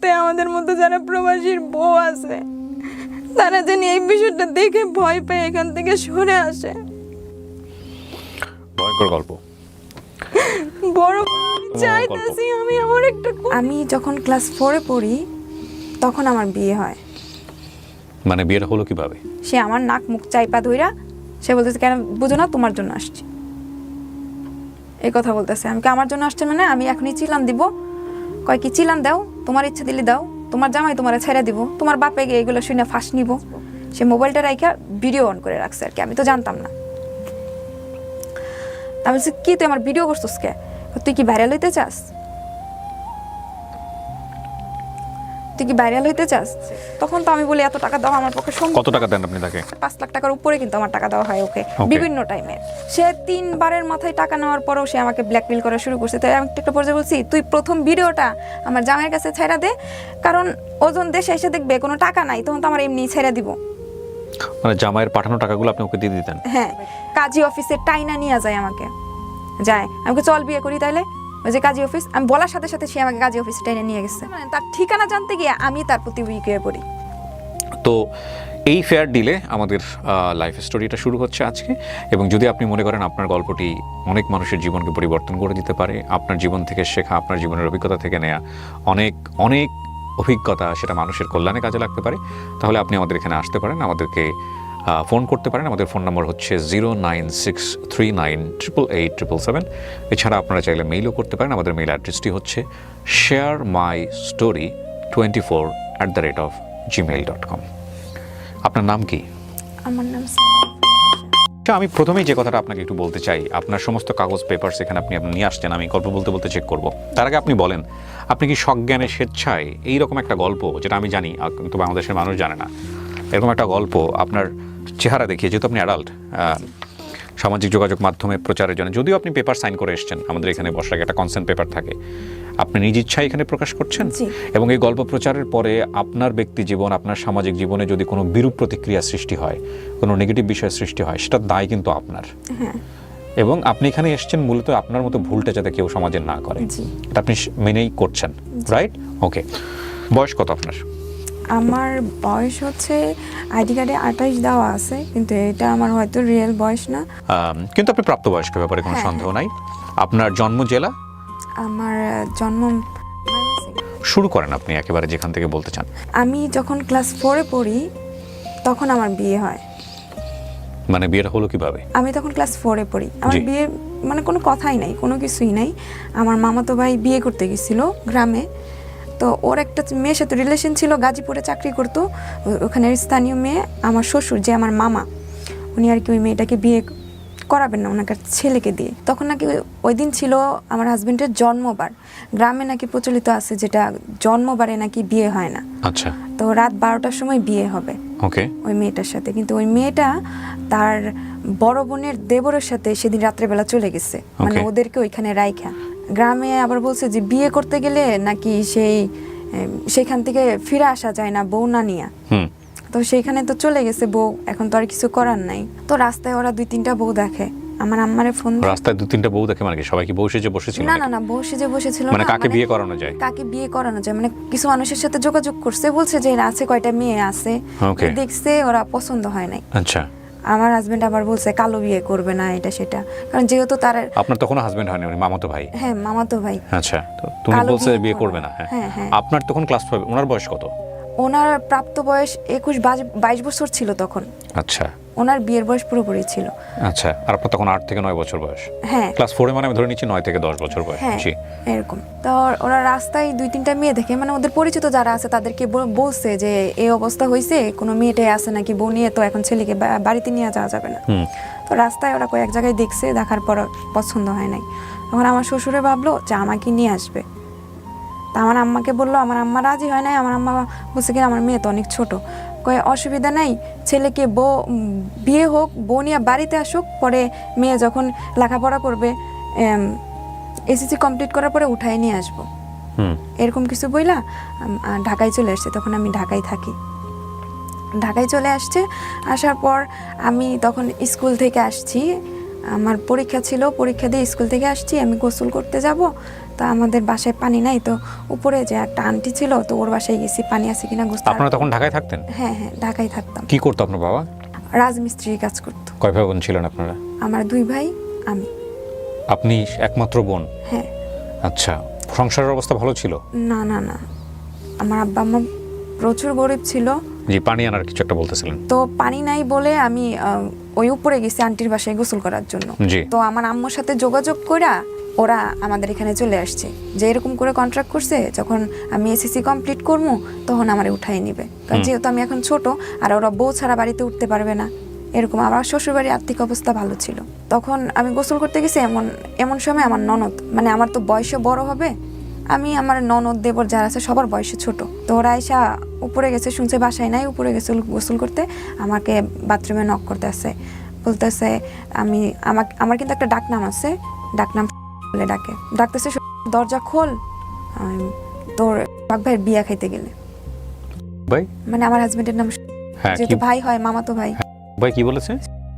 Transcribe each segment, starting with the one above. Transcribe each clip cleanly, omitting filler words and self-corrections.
সাথে আমাদের মতো যারা প্রবাসীর বউ আছে তারা যেন এই বিষয়টা দেখে ভয় পেয়ে এখান থেকে সরে আসে। ভয়ঙ্কর গল্প। বড় চাইতেছি আমি আমার একটা, আমি যখন ক্লাস 4-এ পড়ি তখন আমার বিয়ে হয়। মানে বিয়েটা হলো কিভাবে? সে আমার নাক মুখ চাইপা ধইরা সে বলতেছে কেন বুঝো না তোমার জন্য আসছি, এই কথা বলতেছে। আমি আমার জন্য আসছে মানে আমি এখনই চিলান দিব। কয় কি চিলান দাও, তোমার ইচ্ছা দিলে দাও, তোমার জামাই তোমার ছেড়ে দিব, তোমার বাপে গিয়ে এগুলো শুনে ফাঁস নিব। সে মোবাইলটা রাইখা ভিডিও অন করে রাখছে আর কি, আমি তো জানতাম না। আমি বলছি কি তুই আমার ভিডিও করছিস কে, তুই কি ভাইরাল হইতে চাস, তুই কি ভাইরাল হইতে চাস? তখন তো আমি বলি এত টাকা দাও আমার পক্ষে সম্ভব। কত টাকা দেন আপনি তাকে? 5 লাখ টাকার উপরে কিন্তু আমার টাকা দেওয়া হয় ওকে বিভিন্ন টাইমে। সে 3 বারের মাথায় টাকা নেওয়ার পরেও সে আমাকে ব্ল্যাকমেল করা শুরু করছে। তাই আমি একটা পর্যায়ে বলছি তুই প্রথম ভিডিওটা আমার জামাইয়ের কাছে ছেড়ে দে, কারণ ওজন দেশে এসে দেখবে কোনো টাকা নাই, তখন তো আমার এমনি ছেড়ে দিব। মানে জামাইয়ের পাঠানো টাকাগুলো আপনি ওকে দিয়ে দিতেন? হ্যাঁ, কাজী অফিসে টাইনা নিয়ে যায় আমাকে, যায় আমাকে চল বিয়ে করি তাইলে, ওই যে কাজী অফিস, আমি বলার সাথে সাথে সে আমাকে কাজী অফিসে টাইনা নিয়ে গেছে। মানে তার ঠিকানা জানতে গিয়ে আমি তার প্রতি উইক হয়ে পড়ি। তো এই ফেয়ার ডিলে আমাদের লাইফ স্টোরিটা শুরু হচ্ছে আজকে। এবং যদি আপনি মনে করেন আপনার গল্পটি অনেক মানুষের জীবনকে পরিবর্তন করে দিতে পারে, আপনার জীবন থেকে শেখা, আপনার জীবনের অভিজ্ঞতা থেকে নেওয়া অনেক অনেক অভিজ্ঞতা সেটা মানুষের কল্যাণে কাজে লাগতে পারে, তাহলে আপনি আমাদের এখানে আসতে পারেন, আমাদেরকে ফোন করতে পারেন। আমাদের ফোন নম্বর হচ্ছে 09639887777। এছাড়া আপনারা চাইলে মেইলও করতে পারেন। আমাদের মেইল অ্যাড্রেসটি হচ্ছে sharemystory24@gmail.com। আপনার নাম কি? আমার নাম আমি প্রথমেই যে কথাটা আপনাকে একটু বলতে চাই, আপনার সমস্ত কাগজ পেপারস এখানে আপনি নিয়ে আসছেন, আমি গল্প বলতে বলতে চেক করব। তার আগে আপনি বলেন, আপনি কি সজ্ঞানে স্বেচ্ছায় এইরকম একটা গল্প, যেটা আমি জানি কিন্তু বাংলাদেশের মানুষ জানে না, এরকম একটা গল্প আপনার চেহারা দেখিয়ে, যেহেতু আপনি অ্যাডাল্ট, সামাজিক যোগাযোগ মাধ্যমে প্রচারের জন্য, যদিও আপনি পেপার সাইন করে এসেছেন, আমাদের এখানে বসার আগে একটা কনসেন্ট পেপার থাকে, আপনি নিজ ইচ্ছায় এখানে প্রকাশ করছেন। এবং এই গল্প প্রচারের পরে আপনার ব্যক্তি জীবন, আপনার সামাজিক জীবনে যদি কোনো বিরূপ প্রতিক্রিয়া সৃষ্টি হয়, কোনো নেগেটিভ বিষয় সৃষ্টি হয়, সেটার দায় কিন্তু আপনার। এবং আপনি এখানে এসেছেন মূলত আপনার মতো ভুলটা যাতে কেউ সমাজে না করে, এটা আপনি মেনেই করছেন, রাইট? ওকে, বয়স কত আপনার? আমার বয়স হচ্ছে আইডি কার্ডে 28 দেওয়া আছে, কিন্তু এটা আমার হয়তো রিয়েল বয়স না। কিন্তু আপনি প্রাপ্তবয়স্ক, ব্যাপারে কোনো সন্দেহ নাই। আপনার জন্ম জেলা? আমার জন্ম। শুরু করেন আপনি একেবারে যেখান থেকে বলতে চান। আমি যখন ক্লাস 4-এ পড়ি তখন আমার বিয়ে হয়। মানে বিয়েটা হলো কিভাবে? আমি তখন ক্লাস 4-এ পড়ি, আমার বিয়ে মানে কোনো কথাই নাই, কোনো কিছুই নাই। আমার মামাতো ভাই বিয়ে করতে গেছিল গ্রামে, তো ওর একটা মেয়ের সাথে রিলেশন ছিল, গাজীপুরে চাকরি করতো, ওখানে স্থানীয় মেয়ে। আমার শ্বশুর যে আমার মামা, উনি আর কি ওই মেয়েটাকে বিয়ে করাবেন না ওনাকে ছেলেকে দিয়ে। তখন নাকি ওই দিন ছিল আমার হাজবেন্ডের জন্মবার। গ্রামে নাকি প্রচলিত আছে যেটা জন্মবারে নাকি বিয়ে হয় না। আচ্ছা। তো রাত 12টার সময় বিয়ে হবে ওকে ওই মেয়েটার সাথে, কিন্তু ওই মেয়েটা তার বড় বোনের দেবরের সাথে সেদিন রাত্রেবেলা চলে গেছে, মানে ওদেরকে ওইখানে রাইখা। গ্রামে আবার বলছে যে বিয়ে করতে গেলে নাকি সেখান থেকে ফিরে আসা যায় না বউ না নিয়া। তো সেইখানে তো চলে গেছে বউ, এখন তো আর কিছু করার নাই। তো রাস্তায় ওরা 2-3টা বউ দেখে, আমার আম্মারে ফোন। রাস্তায় 2-3টা বউ দেখে মানে কি সবাই কি বউ সেজে বসেছিল? না না না, বউ সেজে বসেছিল না। মানে কাকে বিয়ে করানো যায়? কাকে বিয়ে করানো যায় মানে কিছু মানুষের সাথে যোগাযোগ করছে, বলছে যে আছে কয়টা মেয়ে আছে, দেখছে, ওরা পছন্দ হয় নাই। আচ্ছা। আমার হাজবেন্ড আবার বলছে কালো বিয়ে করবে না, এটা সেটা, কারণ যেহেতু তার। আপনার তখন হাজবেন্ড হয়নি, উনি মামাতো ভাই? হ্যাঁ, মামাতো ভাই। আচ্ছা, তো তুমি বলছে বিয়ে করবে না। হ্যাঁ। আপনার তখন ক্লাস 5, ওনার বয়স কত? ওনার প্রাপ্ত বয়স 21-22 বছর ছিল তখন। আচ্ছা। ওনার বিয়ের বয়স পুরোপুরি ছিল। আচ্ছা, আর আপনার তখন 8 থেকে 9 বছর বয়স? হ্যাঁ। ক্লাস 4 মানে আমি ধরে নিচ্ছি 9 থেকে 10 বছর বয়স। জি এরকম। তো ওরা রাস্তায় 2-3টা মেয়ে দেখে, মানে ওদের পরিচিত যারা আছে তাদেরকে বলছে যে এই অবস্থা হয়েছে, কোনো মেয়েটাই আছে নাকি বউ নিয়ে, তো এখন ছেলেকে বাড়িতে নিয়ে যাওয়া যাবে না। তো রাস্তায় ওরা কয়েক জায়গায় দেখছে, দেখার পর পছন্দ হয় নাই। তখন আমার শ্বশুরে ভাবলো যে আমাকে নিয়ে আসবে। তা আমার আম্মাকে বললো, আমার আম্মা রাজি হয় নাই। আমার আম্মা বলছে কি আমার মেয়ে তো অনেক ছোট, কয়ে অসুবিধা নাই, ছেলেকে বিয়ে হোক, বউ নিয়ে বাড়িতে আসুক, পরে মেয়ে যখন লেখাপড়া করবে এসএসসি কমপ্লিট করার পরে উঠায় নিয়ে আসবো, এরকম কিছু বইলা ঢাকায় চলে আসছে। তখন আমি ঢাকায় থাকি। ঢাকায় চলে আসছে, আসার পর আমি তখন স্কুল থেকে আসছি, আমার পরীক্ষা ছিল, পরীক্ষা দিয়ে স্কুল থেকে আসছি, আমি গোসল করতে যাব, তো আমাদের বাসায় পানি নাই, তো উপরে যে একটা আন্টি ছিল, তো ওর বাসায় গেছি পানি আছে কিনা গোসল। আপনারা তখন ঢাকায় থাকতেন? হ্যাঁ হ্যাঁ, ঢাকায় থাকতাম। কি করতো আপনার বাবা? রাজমিস্ত্রির কাজ করতো। কয় ভাই বোন ছিলেন আপনারা? আমার 2 ভাই, আমি। আপনি একমাত্র বোন? হ্যাঁ। আচ্ছা, সংসারের অবস্থা ভালো ছিল? না না না, আমার আব্বা আম্মা প্রচুর গরিব ছিল। জি, পানি আনার কিছু একটা বলতেছিলেন। তো পানি নাই বলে আমি ওই উপরে গেছি আন্টির বাসায় গোসল করার জন্য। জি। তো আমার আম্মুর সাথে যোগাযোগ কইরা ওরা আমাদের এখানে চলে আসছে, যে এরকম করে কন্ট্রাক্ট করছে যখন আমি এসএসসি কমপ্লিট করবো তখন আমারে উঠাই নিবে, কারণ যেহেতু আমি এখন ছোট আর ওরা বউ ছাড়া বাড়িতে উঠতে পারবে না। এরকম আমার শ্বশুরবাড়ির আর্থিক অবস্থা ভালো ছিল। তখন আমি গোসল করতে গেছি, এমন সময় আমার ননদ, মানে আমার তো বয়সে বড় হবে, আমি আমার ননদ দেবর যারা আছে সবার বয়সে ছোট, তো ওরা এসা উপরে গেছে, শুনছে বাসায় নাই, উপরে গেছে গোসল করতে, আমাকে বাথরুমে নক করতে আসে, বলতেছে আমার কিন্তু একটা ডাকনাম আছে, ডাকনাম বলে ডাকতেছে, দরজা খোল, তোর বাঘ ভাইয়ের বিয়া খাইতে গেলে। ভাই মানে আমার হাজবেন্ডের নাম, হ্যাঁ, যেহেতু ভাই হয়, মামাতো ভাই। ভাই কি বলেছে?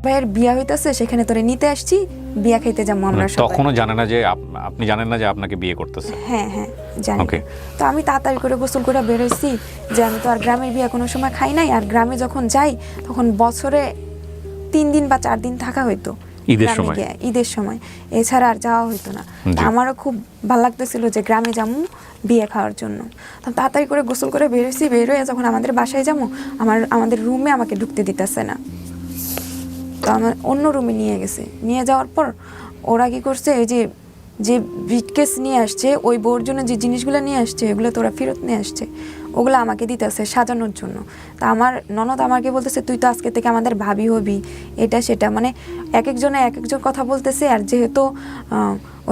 ভাইয়ের বিয়া হইতাছে, সেখানে তোরে নিতে আসছি, বিয়া খাইতে যাবো আমরা সবাই। তখনও জানে না যে আপনি জানেন না যে আপনাকে বিয়ে করতেছে? হ্যাঁ হ্যাঁ জানি। ওকে। তো আমি তাড়াতাড়ি করে গোসল করে বেরোইছি, যে আমি তো আর গ্রামের বিয়া কোনো সময় খাই নাই, আর গ্রামে যখন যাই তখন বছরে 3 দিন বা 4 দিন থাকা হইতো ঈদের গ্রামে সময়? গিয়ে, ঈদের সময়, এছাড়া আর যাওয়া হইতো না। জি। আমারও খুব ভালো লাগতেছিল যে গ্রামে যাবো বিয়ে খাওয়ার জন্য। তো তাড়াতাড়ি করে গোসল করে বেরোইছি, বেরোয় যখন আমাদের বাসায় যাবো, আমাদের রুমে আমাকে ঢুকতে দিতেছে না, তো আমার অন্য রুমে নিয়ে গেছে। নিয়ে যাওয়ার পর ওরা কি করছে, এই যে ব্রিফকেস নিয়ে আসছে, ওই বউর জন্য যে জিনিসগুলো নিয়ে আসছে ওগুলো তো ওরা ফেরত নিয়ে আসছে, ওগুলো আমাকে দিতেছে সাজানোর জন্য। তা আমার ননদ আমাকে বলতেছে, তুই তো আজকে থেকে আমাদের ভাবি হবি, এটা সেটা, মানে এক একজনে এক একজন কথা বলতেছে। আর যেহেতু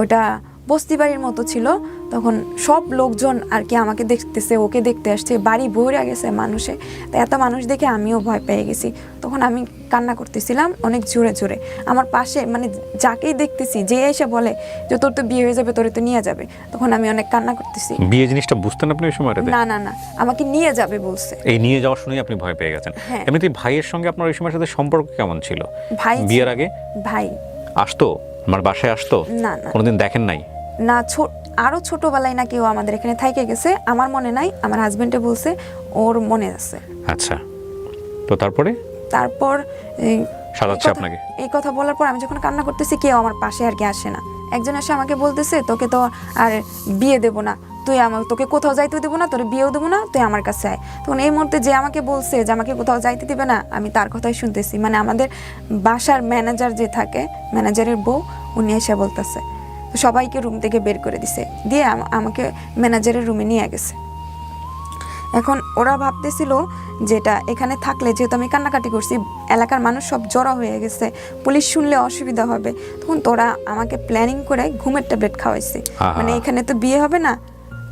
ওটা বস্তি বাড়ির মতো ছিল, তখন সব লোকজন আর কি আমাকে দেখতেছে, ওকে দেখতে আসছে, বাড়ি ভরে গেছে মানুষে। তো এত মানুষ দেখে আমিও ভয় পেয়ে গেছি। তখন আমি কান্না করতেছিলাম অনেক জোরে জোরে। আমার পাশে মানে যাকেই দেখতেছি, যে এসে বলে যে তোর তো বিয়ে হয়ে যাবে, তোরে তো নিয়ে যাবে, তখন আমি অনেক কান্না করতেছি। বিয়ে জিনিসটা বুঝতেন আপনি ওই সময়টাতে? না না না, আমাকে নিয়ে যাবে বলছে। এই নিয়ে যাওয়ার শুনেই আপনি ভয় পেয়ে গেছেন? হ্যাঁ। এমনিতে ভাইয়ের সঙ্গে আপনার ওই সময়ের সাথে সম্পর্ক কেমন ছিল ভাই বিয়ের আগে? ভাই আসতো আমার বাসায়? আসতো? না না কোনোদিন দেখেন নাই? না, আরো ছোটবেলায় না কেউ আমাদের এখানে থাইকে গেছে, আমার মনে নাই, আমার হাজবেন্ডে বলছে ওর মনে আছে। আচ্ছা, তো তারপর সাজাচ্ছে আপনাকে? এই কথা বলার পর আমি যখন কান্না করতেছি, কেউ আমার পাশে আর কি আসে না। একজন এসে আমাকে বলতেছে, তোকে তো আর বিয়ে দেবো না, তোকে কোথাও যাইতে দেবো না, তোর বিয়েও দেবো না, তুই আমার কাছে আয়। তখন এই মুহূর্তে যে আমাকে বলছে যে আমাকে কোথাও যাইতে দিবে না, আমি তার কথাই শুনতেছি। মানে আমাদের বাসার ম্যানেজার যে থাকে, ম্যানেজারের বউ, উনি এসে বলতেছে, সবাইকে রুম থেকে বের করে দিছে, দিয়ে আমাকে ম্যানেজারের রুমে নিয়ে গেছে। এখন ওরা ভাবতেছিল যেটা এখানে থাকলে, যেহেতু আমি কান্নাকাটি করছি, এলাকার মানুষ সব জড়ো হয়ে গেছে, পুলিশ শুনলে অসুবিধা হবে, তখন তোরা আমাকে প্ল্যানিং করে ঘুমের ট্যাবলেট খাওয়াইছে। মানে এখানে তো বিয়ে হবে না,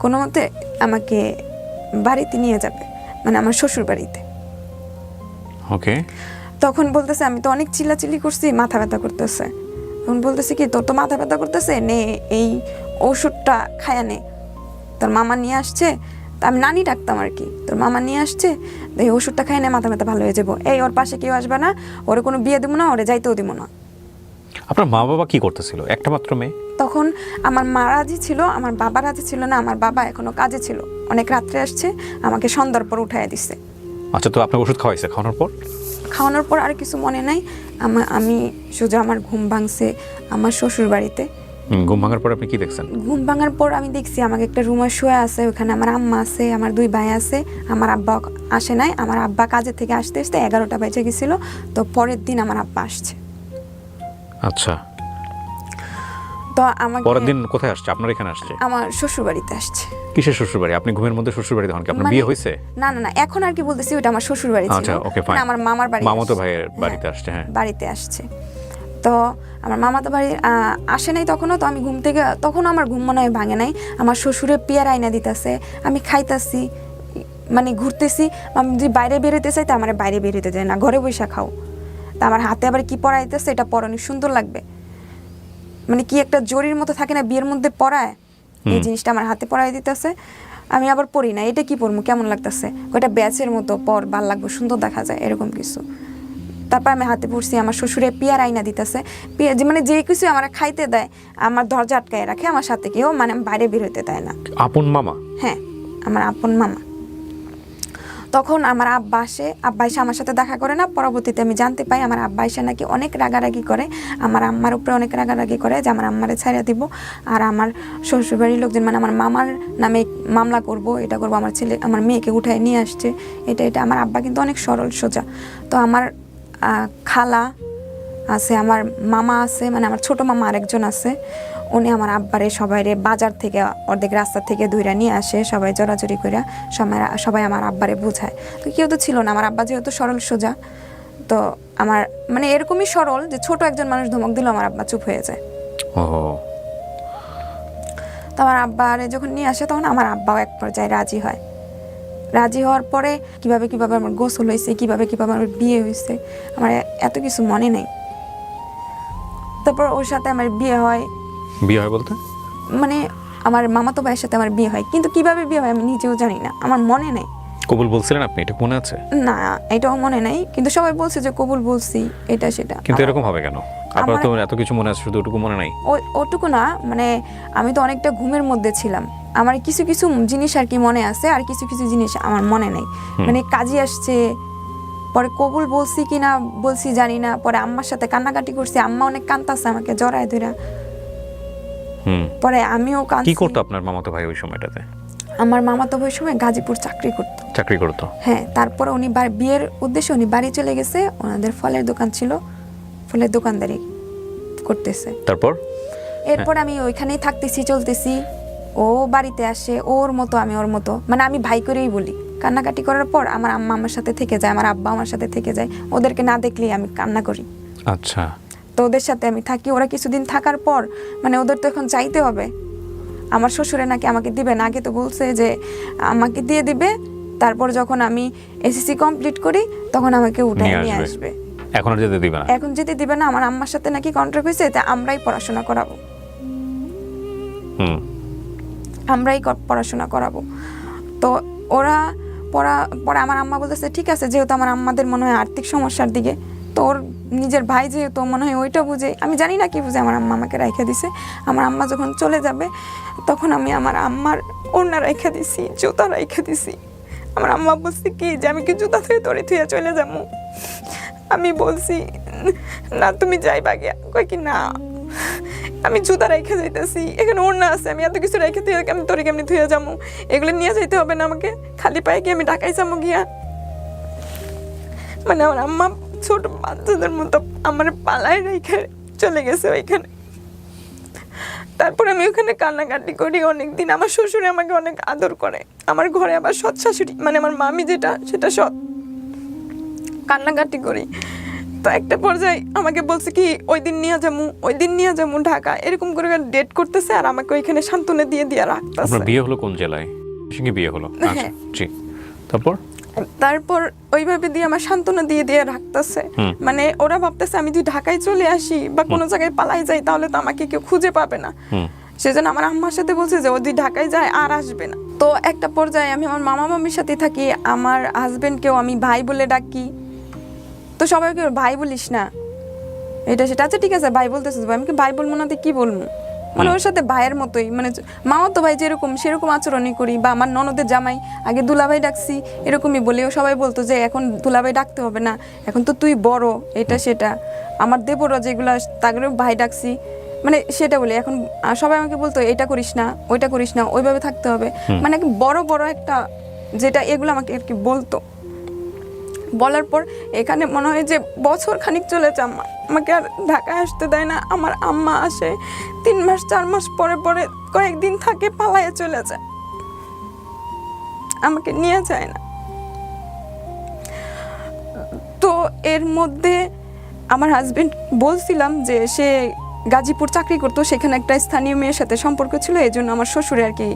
কোনো মতে আমাকে বাড়িতে নিয়ে যাবে, মানে আমার শ্বশুর বাড়িতে। ওকে। তখন বলতেছে, আমি তো অনেক চিল্লাচিল্লি করছি, মাথা ব্যথা করতেছে। তখন বলতেছে কি, তোর তো মাথা ব্যথা করতেছে, নে এই ওষুধটা খায়া নে, তোর মামা নিয়ে আসছে, আমি নানি ডাকতাম আর কি, তোর মামা নিয়ে আসছে, এই ওষুধটা খাই না, মাথা ব্যথা ভালো হয়ে যাবো। এই ওর পাশে কেউ আসবে না, ওরে কোনো বিয়ে দেবো না, ওরে যাইতেও দিব না। আপনার মা বাবা কি করতেছিল? একটা মাত্র মেয়ে? তখন আমার মা রাজি ছিল, আমার বাবা রাজি ছিল না। আমার বাবা এখনো কাজে ছিল, অনেক রাত্রে আসছে, আমাকে সন্ধ্যার পর উঠাইয়া দিচ্ছে। আচ্ছা, তো আপনার ওষুধ খাওয়াইছে? খাওয়ানোর পর আর কিছু মনে নাই। আমি সোজা আমার ঘুম ভাঙছে আমার শ্বশুর বাড়িতে। ঘুম ভাঙার পর আপনি কি দেখছেন? ঘুম ভাঙার পর আমি দেখছি আমাকে একটা রুমে শুয়ে আছে, ওখানে আমার আম্মা আছে, আমার 2 ভাই আছে, আমার আব্বা আসে নাই। আমার আব্বা কাজে থেকে আসতে আসতে 11টা বেজে গেছিল, তো পরের দিন আমার আব্বা আসছে। আচ্ছা, তো আমাকে পরের দিন কোথায় আসছে? আপনার এখানে আসছে? আমার শ্বশুর বাড়িতে আসছে। কিসের শ্বশুর বাড়ি? আপনি ঘুমের মধ্যে শ্বশুর বাড়িতে হন কি? আপনার বিয়ে হয়েছে? না না না, এখন আর কি বলতেছি, ওটা আমার শ্বশুর বাড়ি ছিল। আচ্ছা, ওকে, ফাইন। আমার মামার বাড়ি, মামাতো ভাইয়ের বাড়িতে আসছে। হ্যাঁ, বাড়িতে আসছে। তো আমার মামাতো বাড়ি আসে নাই তখনও। তো আমি ঘুম থেকে, তখনও আমার ঘুম মনে হয় ভাঙে নাই। আমার শ্বশুরে পেয়ারা আইনা দিতেছে, আমি খাইতাছি, মানে ঘুরতেছি। আমি যদি বাইরে বেরোতে চাই, তো আমার বাইরে বেরোতে যায় না, ঘরে বসে খাও। তা আমার হাতে আবার কি পরাইতেছে, এটা পরে অনেক সুন্দর লাগবে, মানে কি একটা জরির মতো থাকে না বিয়ের মধ্যে পরায়, এই জিনিসটা আমার হাতে পরাই দিতেছে। আমি আবার পরি না, এটা কি পরবো, কেমন লাগতেছে, ওটা ব্যাচের মতো পর, ভাল লাগবে, সুন্দর দেখা যায়, এরকম কিছু। তারপর আমি হাতে পড়ছি, আমার শ্বশুরে পেয়ার আইনা দিতেছে, মানে যে কিছু আমার খাইতে দেয় আমার দরজা আটকায় রাখে, আমার সাথে কেউ মানে বাইরে বের হইতে দেয় না। আপন মামা? হ্যাঁ, আমার আপন মামা। তখন আমার আব্বা এসে আমার সাথে দেখা করে না। পরবর্তীতে আমি জানতে পাই আমার আব্বা এসে নাকি অনেক রাগারাগি করে, আমার আম্মার উপরে অনেক রাগারাগি করে যে আমার আম্মারে ছাড়িয়ে দিব, আর আমার শ্বশুরবাড়ির লোকজন মানে আমার মামার নামে মামলা করব, এটা করব, আমার মেয়েকে উঠায় নিয়ে আসছে, এটা। আমার আব্বা কিন্তু অনেক সরল সোজা। তো আমার খালা আছে, আমার মামা আছে, মানে আমার ছোট মামা আরেকজন আছে, উনি আমার আব্বারে সবাইরে বাজার থেকে অর্ধেক রাস্তা থেকে ধইরা নিয়ে আসে, সবাই জোরাজুরি করে সবাই আমার আব্বারে বোঝায়। তো কেউ তো ছিল না, আমার আব্বা যেহেতু সরল সোজা, তো আমার মানে এরকমই সরল যে ছোট একজন মানুষ ধমক দিল আমার আব্বা চুপ হয়ে যায়। তো আমার আব্বারে যখন নিয়ে আসে তখন আমার আব্বাও এক পর্যায়ে রাজি হয়। রাজি হওয়ার পরে কিভাবে আমার গোসল হয়েছে, কিভাবে আমার বিয়ে হয়েছে, আমার এত কিছু মনে নেই। তারপর ওর সাথে আমার বিয়ে হয় বলতে মানে আমার মামাতো ভাইয়ের সাথে আমার বিয়ে হয়, কিন্তু কিভাবে বিয়ে হয় আমি নিজেও জানি না, আমার মনে নেই। কবুল বলছিলেন আপনি, এটা মনে আছে? না, এটাও মনে নাই, কিন্তু সবাই বলছে যে কবুল বলছি, এটা সেটা। কিন্তু এরকম হবে কেন? আপনার তো এত কিছু মনে আছে, শুধু ওটুকু মনে নাই? ওটুকু না, মানে আমি তো অনেকটা ঘুমের মধ্যে ছিলাম, আমার কিছু জিনিস আর কি মনে আছে, আর কিছু জিনিস আমার মনে নেই। মানে কাজী আসছে, পরে কবুল বলছি কিনা বলছি জানি না, পরে আম্মার সাথে কান্নাকাটি করছি, আম্মা অনেক কাঁদতাছে আমাকে জড়ায় ধরে। পরে আমিও কাঁদছি। কি করতো আপনার মামাতো ভাই ওই সময়টাতে? আমার মামাতো ভাই সময় গাজীপুর চাকরি করতো। হ্যাঁ, তারপর উনি বিয়ের উদ্দেশ্যে উনি বাড়ি চলে গেছে, ওনাদের ফলের দোকান ছিল, ফলের দোকানদারি করতেছে। এরপর আমি ওইখানেই থাকতেছি, চলতেছি, ও বাড়িতে আসে, ওর মতো আমি ওর মতো, মানে আমি ভাই করেই বলি। কান্নাকাটি করার পর আমার আম্মা আমার সাথে থেকে যায়, আমার আব্বা আমার সাথে থেকে যায়, ওদেরকে না দেখলেই আমি কান্না করি। আচ্ছা। তো ওদের সাথে আমি থাকি, ওরা কিছুদিন থাকার পর মানে ওদের তো এখন চাইতে হবে, আমার শ্বশুরে নাকি আমাকে দিবে না, আগে তো বলছে যে আমাকে দিয়ে দিবে, তারপর যখন আমি এসএসসি কমপ্লিট করি তখন আমাকে উঠায় নিয়ে আসবে। এখন যেতে দিবে না? এখন যেতে দিবে না, আমার আম্মার সাথে নাকি কন্ট্রাক্ট হয়েছে যে আমরাই পড়াশোনা করাবো। তো ওরা পরে আমার আম্মা বলতেছে ঠিক আছে, যেহেতু আমার আম্মাদের মনে হয় আর্থিক সমস্যার দিকে, তো ওর নিজের ভাই যেহেতু মনে হয় ওইটা বুঝে, আমি জানি না কি বুঝে আমার আম্মা আমাকে রাইখা দিছে। আমার আম্মা যখন চলে যাবে তখন আমি আমার আম্মার ওড়না রাইখা দিছি, জুতা রাইখা দিছি। আমার আম্মা বলছে কি যে আমি কি জুতা থুয়ে তরে থুয়ে চলে যাবো? আমি বলছি না, তুমি যাইবা গিয়া। কই কি না, আমি জুতা রেখে যাইতেছি, এখানে ওড়না আছে, আমি এত কিছু রেখে দিয়ে আমি তোরে কেমনি ধুয়ে যাবো? এগুলো নিয়ে যাইতে হবে না আমাকে, খালি পায়ে কি আমি ঢাকায় যাবো গিয়া? মানে আমার আম্মা ছোট বাচ্চাদের মতো আমার পালায় রেখে চলে গেছে ওইখানে। তারপরে আমি ওখানে কান্নাকাটি করি অনেকদিন। আমার শ্বশুরে আমাকে অনেক আদর করে, আমার ঘরে আবার সৎ শাশুড়ি মানে আমার মামি যেটা সেটা সৎ। কান্নাকাটি করি, তো একটা পর্যায়ে আমাকে বলছে কি ওই দিন নিয়ে যাবো ঢাকা, এরকম করে ডেট করতেছে, আর আমাকে ওইখানে সান্ত্বনা দিয়ে রাখতেছে। আপনার বিয়ে হলো কোন জেলায়? সঙ্গে বিয়ে হলো? আচ্ছা, জি। তারপর ওইভাবে দিয়ে আমার সান্ত্বনা দিয়ে রাখতেছে, মানে ওরা ভাবতেছে আমি যদি ঢাকায় চলে আসি বা কোনো জায়গায় পালাই যাই তাহলে তো আমাকে কেউ খুঁজে পাবে না, সেজন্য আমার আম্মার সাথে বলছে যে ও যদি ঢাকায় যায় আর আসবে না। তো একটা পর্যায়ে আমি আমার মামা মামির সাথে থাকি, আমার হাজবেন্ডকেও আমি ভাই বলে ডাকি, তো সবাইকে ভাই বলিস না, এটা সেটা। আচ্ছা ঠিক আছে ভাই বলতেছিস, আমি কি ভাই বলবো না তো কি বলবো? মানে ওর সাথে ভাইয়ের মতোই, মানে মামাতো ভাই যেরকম সেরকম আচরণই করি। বা আমার ননদের জামাই আগে দুলাভাই ডাকছি, এরকমই বলি। ও সবাই বলতো যে এখন দুলাভাই ডাকতে হবে না, এখন তো তুই বড়, এটা সেটা। আমার দেবরা যেগুলো তাদেরও ভাই ডাকছি, মানে সেটা বলি। এখন সবাই আমাকে বলতো এটা করিস না, ওইটা করিস না, ওইভাবে থাকতে হবে, মানে বড় একটা যেটা, এগুলো আমাকে আর কি বলতো। বলার পর এখানে মনে হয় যে বছর খানিক চলেছে, আমাকে আর ঢাকায় আসতে দেয় না। আমার আম্মা আসে 3 মাস 4 মাস পরে কয়েকদিন থাকে, পালায়ে চলে যায়, আমাকে নিয়ে যায় না। তো এর মধ্যে আমার হাজবেন্ড বলছিলাম যে সে গাজীপুর চাকরি করতো, সেখানে একটা স্থানীয় মেয়ের সাথে সম্পর্ক ছিল, এই জন্য আমার শ্বশুরে আর কি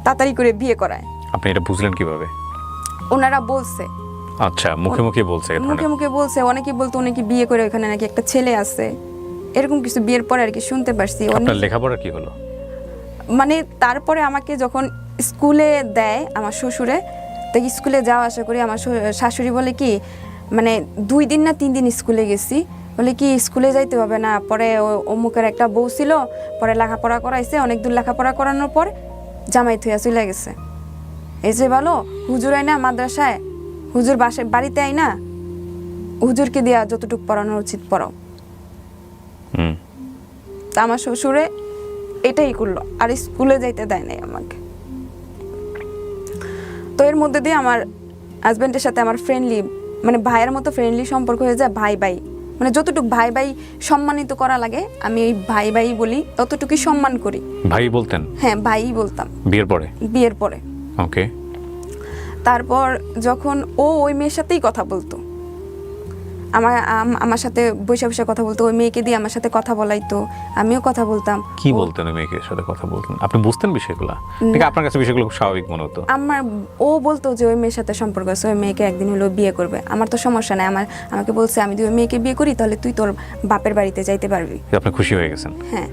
তাড়াতাড়ি করে বিয়ে করায়। আপনি এটা বুঝলেন কিভাবে? ওনারা বলছে। আচ্ছা, মুখে বলছে, অনেকেই বলতো অনেকে বিয়ে করে ওখানে নাকি একটা ছেলে আছে, এরকম কিছু বিয়ের পরে আর কি শুনতে পারছি। আপনার লেখাপড়া কি হলো? মানে তারপরে আমাকে যখন স্কুলে দেয় আমার শ্বশুরে, তো স্কুলে যাওয়া আসা করি, আমার শাশুড়ি বলে কি মানে 2 দিন না 3 দিন স্কুলে গেছি, বলে কি স্কুলে যাইতে হবে না, পরে অমুকের একটা বউ ছিল, পরে লেখাপড়া করাইছে, অনেক দূর লেখাপড়া করানোর পর জামাই থুয়া চলে গেছে। এই যে বলো হুজুর আয় না মাদ্রাসায়, হুজুর বাড়িতে আয় না, হুজুরকে দিয়া যতটুকু পড়ানো উচিত পড়াও। তা আমার শ্বশুরে এটাই করলো, আর স্কুলে যাইতে দেয় নাই আমাকে। তো এর মধ্যে দিয়ে আমার হাজব্যান্ডের সাথে আমার ফ্রেন্ডলি, মানে ভাইয়ের মতো ফ্রেন্ডলি সম্পর্ক হয়ে যায়। ভাই ভাই মানে যতটুকু ভাই ভাই সম্মানিত করা লাগে আমি ওই ভাই ভাই বলি, ততটুকুই সম্মান করি। ভাই বলতেন? হ্যাঁ ভাই বলতাম বিয়ের পরে। ওকে। তারপর যখন ওই মেয়ের সাথেই কথা বলতো, আমার সাথে বসে বসে কথা বলতো, ওই মেয়েকে দিয়ে আমার সাথে কথা বলাইতো, আমিও কথা বলতাম। কি বলতেন ওই মেয়েকে সাথে কথা বলতেন? আপনি বুঝতেন বিষয়গুলো নাকি আপনার কাছে বিষয়গুলো খুব স্বাভাবিক মনে হতো? ও বলতো যে ওই মেয়ের সাথে সম্পর্ক আছে, ওই মেয়েকে একদিন হলো বিয়ে করবে। আমার তো সমস্যা নাই, আমাকে বলছে আমি যদি ওই মেয়েকে বিয়ে করি তাহলে তুই তোর বাপের বাড়িতে যাইতে পারবি। আপনি খুশি হয়ে গেছেন? হ্যাঁ।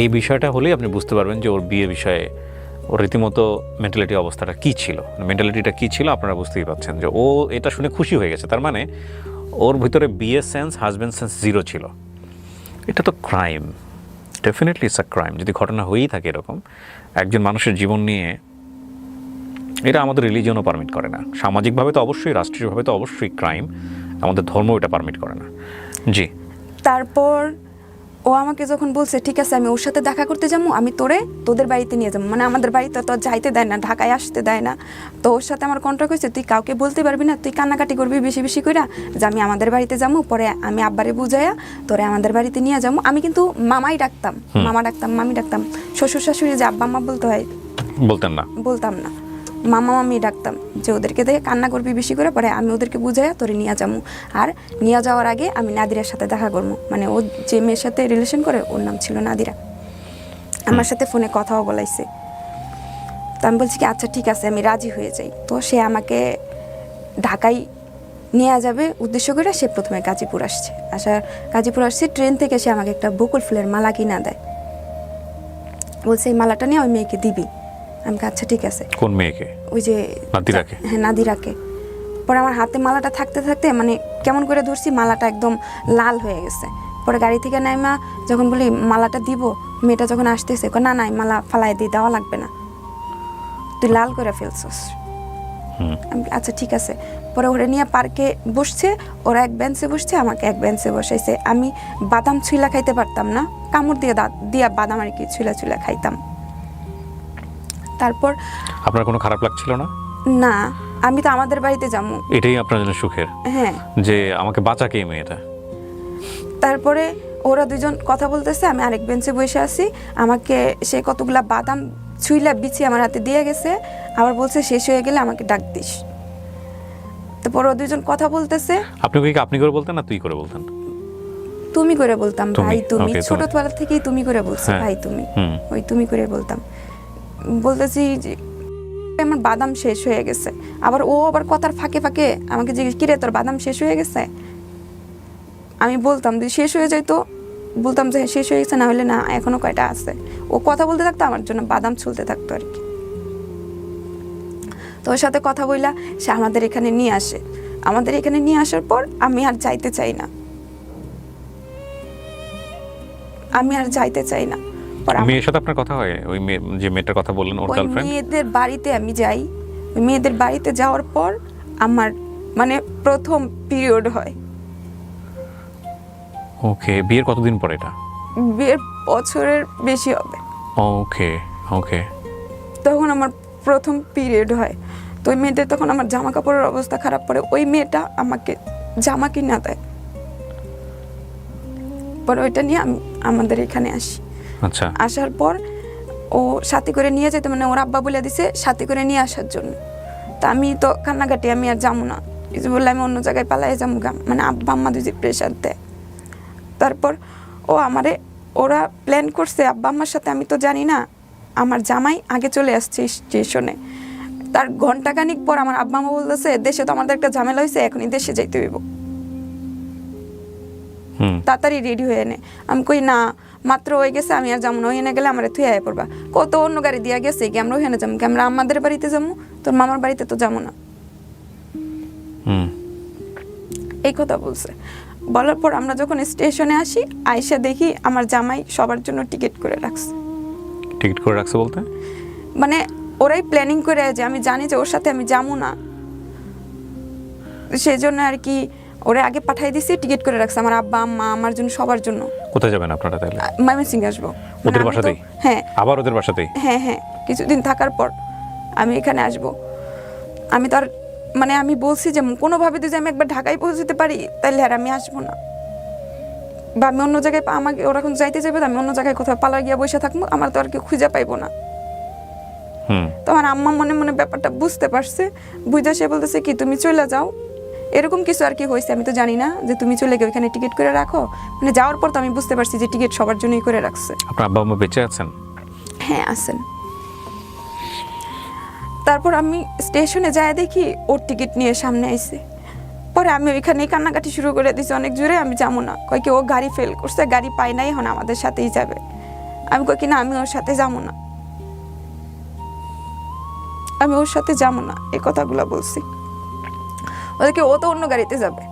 এই বিষয়টা হলেই আপনি বুঝতে পারবেন যে ওর বিয়ে বিষয়ে ওর রীতিমতো মেন্টালিটি অবস্থাটা কী ছিল, মেন্টালিটিটা কী ছিল আপনারা বুঝতেই পারছেন যে ও এটা শুনে খুশি হয়ে গেছে। তার মানে ওর ভিতরে বিয়ে সেন্স, হাজব্যান্ড সেন্স 0 ছিল। এটা তো crime, definitely it's a crime. যদি ঘটনা হয়েই থাকে এরকম একজন মানুষের জীবন নিয়ে, এটা আমাদের রিলিজিয়নও পারমিট করে না। সামাজিকভাবে তো অবশ্যই, রাষ্ট্রীয়ভাবে তো অবশ্যই ক্রাইম, আমাদের ধর্ম এটা পারমিট করে না। জি। তারপর ও আমাকে যখন বলছে ঠিক আছে আমি ওর সাথে দেখা করতে যাবো, আমি তোদের বাড়িতে নিয়ে যাবো, মানে আমাদের বাড়িতে তো যাইতে দেয় না, ঢাকায় আসতে দেয় না। তো ওর সাথে আমার কন্ট্রাক্ট হয়েছে তুই কাউকে বলতে পারবি না, তুই কান্নাকাটি করবি বেশি বেশি করে যে আমি আমাদের বাড়িতে যাবো, পরে আমি আব্বারে বুঝাইয়া তোরে আমাদের বাড়িতে নিয়ে যাবো। আমি কিন্তু মামাই ডাকতাম, মামা ডাকতাম, মামি ডাকতাম। শ্বশুর শাশুড়ি যে আব্বা আম্মা বলতে হয় বলতাম না, মামা মামি ডাকতাম, যে ওদেরকে দেখে কান্না করবি বেশি করে, পরে আমি ওদেরকে বুঝাইয়া তোরে নিয়ে যাবো। আর নিয়ে যাওয়ার আগে আমি নাদিরার সাথে দেখা করবো, মানে ও যে মেয়ের সাথে রিলেশন করে ওর নাম ছিল নাদিরা। আমার সাথে ফোনে কথাও বলাইছে। তো আমি বলছি কি আচ্ছা ঠিক আছে আমি রাজি হয়ে যাই। তো সে আমাকে ঢাকায় নিয়ে যাবে উদ্দেশ্য করে সে প্রথমে গাজীপুর আসছে। ট্রেন থেকে সে আমাকে একটা বকুল ফুলের মালা কিনা দেয়, বলছে এই মালাটা নিয়ে ওই মেয়েকে দিবি। আমি আচ্ছা ঠিক আছে। কোন মেয়েকে? ওই যে নাদিরাকে? হ্যাঁ নাদিরাকে। পরে আমার হাতে মালাটা থাকতে থাকতে মানে কেমন করে ধরছি, মালাটা একদম লাল হয়ে গেছে। পরে গাড়ি থেকে নাইমা যখন বলি মালাটা দিব, মেয়েটা যখন আসতেছে না না মালা ফালাই দিয়ে দেওয়া লাগবে না, তুই লাল করে ফেলছস। আচ্ছা ঠিক আছে। পরে ওরা নিয়ে পার্কে বসছে, ওরা এক বেঞ্চে বসছে, আমাকে এক বেঞ্চে বসাইছে। আমি বাদাম ছুইলা খাইতে পারতাম না, কামড় দিয়ে দাঁত দিয়া বাদাম আর কি ছুইলা ছুইলা খাইতাম। তারপর আপনার কোনো খারাপ লাগছিল না? না, আমি তো আমাদের বাড়িতে যাবো, এটাই আপনার জন্য সুখের। হ্যাঁ, যে আমাকে বাঁচা কে মেয়েটা। তারপরে ওরা দুজন কথা বলতেছে, আমি আরেক বেঞ্চে বসে আছি। আমাকে সে কতগুলা বাদাম ছুইলা বিছি আমার হাতে দিয়ে গেছে, আবার বলছে শেষ হয়ে গেলে আমাকে ডাক দিস। তারপর ওরা দুজন কথা বলতেছে। আপনি করে বলতেন না তুই করে বলতেন? তুমি করে বলতাম, ভাই তুমি। Okay, ছোটবেলা থেকেই তুমি করে বলছি, ভাই তুমি। ওই তুমি করে বলতাম। বলতেছি যে আমার বাদাম শেষ হয়ে গেছে। আবার কথার ফাঁকে ফাঁকে আমাকে জিজ্ঞেস কিরে তোর বাদাম শেষ হয়ে গেছে। আমি বলতাম যে শেষ হয়ে যায়, তো বলতাম যে শেষ হয়ে গেছে, না হলে না এখনো কয়টা আছে। ও কথা বলতে থাকতো, আমার জন্য বাদাম ছুলতে থাকতো আর কি। তো ওর সাথে কথা বইলা সে আমাদের এখানে নিয়ে আসে। আমাদের এখানে নিয়ে আসার পর আমি আর যাইতে চাই না। মেয়ের সাথে আপনার কথা হয়? ওই যে মেয়েটার কথা বললেন, ওর গার্লফ্রেন্ড? মেয়েদের বাড়িতে আমি যাই। ওই মেয়েদের বাড়িতে যাওয়ার পর আমার মানে প্রথম পিরিয়ড হয়। ওকে। বিয়ের কতদিন পর এটা? বিয়ের বছরের বেশি হবে। ওকে। তখন আমার প্রথম পিরিয়ড হয়। তো ওই মেয়েদের তখন আমার জামা কাপড়ের অবস্থা খারাপ পড়ে। ওই মেয়েটা আমাকে জামা কিনা দেয়। পরে ওইটা নিয়ে আমি আমাদের এখানে আসি। আচ্ছা। আসার পর ও সাথে করে নিয়ে যেতে, মানে ওর আব্বা বলে দিছে সাথে করে নিয়ে আসার জন্য। তা আমি তো কান্নাকাটি, আমি আর যাবো না। কিছু বললে আমি অন্য জায়গায় পালাই যাবো, মানে আব্বা আম্মা দুজি প্রেশার দেয়। তারপর ওরা প্ল্যান করছে আব্বা আম্মার সাথে, আমি তো জানি না। আমার জামাই আগে চলে আসছে স্টেশনে। তার ঘন্টাখানিক পর আমার আব্বা আম্মা বলতেছে দেশে তো আমাদের একটা ঝামেলা হয়েছে, এখনই দেশে যাইতে হইব, তাড়াতাড়ি রেডি হয়ে নে। আমি কই না, মাত্র হয়ে গেছে, আমি আর যাবো না। ওইখানে গেলে আমার থুয়ে আয় পড়বা। কত অন্য গাড়ি দিয়া গেছে কি আমরা ওইখানে যাবো কি? আমরা আমাদের বাড়িতে যাবো, তোর মামার বাড়িতে তো যাবো না। এই কথা বলছে। বলার পর আমরা যখন স্টেশনে আসি, আয়সা দেখি আমার জামাই সবার জন্য টিকিট করে রাখছে। টিকিট করে রাখছে বলতে মানে ওরাই প্ল্যানিং করে, যে আমি জানি যে ওর সাথে আমি যাবো না, সেই জন্য আর কি ওরা আগে পাঠিয়ে দিছি, টিকিট করে রাখছে আমার আব্বা আম্মা আমার জন্য, সবার জন্য। কোথায় যাবেন আপনারা তাহলে? ময়মনসিংহে আসবো। ওদের বাসাতেই? হ্যাঁ। আবার ওদের বাসাতেই? হ্যাঁ হ্যাঁ, কিছুদিন থাকার পর আমি এখানে আসবো। আমি তো আর মানে আমি বলছি যে কোনোভাবে যদি আমি একবার ঢাকায় পৌঁছতে পারি তাহলে আর আমি আসবো না, বা আমি অন্য জায়গায় আমাকে ওরা এখন যাইতে যাবে, আমি অন্য জায়গায় কোথাও পালা গিয়ে বসে থাকবো, আমার তো আর কেউ খুঁজে পাইবো না। তো আমার আম্মা মনে মনে ব্যাপারটা বুঝতে পারছে, বুঝতে সে বলতেছে কি তুমি চলে যাও, এরকম কিছু আর কি হয়েছে, আমি তো জানি না, যে তুমি চলে গিয়ে ওইখানে টিকিট করে রাখো। মানে যাওয়ার পর তো আমি বুঝতে পারছি যে টিকিট সবার জন্যই করে রাখছে। আপনার আব্বা আম্মা বেঁচে আছেন? হ্যাঁ আছেন। তারপর আমি স্টেশনে যাই দেখি ওর টিকিট নিয়ে সামনে আইছে। পরে আমি ওইখানে কান্নাকাটি শুরু করে দিয়েছি অনেক জোরে, আমি যাবো না। কয় কি ও গাড়ি ফেল করছে, গাড়ি পাই নাই, এখন আমাদের সাথেই যাবে। আমি কই কি না, আমি ওর সাথে যাবো না, আমি ওর সাথে যাবো না, এই কথাগুলো বলছি ওদেরকে। ও তো অন্য গাড়িতে যাবে।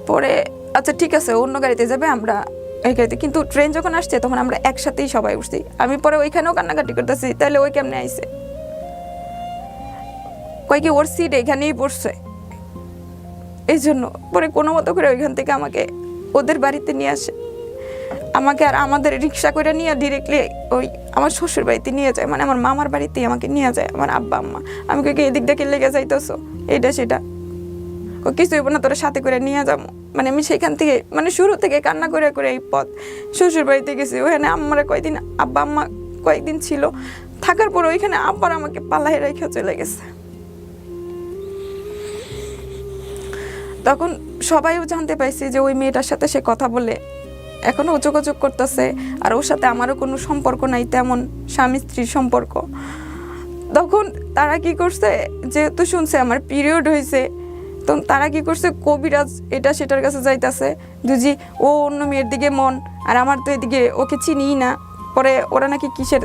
পরে আচ্ছা ঠিক আছে, অন্য গাড়িতে যাবে, আমরা এই গাড়িতে। কিন্তু ট্রেন যখন আসছে তখন আমরা একসাথেই সবাই উঠছি। আমি পরে ওইখানেও কান্নাকাটি করতেছি, তাহলে ওই কেমনে আইছে? কয় কি ওর সিট এখানেই পড়ছে, এই জন্য। পরে কোনো মতো করে ওইখান থেকে আমাকে ওদের বাড়িতে নিয়ে আসে, আমাকে আর আমাদের রিক্সা করে নিয়ে ডিরেক্টলি ওই আমার শ্বশুর বাড়িতে নিয়ে যায়, মানে আমার মামার বাড়িতেই আমাকে নিয়ে যায় আমার আব্বা আম্মা। আমি কই কি এদিক দেখে লেগে যাইতেছো, এইটা সেটা। ও কিছু হইব না, তোর সাথে করে নিয়ে যাবো। মানে আমি সেখান থেকে মানে শুরু থেকে কান্না করে করে এই পথ শ্বশুর বাড়িতে গেছি। ওখানে আম্মারা কয়েকদিন, আব্বা আম্মা কয়েকদিন ছিল, থাকার পর ওইখানে আব্বার আমাকে পালায় রেখে চলে গেছে। তখন সবাইও জানতে পাইছে যে ওই মেয়েটার সাথে সে কথা বলে, এখনো যোগাযোগ করতেছে, আর ওর সাথে আমারও কোনো সম্পর্ক নাই তেমন, স্বামী স্ত্রীর সম্পর্ক। তখন তারা কি করছে, যেহেতু শুনছে আমার পিরিয়ড হয়েছে, তো তারা কি করছে, কবিরাজ এটা সেটার কাছে যাইতেছে, দুজি ও অন্য মেয়ের দিকে মন, আর আমার তো এদিকে ওকে চিনিই না। পরে ওরা নাকি কিসের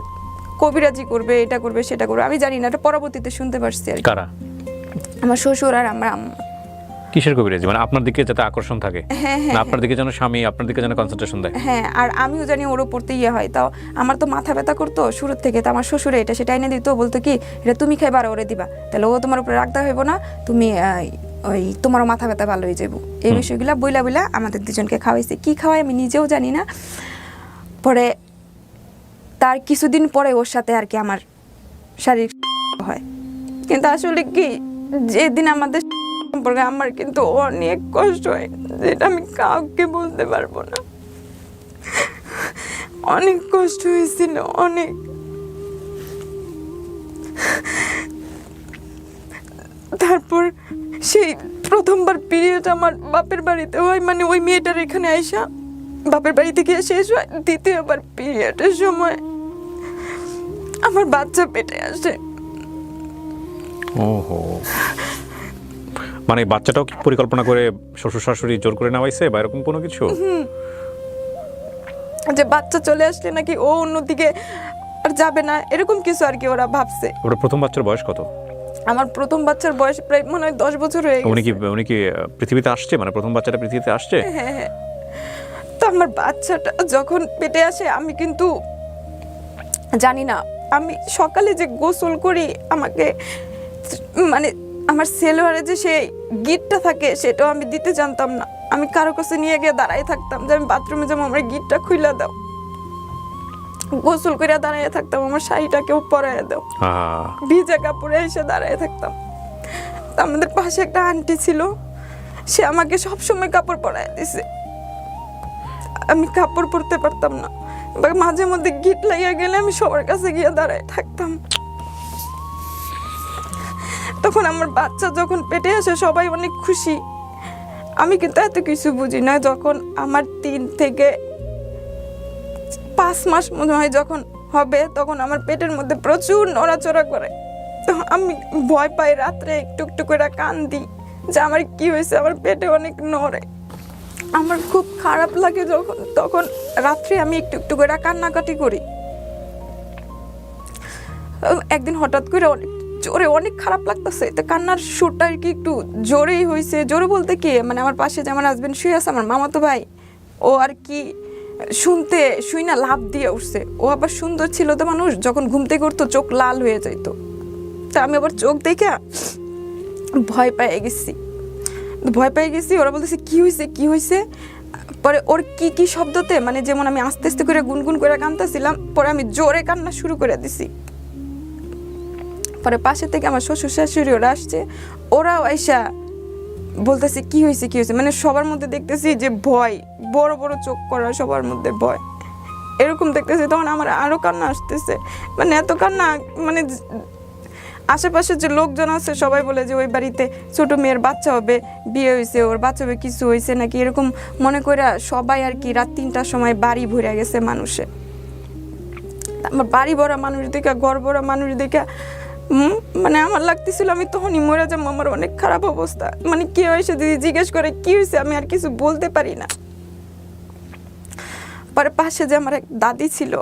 কবিরাজি করবে, এটা করবে সেটা করবে, আমি জানি না, এটা পরবর্তীতে শুনতে পারছি আর কি। কারা? আমার শ্বশুর আর আমার আম্মা। কিসের কবিরাজি? মানে আপনার দিকে যাতে আকর্ষণ থাকে, হ্যাঁ হ্যাঁ, না আপনার দিকে যেন স্বামী আপনার দিকে যেন কনসেন্ট্রেশন দেয়। হ্যাঁ, আর আমিও জানি ওর উপরতে ইয়ে হয়। তাও আমার তো মাথা ব্যথা করতো শুরুর থেকে, তো আমার শ্বশুরে এটা সেটা এনে দিত, বলতো কি এটা তুমি খাইবার ওরে দিবা, তাহলে ও তোমার উপরে রাখতে হইব না, তুমি ওই তোমারও মাথা ব্যথা ভালো হয়ে যাবো। এই বিষয়গুলা বইলা বইলা আমাদের দুজনকে খাওয়াইছে। কি খাওয়াই আমি নিজেও জানি না। পরে তার কিছুদিন পরে ওর সাথে আর কি আমার শারীরিক হয়, কিন্তু আসলে কি যেদিন আমাদের সম্পর্কে আমার কিন্তু অনেক কষ্ট হয়, যেটা আমি কাউকে বলতে পারবো না। অনেক কষ্ট হয়েছিল, অনেক। তারপর সেই প্রথমবার পিরিয়ড আমার বাপের বাড়িতে হয়, মানে ওই মেয়েটার এখানে আইসা বাপের বাড়ি থেকে শেষ হয়। দ্বিতীয়বার পিরিয়ডের সময় আমার বাচ্চা পেটে আসে। ওহো, মানে বাচ্চাটাও কি পরিকল্পনা করে শ্বশুর শাশুড়ি জোর করে নেওয়াইছে বা এরকম কোনো কিছু? যে বাচ্চা চলে আসলে নাকি ও অন্যদিকে আর যাবে না, এরকম কিছু আর কি ওরা ভাবছে। ওর প্রথম বাচ্চার বয়স কত? আমার প্রথম বাচ্চার বয়স প্রায় মনে হয় 10 বছর হয়ে গেছে। উনি কি পৃথিবীতে আসছে, মানে প্রথম বাচ্চাটা পৃথিবীতে আসছে? হ্যাঁ হ্যাঁ। তো আমার বাচ্চাটা যখন পেটে আসে আমি কিন্তু জানি না, আমি সকালে যে গোসল করি আমাকে মানে আমার সেলোয়ারে যে সেই গিটটা থাকে সেটাও আমি দিতে জানতাম না। আমি কারো কাছে নিয়ে গিয়ে দাঁড়াই থাকতাম যে আমি বাথরুমে যাবো, আমার গিটটা খুলে দাও। গোসল করে দাঁড়াইয়া থাকতাম, আমার শাড়িটা কেউ পরাইয়া দাও। ভিজা কাপড়ে এসে দাঁড়াইয়া থাকতাম। আমাদের পাশে একটা আন্টি ছিল, সে আমাকে সবসময় কাপড় পরাইয়া দিছে। আমি কাপড় পরতে পারতাম না, মাঝে মধ্যে গিট লাগিয়ে গেলে আমি সবার কাছে গিয়ে দাঁড়ায় থাকতাম। তখন আমার বাচ্চা যখন পেটে আসে সবাই অনেক খুশি। আমি কিন্তু এত কিছু বুঝি না। যখন আমার 3 থেকে 5 মাস মনে হয় যখন হবে, তখন আমার পেটের মধ্যে প্রচুর নড়াচড়া করে। তো আমি ভয় পাই, রাত্রে একটু একটু করে কান্দি যে আমার কি হয়েছে, আমার পেটে অনেক নড়ে। আমার খুব খারাপ লাগে যখন, তখন রাত্রে আমি একটু একটু করে কান্নাকাটি করি। একদিন হঠাৎ করে জোরে অনেক খারাপ লাগতেছে, তো কান্নার সুরটা আর কি একটু জোরেই হয়েছে। জোরে বলতে কি, মানে আমার পাশে যে আমার হাজবেন্ড শুয়ে আছে, আমার মামাতো ভাই, ও আর কি শুই না লাফ দিয়ে উঠছে। ও আবার সুন্দর ছিল তো মানুষ, যখন ঘুম থেকে উঠতো চোখ লাল হয়ে যাইতো। তা আমি আবার চোখ দেখে ভয় পেয়ে গেছি। ওরা বলতেছে কি হয়েছে। পরে ওর কি শব্দতে, মানে যেমন আমি আস্তে আস্তে করে গুনগুন করে কাঁদতেছিলাম, পরে আমি জোরে কান্না শুরু করে দিছি। পরে পাশে থেকে আমার শ্বশুর শাশুড়ি ওরা আসছে, ওরাও আইসা বলতেছে কি হয়েছে, মানে সবার মধ্যে দেখতেছি যে ভয়, বড় বড় চোখ করা, সবার মধ্যে ভয় এরকম দেখতেছি। তখন আমার আরো কান্না আসতেছে, মানে এত কান্না, মানে আশেপাশে যে লোকজন আছে সবাই বলে যে ওই বাড়িতে ছোট মেয়ের বাচ্চা হবে, বিয়ে হয়েছে, ওর বাচ্চা হবে, কিছু হয়েছে নাকি এরকম মনে করে সবাই আর কি রাত 3টার সময় বাড়ি ভরে গেছে মানুষে। আমার বাড়ি ভরা মানুষ দেখা, ঘর ভরা মানুষ দেখা, মানে আমার লাগতেছিল আমি তখনই মরে যাবো। আমার অনেক খারাপ অবস্থা, মানে কি হয়েছে দিদি জিজ্ঞেস করে কি হয়েছে, আমি আর কিছু বলতে পারি না। পরে পাশে যে আমার এক দাদি ছিল,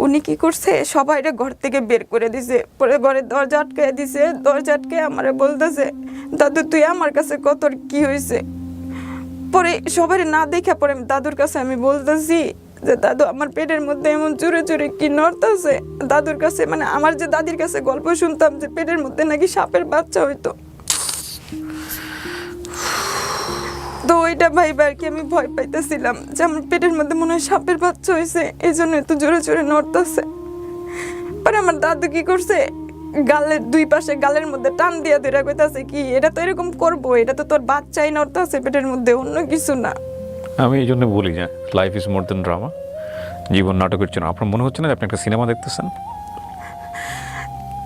উনি কি করছে, সবাই ঘর থেকে বের করে দিছে। পরে ঘরের দরজা আটকে দিছে, দরজা আটকে আমারে বলতেছে দাদু তুই আমার কাছে কত কি হয়েছে। পরে সবাই না দেখে পরে দাদুর কাছে আমি বলতেছি যে দাদু আমার পেটের মধ্যে এমন জোরে জোরে কি নড়তেছে। দাদুর কাছে, মানে আমার যে দাদির কাছে গল্প শুনতাম যে পেটের মধ্যে নাকি সাপের বাচ্চা হইতো, তো ওইটা ভাইবা আর কি আমি ভয় পাইতেছিলাম যে আমার পেটের মধ্যে মনে হয় সাপের বাচ্চা হয়েছে, এই জন্য এত জোরে জোরে নড়তেছে। পরে আমার দাদু কি করছে, গালের দুই পাশে গালের মধ্যে টান দিয়ে ধরে কইতাছে কি এটা তো এরকম করবো, এটা তো তোর বাচ্চাই নড়তেছে পেটের মধ্যে, অন্য কিছু না। আমি এই জন্য বলি যে life is more than drama, জীবন নাটকের জন্য। আপনার মনে হচ্ছে না যে আপনি একটা সিনেমা দেখতেছেন?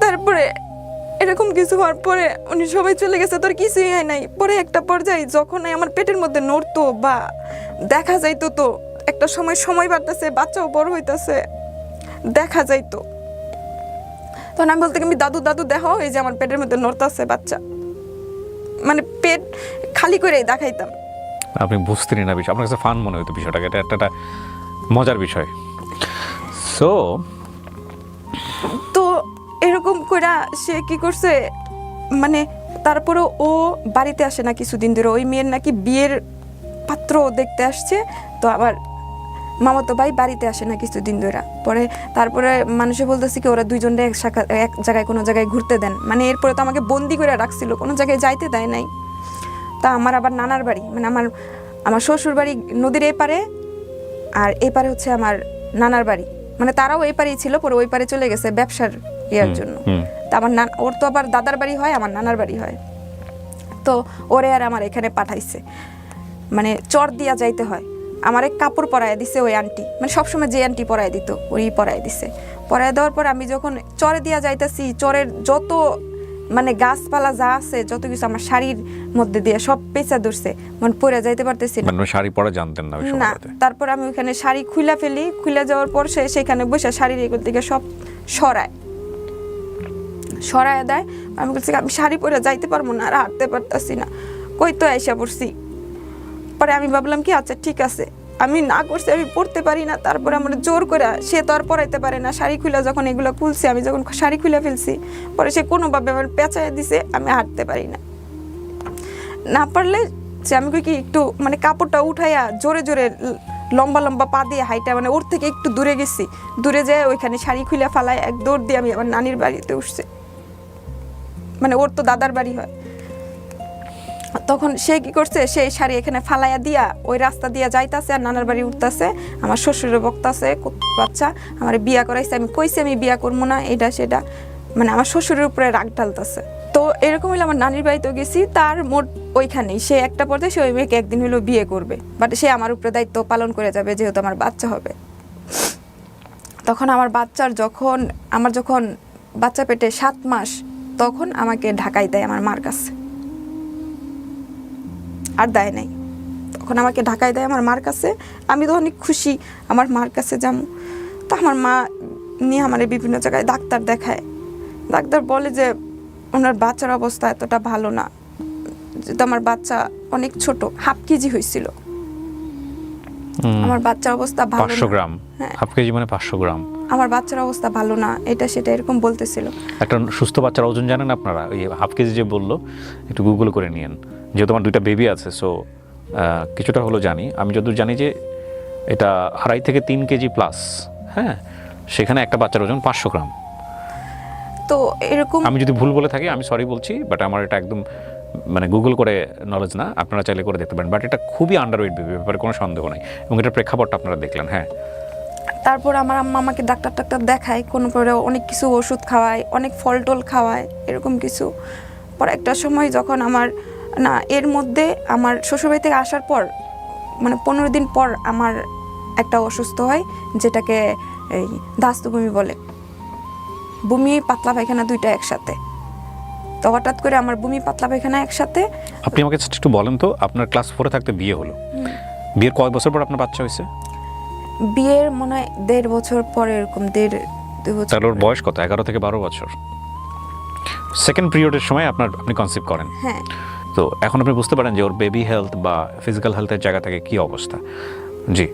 তারপরে এরকম কিছু হওয়ার পরে উনি সবাই চলে গেছে, তোর কিছুই হয় নাই। পরে একটা পর্যায়ে যখন আমার পেটের মধ্যে নড়তো বা দেখা যাইতো, তো একটা সময় বাড়তেছে, বাচ্চাও বড় হইতাছে, দেখা যাইতো, তখন আমি বলতে আমি দাদু দাদু দেখো এই যে আমার পেটের মধ্যে নড়তাছে বাচ্চা, মানে পেট খালি করে দেখাইতাম। আপনি বুঝতেন না বিষয়, আপনার কাছে ফান মনে হতো বিষয়টাকে, এটা একটা মজার বিষয়। সো তো এরকম করে সে কি করছে, মানে তারপরে ও বাড়িতে আসে না কিছুদিন ধরে, ওই মেয়ের নাকি বিয়ের পাত্র দেখতে আসছে, তো আবার মামাতো ভাই বাড়িতে আসে না কিছুদিন ধরে। পরে তারপরে মানুষে বলতেছে কি ওরা দুইজনে এক জায়গায় কোনো জায়গায় ঘুরতে দেন, মানে এরপরে তো আমাকে বন্দি করে রাখছিল, কোনো জায়গায় যাইতে দেয় নাই। তা আমার আবার নানার বাড়ি, মানে আমার শ্বশুর বাড়ি নদীর এপারে, আর এপারে হচ্ছে আমার নানার বাড়ি, মানে তারাও এই পারেই ছিল, পরে ওই পারে চলে গেছে ব্যবসার ইয়ার জন্য। তা আমার ওর তো আবার দাদার বাড়ি হয়, আমার নানার বাড়ি হয়, তো ওরে আর আমার এখানে পাঠাইছে, মানে চর দিয়া যাইতে হয়। আমার এক কাপড় পরায় দিছে ওই আন্টি, মানে সবসময় যে আন্টি পরায় দিত ওই পরায় দিছে। পরায় দেওয়ার পর আমি যখন চরে দিয়া যাইতেছি, চরের যত মানে গাছপালা যা আছে যত কিছু আমার শাড়ির মধ্যে দিয়ে সব পেঁচা ধরছে, মানে পরে যাইতে পারতেছি না। মানে শাড়ি পরা জানতেন না ওই সময়টাতে? তারপর আমি ওখানে শাড়ি খুলে ফেলি, খুলে যাওয়ার পর সেখানে বসে শাড়ির এগুলো থেকে সব সরায় দেয়। আমি বলছি আমি শাড়ি পরে যাইতে পারবো না, আর হাঁটতে পারতাছি না, কই তো আইসা পড়ছি। পরে আমি ভাবলাম কি আচ্ছা ঠিক আছে, আমি না করছি, আমি পড়তে পারি না, তারপরে আমার জোর করে, সে তো আর পড়াইতে পারে না। শাড়ি খুলে যখন এগুলো খুলছি, আমি যখন শাড়ি খুলে ফেলছি, পরে সে কোনোভাবে আমার পেঁচায় দিছে, আমি হাঁটতে পারি না। না পারলে যে আমি কি একটু মানে কাপড়টা উঠাইয়া জোরে জোরে লম্বা লম্বা পা দিয়ে হাইটা, মানে ওর থেকে একটু দূরে গেছি, দূরে যেয়ে ওইখানে শাড়ি খুলে ফালায় এক দৌড় দিয়ে আমি আমার নানির বাড়িতে উঠছি, মানে ওর তো দাদার বাড়ি হয়। তখন সে কি করছে, সেই শাড়ি এখানে ফালাইয়া দিয়া ওই রাস্তা দিয়া যাইতাছে আর নানার বাড়ি উঠতেছে। আমার শ্বশুরের বক্তাছে বাচ্চা আমার বিয়া করাইছে, আমি কইছি আমি বিয়া করবো না, এটা সেটা, মানে আমার শ্বশুরের উপরে রাগ ঢালতেছে। তো এরকম হইলে আমার নানির বাড়িতেও গেছি, তার মোট ওইখানেই সে একটা পর্যায়ে সে ওই মেয়েকে একদিন হইলেও বিয়ে করবে, বাট সে আমার উপরে দায়িত্ব পালন করে যাবে যেহেতু আমার বাচ্চা হবে। তখন আমার যখন বাচ্চা পেটে 7 মাস, তখন আমাকে ঢাকায় দেয় আমার মার কাছে, আর দেয় নাই। তখন আমাকে ঢাকায় দেয় আমার মার কাছে, আমি তো অনেক খুশি আমার মার কাছে যাবো। তো আমার মা নিয়ে আমার বিভিন্ন জায়গায় ডাক্তার দেখায়, ডাক্তার বলে যে ওনার বাচ্চার অবস্থা এতটা ভালো না, যেহেতু আমার বাচ্চা অনেক ছোট, 1/2 কেজি হয়েছিল, আমার বাচ্চার অবস্থা ভালো না। 500 গ্রাম, হ্যাঁ 1/2 কেজি মানে 500 গ্রাম। আমার বাচ্চার অবস্থা ভালো না, এটা সেটা এরকম বলতেছিল। একটা সুস্থ বাচ্চার ওজন জানেন আপনারা? ওই হাফ কেজি যে বললো, একটু গুগল করে নিয়েন, যেহেতু আমার 2টা বেবি আছে, সো কিছুটা হলো জানি। আমি যতদূর জানি যে এটা 2.5 থেকে 3 কেজি প্লাস। হ্যাঁ, সেখানে একটা বাচ্চার ওজন 500 গ্রাম। তো এরকম আমি যদি ভুল বলে থাকি আমি সরি বলছি, বাট আমার এটা একদম মানে গুগল করে নলেজ না, আপনারা চাইলে করে দেখতে পারেন। বাট এটা খুবই আন্ডারওয়েট বেবি, ব্যাপারে কোনো সন্দেহ নেই, এবং এটার প্রেক্ষাপটটা আপনারা দেখলেন। হ্যাঁ, তারপর আমার আম্মা আমাকে ডাক্তার দেখায়, কোনো পরে অনেক কিছু ওষুধ খাওয়ায়, অনেক ফল টল খাওয়ায়, এরকম কিছু। পর একটা সময় যখন আমার না, এর মধ্যে আমার শ্বশুরবাড়ি থেকে আসার পর মানে 15 দিন পর আমার একটা অসুস্থ হয়, যেটাকে এই দাস্ত বমি বলে। বমি পাতলা পায়খানা দুইটা একসাথে। তো হঠাৎ করে আমার বমি পাতলা পায়খানা একসাথে। আপনি আমাকে একটু বলেন তো, আপনার ক্লাস 4-এ থাকতে বিয়ে হলো, বিয়ের কয় বছর পর আপনার বাচ্চা হয়েছে? বিয়ের মনে হয় 1.5 বছর পরে, এরকম 1.5-2 বছর। তাহলে ওর বয়স কত? 11 থেকে 12 বছর। সেকেন্ড পিরিয়ডের সময় আপনি কনসিভ করেন। হ্যাঁ। তো এখন আপনি বুঝতে পারেন যে ওর বেবি হেলথ বা ফিজিক্যাল হেলথের জায়গা থেকে কি অবস্থা। জি,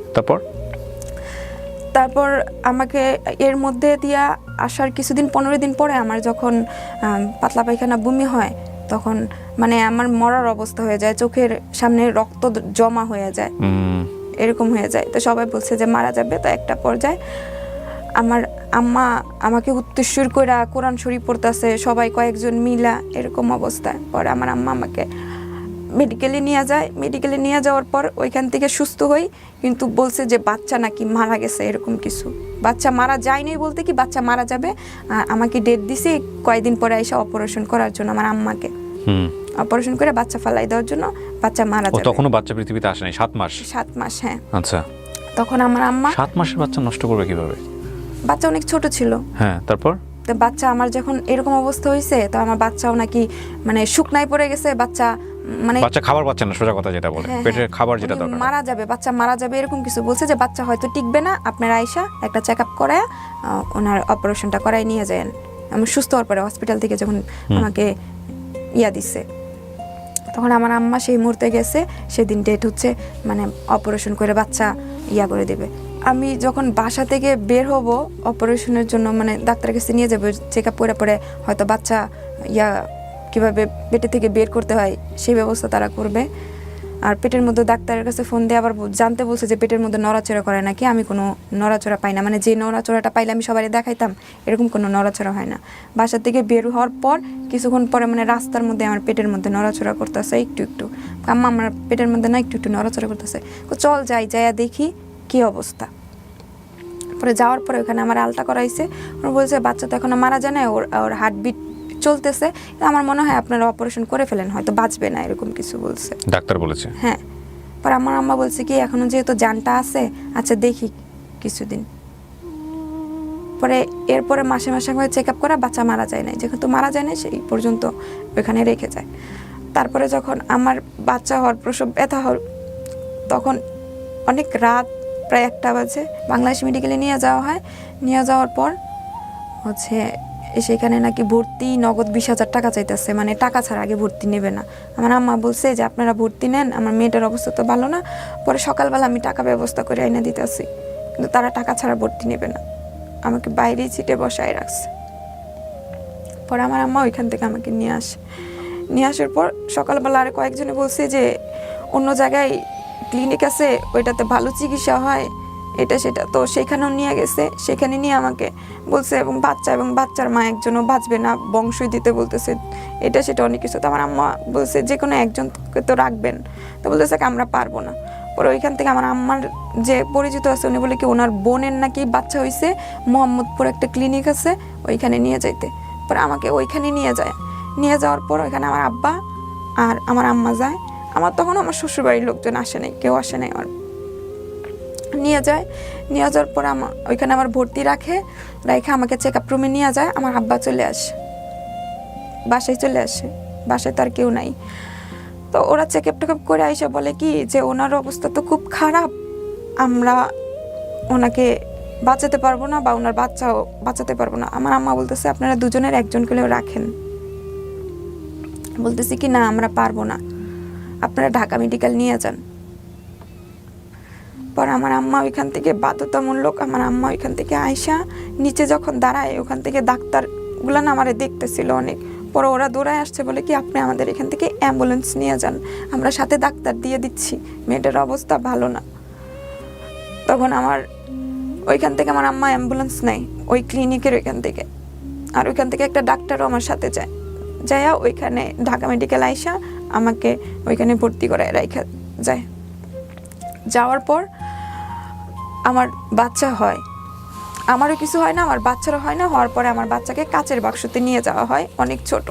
তারপর আমাকে এর মধ্যে দিয়া আসার কিছুদিন 15 দিন পরে আমার যখন পাতলা পায়খানা বমি হয়, তখন মানে আমার মরার অবস্থা হয়ে যায়, চোখের সামনে রক্ত জমা হয়ে যায়, এরকম হয়ে যায়। তো সবাই বলছে যে মারা যাবে। তো একটা পর্যায়ে আমার আম্মা আমাকে উত্তরসূর করে কোরআন শরীফ পড়তেছে, সবাই কয়েকজন মিলা, এরকম অবস্থায়। পরে আমার আম্মা আমাকে মেডিকেলে নিয়ে যায়। মেডিকেলে নিয়ে যাওয়ার পর ওইখান থেকে সুস্থ হই, কিন্তু বলছে যে বাচ্চা নাকি মারা গেছে, এরকম কিছু। বাচ্চা মারা যায়নি বলতে কি বাচ্চা মারা যাবে, আর আমাকে ডেট দিছে কয়েকদিন পরে এসে অপারেশন করার জন্য, আমার আম্মাকে অপারেশন করে বাচ্চা ফালাই দেওয়ার জন্য। বাচ্চা মারা যাবে। তখনও বাচ্চা পৃথিবীতে আসেনি, 7 মাস। 7 মাস, হ্যাঁ। আচ্ছা, তখন আমার আম্মা 7 মাসের বাচ্চা নষ্ট করবে কিভাবে? বাচ্চা অনেক ছোট ছিল। হ্যাঁ, তারপর তো বাচ্চা আমার যখন এরকম অবস্থা হয়েছে, তো আমার বাচ্চাও নাকি মানে শুকনায় পড়ে গেছে, বাচ্চা মানে বাচ্চা খাবার পাচ্ছে না, সোজা কথা যেটা বলে, পেটে খাবার যেটা দরকার, মারা যাবে, বাচ্চা মারা যাবে, এরকম কিছু বলছে। যে বাচ্চা হয়তো টিকবে না, আপনার আয়সা একটা চেক আপ করায় ওনার অপারেশনটা করাই নিয়ে যান। আমি সুস্থ হওয়ার পরে হসপিটাল থেকে যখন আমাকে দিচ্ছে, তখন আমার আম্মা সেই মুহূর্তে গেছে, সেদিন ডেট হচ্ছে, মানে অপারেশন করে বাচ্চা করে দেবে। আমি যখন বাসা থেকে বের হব অপারেশনের জন্য, মানে ডাক্তারের কাছে নিয়ে যাবো, চেক আপ করে পরে হয়তো বাচ্চা কিভাবে পেটে থেকে বের করতে হয় সেই ব্যবস্থা তারা করবে। আর পেটের মধ্যে ডাক্তারের কাছে ফোন দিয়ে আবার জানতে বলছে যে পেটের মধ্যে নড়াচড়া করে নাকি। আমি কোনো নড়াচড়া পাই না, মানে যে নড়াচড়াটা পাইলে আমি সবাই দেখাইতাম, এরকম কোনো নড়াচড়া হয় না। বাসা থেকে বের হওয়ার পর কিছুক্ষণ পরে মানে রাস্তার মধ্যে আমার পেটের মধ্যে নড়াচড়া করতেছে একটু একটু। আম্মা আমার পেটের মধ্যে না একটু একটু নড়াচড়া করতেছে, চল যাইয়া দেখি কি অবস্থা। পরে যাওয়ার পরে ওখানে আমার আলটা করাইছে, ওরা বলছে বাচ্চা তো এখনো মারা যায় না, ওর হার্টবিট চলতেছে, আমার মনে হয় আপনারা অপারেশন করে ফেলেন, হয়তো বাঁচবে না, এরকম কিছু বলছে ডাক্তার বলেছে। হ্যাঁ। পরে আমার আম্মা বলছে কি এখনো যেহেতু জানটা আছে, আচ্ছা দেখি কিছুদিন। পরে এরপরে মাসে মাসে চেক আপ করা, বাচ্চা মারা যায় না, যেহেতু মারা যায় না সেই পর্যন্ত ওইখানে রেখে যায়। তারপরে যখন আমার বাচ্চা হওয়ার প্রসব ব্যথা হল, তখন অনেক রাত, প্রায় 1টা বাজে, বাংলাদেশ মেডিকেলে নিয়ে যাওয়া হয়। নিয়ে যাওয়ার পর হচ্ছে সেখানে নাকি ভর্তি নগদ 20,000 টাকা চাইতেছে, মানে টাকা ছাড়া আগে ভর্তি নেবে না। আমার আম্মা বলছে যে আপনারা ভর্তি নেন, আমার মেয়েটার অবস্থা তো ভালো না, পরে সকালবেলা আমি টাকা ব্যবস্থা করে এনে দিতেছি, কিন্তু তারা টাকা ছাড়া ভর্তি নেবে না, আমাকে বাইরেই সিটে বসায় রাখছে। পরে আমার আম্মা ওইখান থেকে আমাকে নিয়ে আসে। নিয়ে আসার পর সকালবেলা আর কয়েকজনে বলছে যে অন্য জায়গায় ক্লিনিক আছে, ওইটাতে ভালো চিকিৎসা হয়, এটা সেটা। তো সেখানেও নিয়ে গেছে, সেখানে নিয়ে আমাকে বলছে এবং বাচ্চার মা একজনও বাঁচবে না, বংশই দিতে বলতেছে, এটা সেটা অনেক কিছু। তো আমার আম্মা বলছে যে কোনো একজনকে তো রাখবেন, তো বলতেছে আমরা পারবো না। পরে ওইখান থেকে আমার আম্মার যে পরিচিত আছে উনি বলে কি ওনার বোনের নাকি বাচ্চা হয়েছে, মোহাম্মদপুর একটা ক্লিনিক আছে, ওইখানে নিয়ে যাইতে। পরে আমাকে ওইখানে নিয়ে যায়। নিয়ে যাওয়ার পর ওইখানে আমার আব্বা আর আমার আম্মা যায়। আমার তখন আমার শ্বশুরবাড়ির লোকজন আসে নাই, কেউ আসে নাই। আমার নিয়ে যায়, নিয়ে যাওয়ার পর ওইখানে আমার ভর্তি রেখে আমাকে চেক আপ রুমে নিয়ে যায়। আমার আব্বা চলে আসে, বাসায় চলে আসে, বাসায় তার কেউ নাই। তো ওরা চেক আপ টেকআপ করে আইসা বলে কি যে ওনার অবস্থা তো খুব খারাপ, আমরা ওনাকে বাঁচাতে পারবো না, বা ওনার বাচ্চাও বাঁচাতে পারবো না। আমার আম্মা বলতেছে আপনারা দুজনের একজনকে রাখেন। বলতেছি কি না আমরা পারবো না, আপনারা ঢাকা মেডিকেল নিয়ে যান। পরে আমার আম্মা ওইখান থেকে বাধ্যতামূলক আমার আম্মা ওইখান থেকে আয়সা নিচে যখন দাঁড়ায় ওখান থেকে ডাক্তারগুলো না আমারে দেখতেছিল অনেক, পরে ওরা দৌড়ায় আসছে বলে কি আপনি আমাদের এখান থেকে অ্যাম্বুলেন্স নিয়ে যান, আমরা সাথে ডাক্তার দিয়ে দিচ্ছি, মেয়েটার অবস্থা ভালো না। তখন আমার ওইখান থেকে আমার আম্মা অ্যাম্বুলেন্স নেয় ওই ক্লিনিকের ওইখান থেকে, আর ওইখান থেকে একটা ডাক্তারও আমার সাথে যায়, যাইয়া ওইখানে ঢাকা মেডিকেল আইসা আমাকে ওইখানে ভর্তি করে রাইখা যায়। যাওয়ার পর আমার বাচ্চা হয়, আমারও কিছু হয় না, আমার বাচ্চারও হয় না। হওয়ার পরে আমার বাচ্চাকে কাচের বাক্সতে নিয়ে যাওয়া হয়, অনেক ছোট,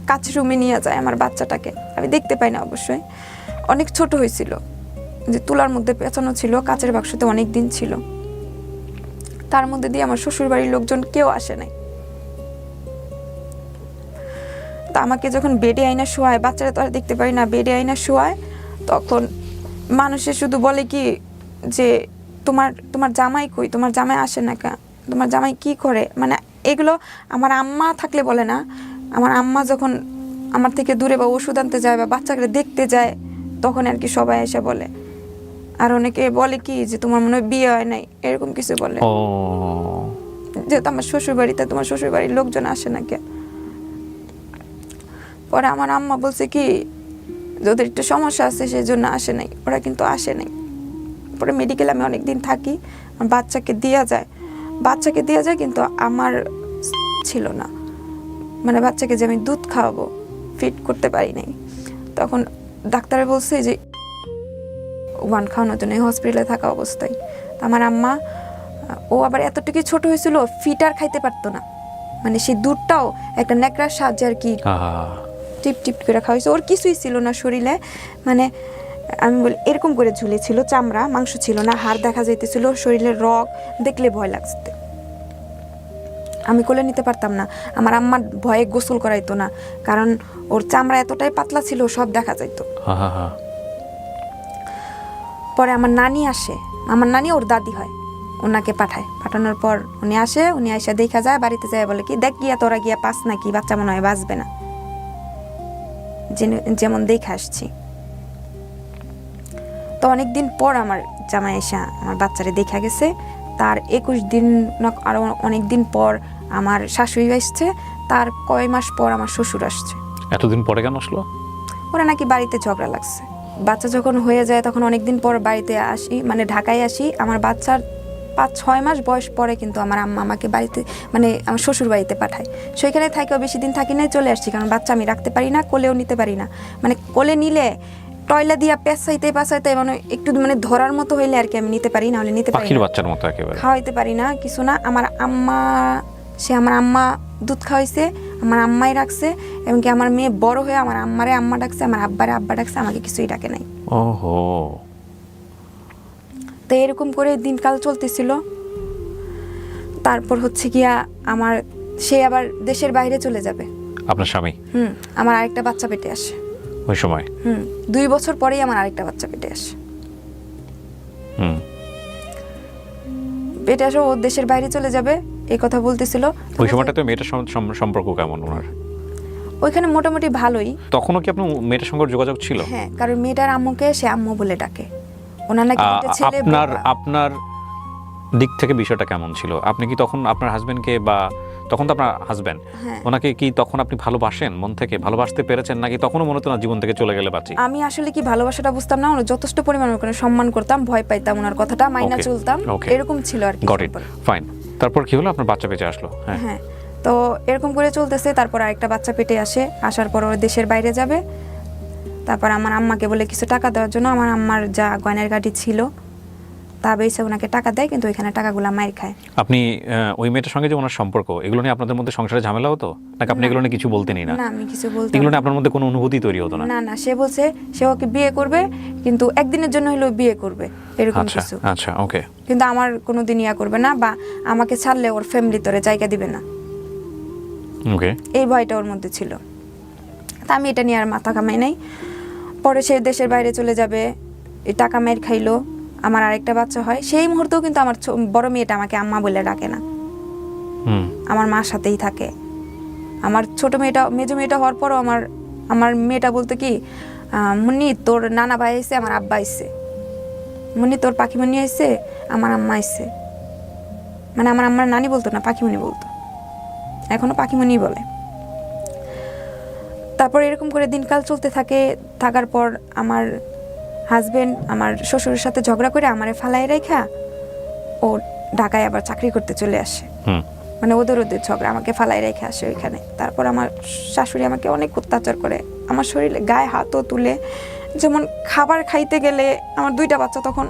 কাচের রুমে নিয়ে যায় আমার বাচ্চাটাকে, আমি দেখতে পাই না অবশ্যই, অনেক ছোট হয়েছিল, যে তুলার মধ্যে পেঁচানো ছিল, কাচের বাক্সতে অনেক দিন ছিল। তার মধ্যে দিয়ে আমার শ্বশুরবাড়ির লোকজন কেউ আসে নাই। তা আমাকে যখন বেডে আইনা শোয়ায়, বাচ্চারা তো আর দেখতে পারি না, বেডে আইনা শোয়ায়, তখন মানুষে শুধু বলে কি যে তোমার জামাই কই, তোমার জামাই আসে না কা, তোমার জামাই কি করে, মানে এগুলো আমার আম্মা থাকলে বলে না, আমার আম্মা যখন আমার থেকে দূরে বা ওষুধ আনতে যায় বা বাচ্চাকে দেখতে যায় তখন আর কি সবাই এসে বলে। আর অনেকে বলে কি যে তোমার মনে হয় বিয়ে হয় নাই, এরকম কিছু বলে, যেহেতু আমার শ্বশুর বাড়িতে তোমার শ্বশুর বাড়ির লোকজন আসে না কে। পরে আমার আম্মা বলছে কি ওদের একটু সমস্যা আছে সেই জন্য আসে নাই, ওরা কিন্তু আসে নাই। পরে মেডিকেলে আমি অনেকদিন থাকি, বাচ্চাকে দেওয়া যায় কিন্তু আমার ছিল না, মানে বাচ্চাকে যে আমি দুধ খাওয়াবো ফিট করতে পারি নাই। তখন ডাক্তারে বলছে যে ওয়ান খাওয়ানোর জন্য হসপিটালে থাকা অবস্থায়। আমার আম্মা, ও আবার এতটুকু ছোট হয়েছিল, ফিটার খাইতে পারতো না, মানে সেই দুধটাও একটা ন্যাকড়ার সাহায্যে আর কি টিপ টিপ করে খাওয়াইছে, ওর কিছুই ছিল না শরীরে, মানে আমি বলি এরকম করে ঝুলেছিল, চামড়া মাংস ছিল না, হাড় দেখা যাইতেছিল, শরীরের রগ দেখলে ভয় লাগছে, আমি কোলে নিতে পারতাম না। আমার আম্মার ভয়ে গোসল করাইতো না, কারণ ওর চামড়া এতটাই পাতলা ছিল সব দেখা যাইতো। পরে আমার নানি আসে, আমার নানি ওর দাদি হয়, ওনাকে পাঠানোর পর উনি আসে, উনি আইসা দেখা যায়, বাড়িতে যায় বলে কি দেখ গিয়া তোরা গিয়া পাস নাকি, বাচ্চা মনে হয় বাঁচবে না, যেমন দেখে আসছি। তো অনেকদিন পর আমার জামাই এসা আমার বাচ্চারে দেখা গেছে, তার 21 দিন না আরো অনেকদিন পর আমার শাশুড়ি আসছে, তার কয় মাস পর আমার শ্বশুর আসছে। এতদিন পরে কেন আসলো? ওরা নাকি বাড়িতে ঝগড়া লাগছে। বাচ্চা যখন হয়ে যায় তখন অনেকদিন পর বাড়িতে আসি, মানে ঢাকায় আসি। আমার বাচ্চার 5-6 মাস বয়স পরে কিন্তু আমার আম্মা আমাকে বাড়িতে, মানে আমার শ্বশুর বাড়িতে পাঠায়। সেখানে থাকেও বেশি দিন থাকি না, চলে আসছি, কারণ বাচ্চা আমি রাখতে পারি না, কোলেও নিতে পারি না, মানে কোলে নিলে টয়লা দিয়া পেঁচাইতে মানে একটু মানে ধরার মতো হইলে আর কি আমি নিতে পারি, না হলে নিতে পারি না, পাখির বাচ্চার মতো একেবারে খাওয়াইতে পারি না, কিছু না। আমার আম্মা দুধ খাওয়াইছে, আমার আম্মাই রাখছে, এমনকি আমার মেয়ে বড় হয়ে আমার আম্মারে আম্মা ডাকছে, আমার আব্বারে আব্বা ডাকছে, আমাকে কিছুই ডাকে নাই। ওহো। তো এরকম করে দিনকাল চলতেছিল। তারপর হচ্ছে গিয়া আমার সে আবার দেশের বাইরে চলে যাবে, আপনার স্বামী। আমার আরেকটা বাচ্চা পেটে আসে ওই সময়। 2 বছর পরেই আমার আরেকটা বাচ্চা পেটে আসে। পেটে আসে, ও দেশের বাইরে চলে যাবে এই কথা বলতেছিল। ওই সময়টাতে মেয়েটার সম্পর্ক কেমন ওনার? ওইখানে মোটামুটি ভালোই। তখনও কি আপনার মেয়েটার সঙ্গে যোগাযোগ ছিল? হ্যাঁ, কারণ মেয়েটার আম্মুকে সে আম্মু বলে ডাকে। ওনার নাকি একটা ছেলে। আপনার দিক থেকে বিষয়টা কেমন ছিল? আপনি কি তখন আপনার হাজবেন্ডকে, বা তখন তো আপনার হাজবেন্ড, ওনাকে কি তখন আপনি ভালোবাসেন, মন থেকে ভালোবাসতে পেরেছেন, নাকি তখনও মনে হতো না জীবন থেকে চলে গেলে বাঁচি? আমি আসলে কি ভালোবাসাটা বুঝতাম না, ওনার যথেষ্ট পরিমাণ ওখানে সম্মান করতাম, ভয় পাইতাম, ওনার কথাটা মাইনা চলতাম, এরকম ছিল আর কি। Got it, fine. তারপর কি হলো? আপনার বাচ্চা পেটে আসলো? হ্যাঁ, তো এরকম করে চলতেছে। তারপর আরেকটা বাচ্চা পেটে আসে, আসার পর ওর দেশের বাইরে যাবে। তারপর আমার আম্মাকে বলে কিছু টাকা দেওয়ার জন্য, আমার আম্মার যা গয়নার গাড়ি ছিল তা বেশি ওনাকে টাকা দেয়, কিন্তু ওইখানে টাকাগুলা মাইর খায়। আপনি ওই মেয়েটার সঙ্গে যে ওনার সম্পর্ক, এগুলো নিয়ে আপনাদের মধ্যে সংসারে ঝামেলা হতো নাকি আপনি এগুলো নিয়ে কিছু বলতেনই না? না, আমি কিছু বলতাম না। এগুলো নিয়ে আপনার মধ্যে কোনো অনুভূতি তৈরি হতো না? না, সে বলছে সে ওকে বিয়ে করবে, কিন্তু একদিনের জন্য হলেও বিয়ে করবে, এরকম কিছু। আচ্ছা, ওকে। কিন্তু আমার কোনোদিন ইয়া করবে না, বা আমাকে ছাড়লে ওর ফ্যামিলি তোরে জায়গা দিবে না, ওকে, এই ভয়টা ওর মধ্যে ছিল। তা আমি এটা নিয়ে আর মাথা ঘামাই নাই। পরে সে দেশের বাইরে চলে যাবে, এই টাকা মেয়ের খাইলো, আমার আরেকটা বাচ্চা হয়। সেই মুহূর্তেও কিন্তু আমার বড় মেয়েটা আমাকে আম্মা বলে ডাকে না, আমার মার সাথেই থাকে। আমার ছোট মেয়েটা, মেজো মেয়েটা হওয়ার পরও আমার মেয়েটা বলতো কি, মুন্নি তোর নানা ভাই আইছে, আমার আব্বা আইছে, মনি তোর পাখিমণি আইছে, আমার আম্মা আইছে। মানে আমার আম্মার নানি বলতো না, পাখিমণি বলতো, এখনো পাখিমণি বলে। তারপর এরকম করে দিনকাল চলতে থাকে। থাকার পর আমার হাজবেন্ড আমার শ্বশুরের সাথে ঝগড়া করে আমারে ফালাই রেখা ও ঢাকায় আবার চাকরি করতে চলে আসে। মানে ওদের ঝগড়া, আমাকে ফালাই রেখে আসে ওইখানে। তারপর আমার শাশুড়ি আমাকে অনেক অত্যাচার করে, আমার শরীরে গায়ে হাতও তুলে। যেমন খাবার খাইতে গেলে আমার 2টা বাচ্চা তখন,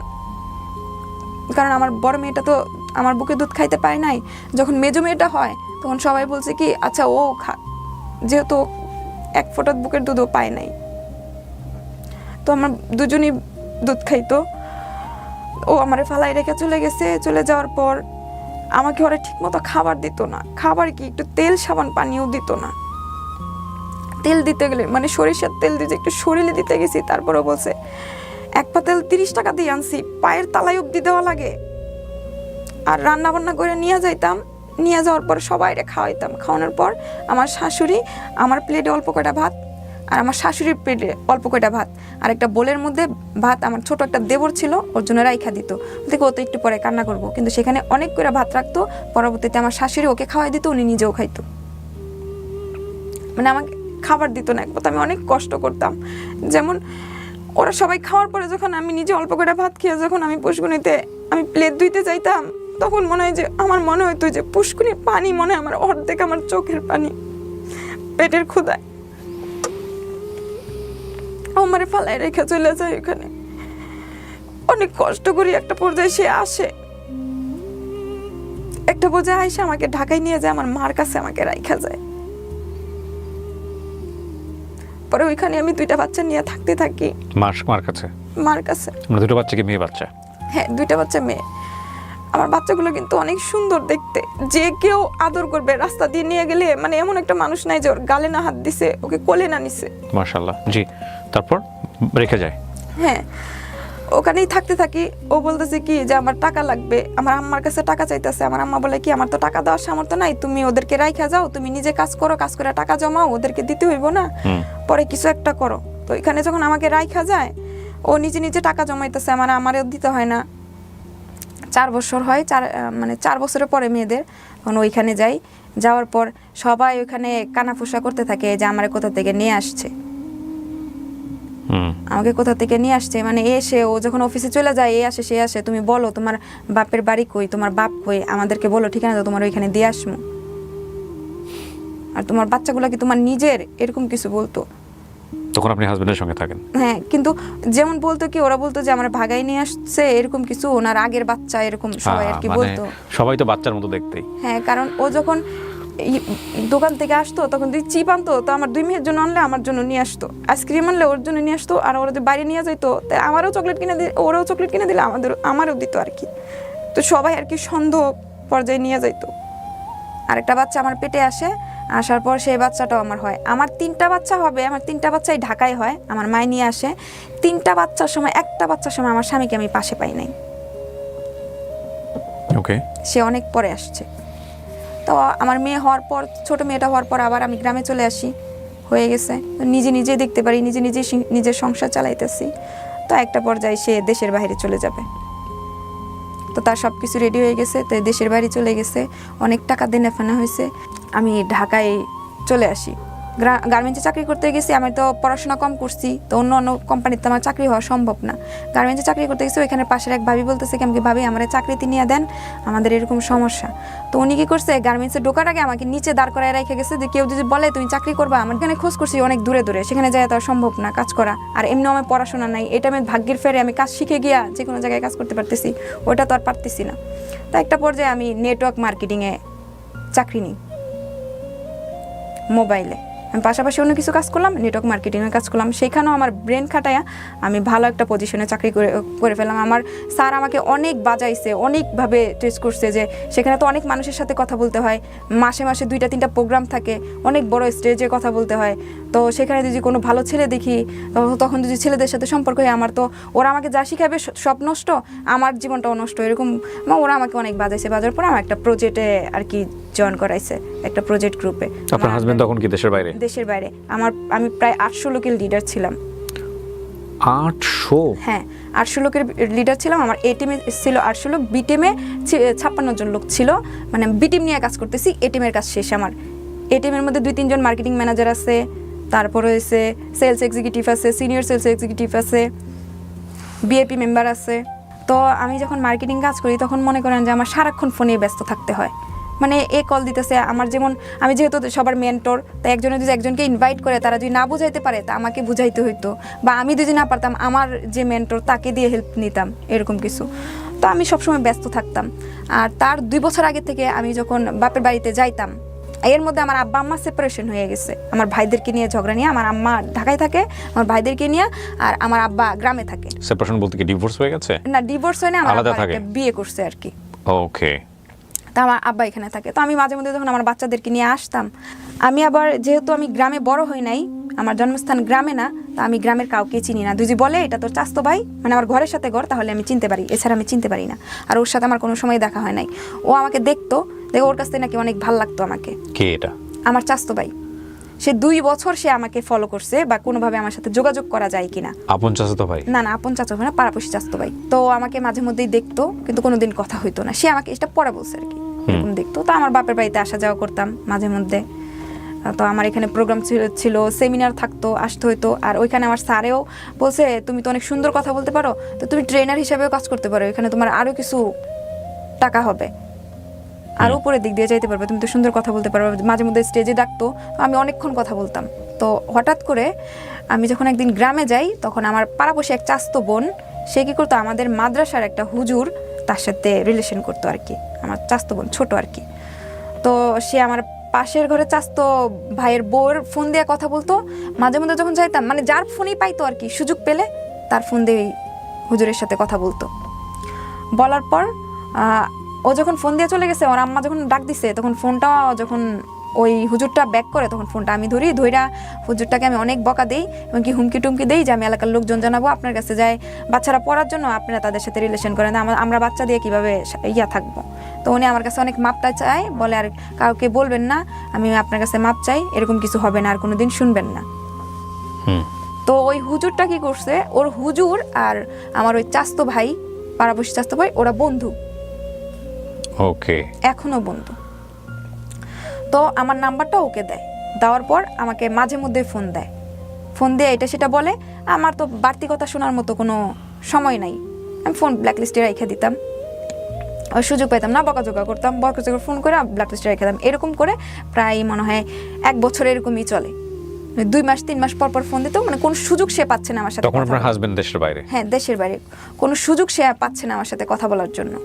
কারণ আমার বড় মেয়েটা তো আমার বুকে দুধ খাইতে পারে নাই, যখন মেজো মেয়েটা হয় তখন সবাই বলছে কি আচ্ছা ও যেহেতু 1 ফোঁটা বুকের দুধও পায় নাই, তো আমার দুজনই দুধ খাইতো। ও আমারে ফালাই রেখে চলে গেছে। চলে যাওয়ার পর আমাকে ওরা ঠিক মতো খাবার দিত না। খাবার কি, একটু তেল সাবান পানিও দিত না। তেল দিতে গেলে মানে সরিষার তেল দিয়ে একটু শরীরে দিতে গেছি, তারপরে বলছে 1 পা তেল 30 টাকা দিয়ে আনছি, পায়ের তালাই অব্দি দেওয়া লাগে। আর রান্না বান্না করে নিয়ে যাইতাম, নিয়ে যাওয়ার পর সবাইরে খাওয়াইতাম। খাওয়ানোর পর আমার শাশুড়ি আমার প্লেটে অল্প কয়টা ভাত, আর আমার শাশুড়ির প্লেটে অল্প কয়টা ভাত, আর একটা বোলের মধ্যে ভাত আমার ছোট একটা দেবর ছিল ওর জন্য রাইখা দিত। দেখো ও তো একটু পরে কান্না করবো, কিন্তু সেখানে অনেক করে ভাত রাখতো। পরবর্তীতে আমার শাশুড়ি ওকে খাওয়াই দিত, উনি নিজেও খাইতো। মানে আমাকে খাবার দিত না, এক কথা আমি অনেক কষ্ট করতাম। যেমন ওরা সবাই খাওয়ার পরে যখন আমি নিজে অল্প করে ভাত খেয়ে যখন আমি পুষ্কুনিতে আমি প্লেট ধুইতে যাইতাম, তখন মনে হয় যে আমার মনে হইতো যে পুষ্কুনির পানি মনে হয় আমার অর্ধেক আমার চোখের পানি, পেটের ক্ষুধায় আমারে ফালাই রেখে চলে যায় ওখানে। অনেক কষ্ট করি, একটা পর্যায়ে সে আসে, একটা পর্যায়ে আইসা আমাকে ঢাকায় নিয়ে যায়, আমার মার কাছে আমাকে রাইখা যায়। পরে ওইখানে আমি 2টা বাচ্চা নিয়ে থাকতে থাকি। মার কাছে? মার কাছে। মানে 2টো বাচ্চা কি মেয়ে বাচ্চা? হ্যাঁ, 2টা বাচ্চা মেয়ে। আমার বাচ্চাগুলো কিন্তু অনেক সুন্দর দেখতে, যে কেউ আদর করবে। রাস্তা দিয়ে নিয়ে গেলে মানে এমন একটা মানুষ নাই যে ওর গালে না হাত দিছে, ওকে কোলে না নিছে। মাশাআল্লাহ। জি, তারপর রেখে যায়? হ্যাঁ, ওখানেই থাকতে থাকি। ও বলতেছে কি যে আমার টাকা লাগবে, আমার আম্মার কাছে টাকা চাইতেছে। আমার আম্মা বলে কি আমার তো টাকা দেওয়ার সামর্থ্য নাই, তুমি ওদেরকে রাইখা যাও, তুমি নিজে কাজ করো, কাজ করে টাকা জমাও, ওদেরকে দিতে হইব না, পরে কিছু একটা করো। তো এখানে যখন আমাকে রাইখা যায়, ও নিজে নিজে টাকা জমাইতেছে, আমারও দিতে হয় না। 4 বছর হয়, 4 বছরের পরে মেয়েদের, তখন ওইখানে যাই। যাওয়ার পর সবাই ওইখানে কানাফুসা করতে থাকে যে আমার কোথা থেকে নিয়ে আসছে, আমাকে কোথা থেকে নিয়ে আসছে। মানে এসে ও যখন অফিসে চলে যায়, এ আসে সে আসে, তুমি বলো তোমার বাপের বাড়ি কই, তোমার বাপ কই, আমাদেরকে বলো, ঠিকানা তো তোমার ওইখানে দিয়ে আসবো, আর তোমার বাচ্চাগুলো কি তোমার নিজের, এরকম কিছু বলতো। তখন আপনি হাজবেন্ডের সঙ্গে থাকেন? হ্যাঁ, কিন্তু যেমন বলতো কি, ওরা বলতো যে আমার ভাগাই নিয়ে আসছে, এরকম কিছু, ওনার আগের বাচ্চা, এরকম সবাই আর কি বলতো। সবাই তো বাচ্চার মতো দেখতেই। হ্যাঁ, কারণ ও যখন দোকান থেকে আসতো তখন 2 চিপ আনতো, তো আমার 2 মেয়ের জন্য আনলে আমার জন্য নিয়ে আসতো, আইসক্রিম আনলে ওর জন্য নিয়ে আসতো, আর ওরা যে বাইরে নিয়ে যাইতো আমারও চকলেট কিনে দিলে, ওরাও চকলেট কিনে দিলে আমারও দিত আর কি। তো সবাই আর কি সন্দেহ পর্যায়ে নিয়ে যাইতো। আরেকটা বাচ্চা আমার পেটে আসে, আসার পর সেই বাচ্চাটাও আমার হয়। আমার 3টা বাচ্চা হবে, আমার 3টা বাচ্চাই ঢাকায় হয়, আমার মায় নিয়ে আসে। 3টা বাচ্চার সময়, একটা বাচ্চার সময় আমার স্বামীকে আমি পাশে পাই নাই। ওকে, সে অনেক পরে আসছে। তো আমার মেয়ে হওয়ার পর, ছোট মেয়েটা হওয়ার পর আবার আমি গ্রামে চলে আসি, হয়ে গেছে নিজে নিজে দেখতে পারি, নিজে নিজে নিজের সংসার চালাইতেছি। তো একটা পর্যায়ে সে দেশের বাইরে চলে যাবে, তো তার সব কিছু রেডি হয়ে গেছে, তো দেশের বাইরে চলে গেছে, অনেক টাকা দেনা ফেনা হয়েছে। আমি ঢাকায় চলে আসি, গার্মেন্টসে চাকরি করতে গেছি। আমি তো পড়াশোনা কম করছি, তো অন্য অন্য কোম্পানিতে আমার চাকরি হওয়া সম্ভব না। গার্মেন্টসে চাকরি করতে গেছি, ওইখানে পাশের এক ভাবি বলতেছে কি আমাকে, ভাবি আমার চাকরিতে নিয়ে দেন, আমাদের এরকম সমস্যা। তো উনি কি করছে, গার্মেন্টসে ঢোকার আগে আমাকে নিচে দাঁড় করায় রেখে গেছে, যে কেউ যদি বলে তুমি চাকরি করবা, আমার এখানে খোঁজ করছি অনেক দূরে দূরে, সেখানে যায় তো সম্ভব না কাজ করা, আর এমনি আমার পড়াশোনা নাই। এটা আমি ভাগ্যের ফেরে আমি কাজ শিখে গিয়া যে কোনো জায়গায় কাজ করতে পারতেছি, ওটা তো আর পারতেছি না। তো একটা পর্যায়ে আমি নেটওয়ার্ক মার্কেটিংয়ে চাকরি নিই, মোবাইলে। আমি পাশাপাশি অন্য কিছু কাজ করলাম, নেটওয়ার্ক মার্কেটিংয়ে কাজ করলাম, সেখানেও আমার ব্রেন খাটায়া আমি ভালো একটা পজিশনে চাকরি করে ফেললাম। আমার স্যার আমাকে অনেক বাজাইছে, অনেকভাবে টেস্ট করছে, যে সেখানে তো অনেক মানুষের সাথে কথা বলতে হয়, মাসে মাসে 2টা-3টা প্রোগ্রাম থাকে, অনেক বড় স্টেজে কথা বলতে হয়। তো সেখানে যদি কোনো ভালো ছেলে দেখি, তখন যদি ছেলেদের সাথে সম্পর্ক হয়, আমার তো ওরা আমাকে যা শিখাবে সব নষ্ট, আমার জীবনটাও নষ্ট, এরকম ওরা আমাকে অনেক বাজাইছে। বাজার পরে আমার একটা প্রজেক্টে আর কি জয়েন করাইছে, একটা প্রজেক্ট গ্রুপে। আপনার হাজবেন্ড তখন কি দেশের বাইরে? দেশের বাইরে। আমি প্রায় 800 লোকের লিডার ছিলাম। 800? হ্যাঁ, 800 লোকের লিডার ছিলাম। আমার এ টিমে ছিল 800 লোক, বি টিমে 56 জন লোক ছিল। মানে বি টিম নিয়ে কাজ করতেছি, এ টিমের কাজ শেষ আমার। এ টিমের মধ্যে 2-3 জন মার্কেটিং ম্যানেজার আছে, তারপরে হচ্ছে সেলস এক্সিকিউটিভ আছে, সিনিয়র সেলস এক্সিকিউটিভ আছে, বিএপি মেম্বার আছে। তো আমি যখন মার্কেটিং কাজ করি তখন মনে করেন যে আমার সারাক্ষণ ফোনে ব্যস্ত থাকতে হয়। মানে এ কল দিতেছে, আমার যেমন আমি যেহেতু সবার মেন্টর, তাই একজনে যদি একজনকে ইনভাইট করে তারা যদি না বুঝাইতে পারে তা আমাকে বুঝাইতে হইতো, বা আমি যদি না পারতাম আমার যে মেন্টর তাকে দিয়ে হেল্প নিতাম, এরকম কিছু। তো আমি সবসময় ব্যস্ত থাকতাম। আর তার 2 বছর আগে থেকে আমি যখন বাপের বাড়িতে যাইতাম, এর মধ্যে আমার আব্বা আম্মা সেপারেশন হয়ে গেছে। আমার ভাইদেরকে নিয়ে ঝগড়া নিয়ে, আমার আম্মা ঢাকায় থাকে, আমার ভাইদেরকে নিয়ে, আর আমার আব্বা গ্রামে থাকে। সেপারেশন বলতে কি ডিভোর্স হয়ে গেছে? না, ডিভোর্স হয় না, আমার আলাদা আব্বা থাকে? একটা বিয়ে করছে আর কি। ওকে। তা আমার আব্বা এখানে থাকে। তো আমি মাঝে মধ্যে যখন আমার বাচ্চাদেরকে নিয়ে আসতাম, আমি আবার যেহেতু আমি গ্রামে বড় হই নাই, আমার জন্মস্থান গ্রামে না, তা আমি গ্রামের কাউকে চিনি না। দুজি বলে এটা তোর চাস্তো ভাই, মানে আমার ঘরের সাথে ঘর, তাহলে আমি চিনতে পারি, এছাড়া আমি চিনতে পারি না। আর ওর সাথে আমার কোনো সময় দেখা হয় নাই। ও আমাকে দেখতো, দেখে ওর কাছ থেকে নাকি অনেক ভাল লাগতো আমাকে। কে এটা? আমার চাস্তো ভাই। সে 2 বছর সে আমাকে ফলো করছে, বা কোনোভাবে আমার সাথে যোগাযোগ করা যায় কিনা। আপন চাচাতো ভাই? না না, আপন চাচা হয় না, পাড়াপড়শি চাস্তো ভাই। তো আমাকে মাঝে মধ্যেই দেখতো, কিন্তু কোনোদিন কথা হইতো না। সে আমাকে এটা পরে বলছে আর কি, এরকম দেখতো। তো আমার বাপের বাড়িতে আসা যাওয়া করতাম মাঝে মধ্যে। তো আমার এখানে প্রোগ্রাম ছিল, সেমিনার থাকতো, আসতে হইতো। আর ওইখানে আমার স্যারেও বলছে তুমি তো অনেক সুন্দর কথা বলতে পারো, তো তুমি ট্রেনার হিসেবেও কাজ করতে পারো, এখানে তোমার আরও কিছু টাকা হবে, আরও উপরের দিক দিয়ে যাইতে পারবে, তুমি তো সুন্দর কথা বলতে পারবে। মাঝে মধ্যে স্টেজে ডাকতো, আমি অনেকক্ষণ কথা বলতাম। তো হঠাৎ করে আমি যখন একদিন গ্রামে যাই, তখন আমার পাড়াপড়শি এক চাস্তো বোন, সে কী করতো, আমাদের মাদ্রাসার একটা হুজুর তার সাথে রিলেশন করতো আর কি, আমার চাস্তো বোন, ছোট আর কি। তো সে আমার পাশের ঘরে চাস্তো ভাইয়ের বউর ফোন দিয়ে কথা বলতো। মাঝে মধ্যে যখন যাইতাম, মানে যার ফোনই পাইতো আর কি, সুযোগ পেলে তার ফোন দিয়ে হুজুরের সাথে কথা বলতো। বলার পর ও যখন ফোন দিয়ে চলে গেছে, ওর আম্মা যখন ডাক দিছে, তখন ফোনটা যখন ওই হুজুরটা ব্যাক করে, তখন ফোনটা আমি ধইরা হুজুরটাকে আমি অনেক বকা দেই, এবং কি হুমকি টুমকি দেই যে আমি এলাকার লোকজন জানাবো, আপনার কাছে যায় বাচ্চারা পড়ার জন্য, আপনারা তাদের সাথে রিলেশন করেন, আমরা বাচ্চা দিয়ে কীভাবে থাকবো। তো উনি আমার কাছে অনেক মাপটা চায়, বলে আর কাউকে বলবেন না, আমি আপনার কাছে মাপ চাই, এরকম কিছু হবে না, আর কোনো দিন শুনবেন না। তো ওই হুজুরটা কি করছে, ওর হুজুর আর আমার ওই চাস্তো ভাই, পাড়াপড়শি চাস্তো ভাই, ওরা বন্ধু, ওকে, এখনো বন্ধু। তো আমার নাম্বারটা ওকে দেয়, দেওয়ার পর আমাকে মাঝে মধ্যে ফোন দিয়ে এটা সেটা বলে। আমার তো বাড়তি কথা শোনার মতো কোনো সময় নাই, আমি ফোন ব্ল্যাকলিস্টে রেখে দিতাম, ওই সুযোগ পেতাম না, বকাঝোকা করতাম, বকাঝোকা ফোন করে ব্ল্যাকলিস্টে রেখে দিতাম। এরকম করে প্রায় মনে হয় 1 বছর এরকমই চলে। 2 মাস 3 মাস পর ফোন দিত, মানে কোন সুযোগ সে পাচ্ছে না আমার সাথে। তখন আপনার হাজবেন্ড দেশের বাইরে? হ্যাঁ, দেশের বাইরে, কোনো সুযোগ সে পাচ্ছে না আমার সাথে কথা বলার জন্য।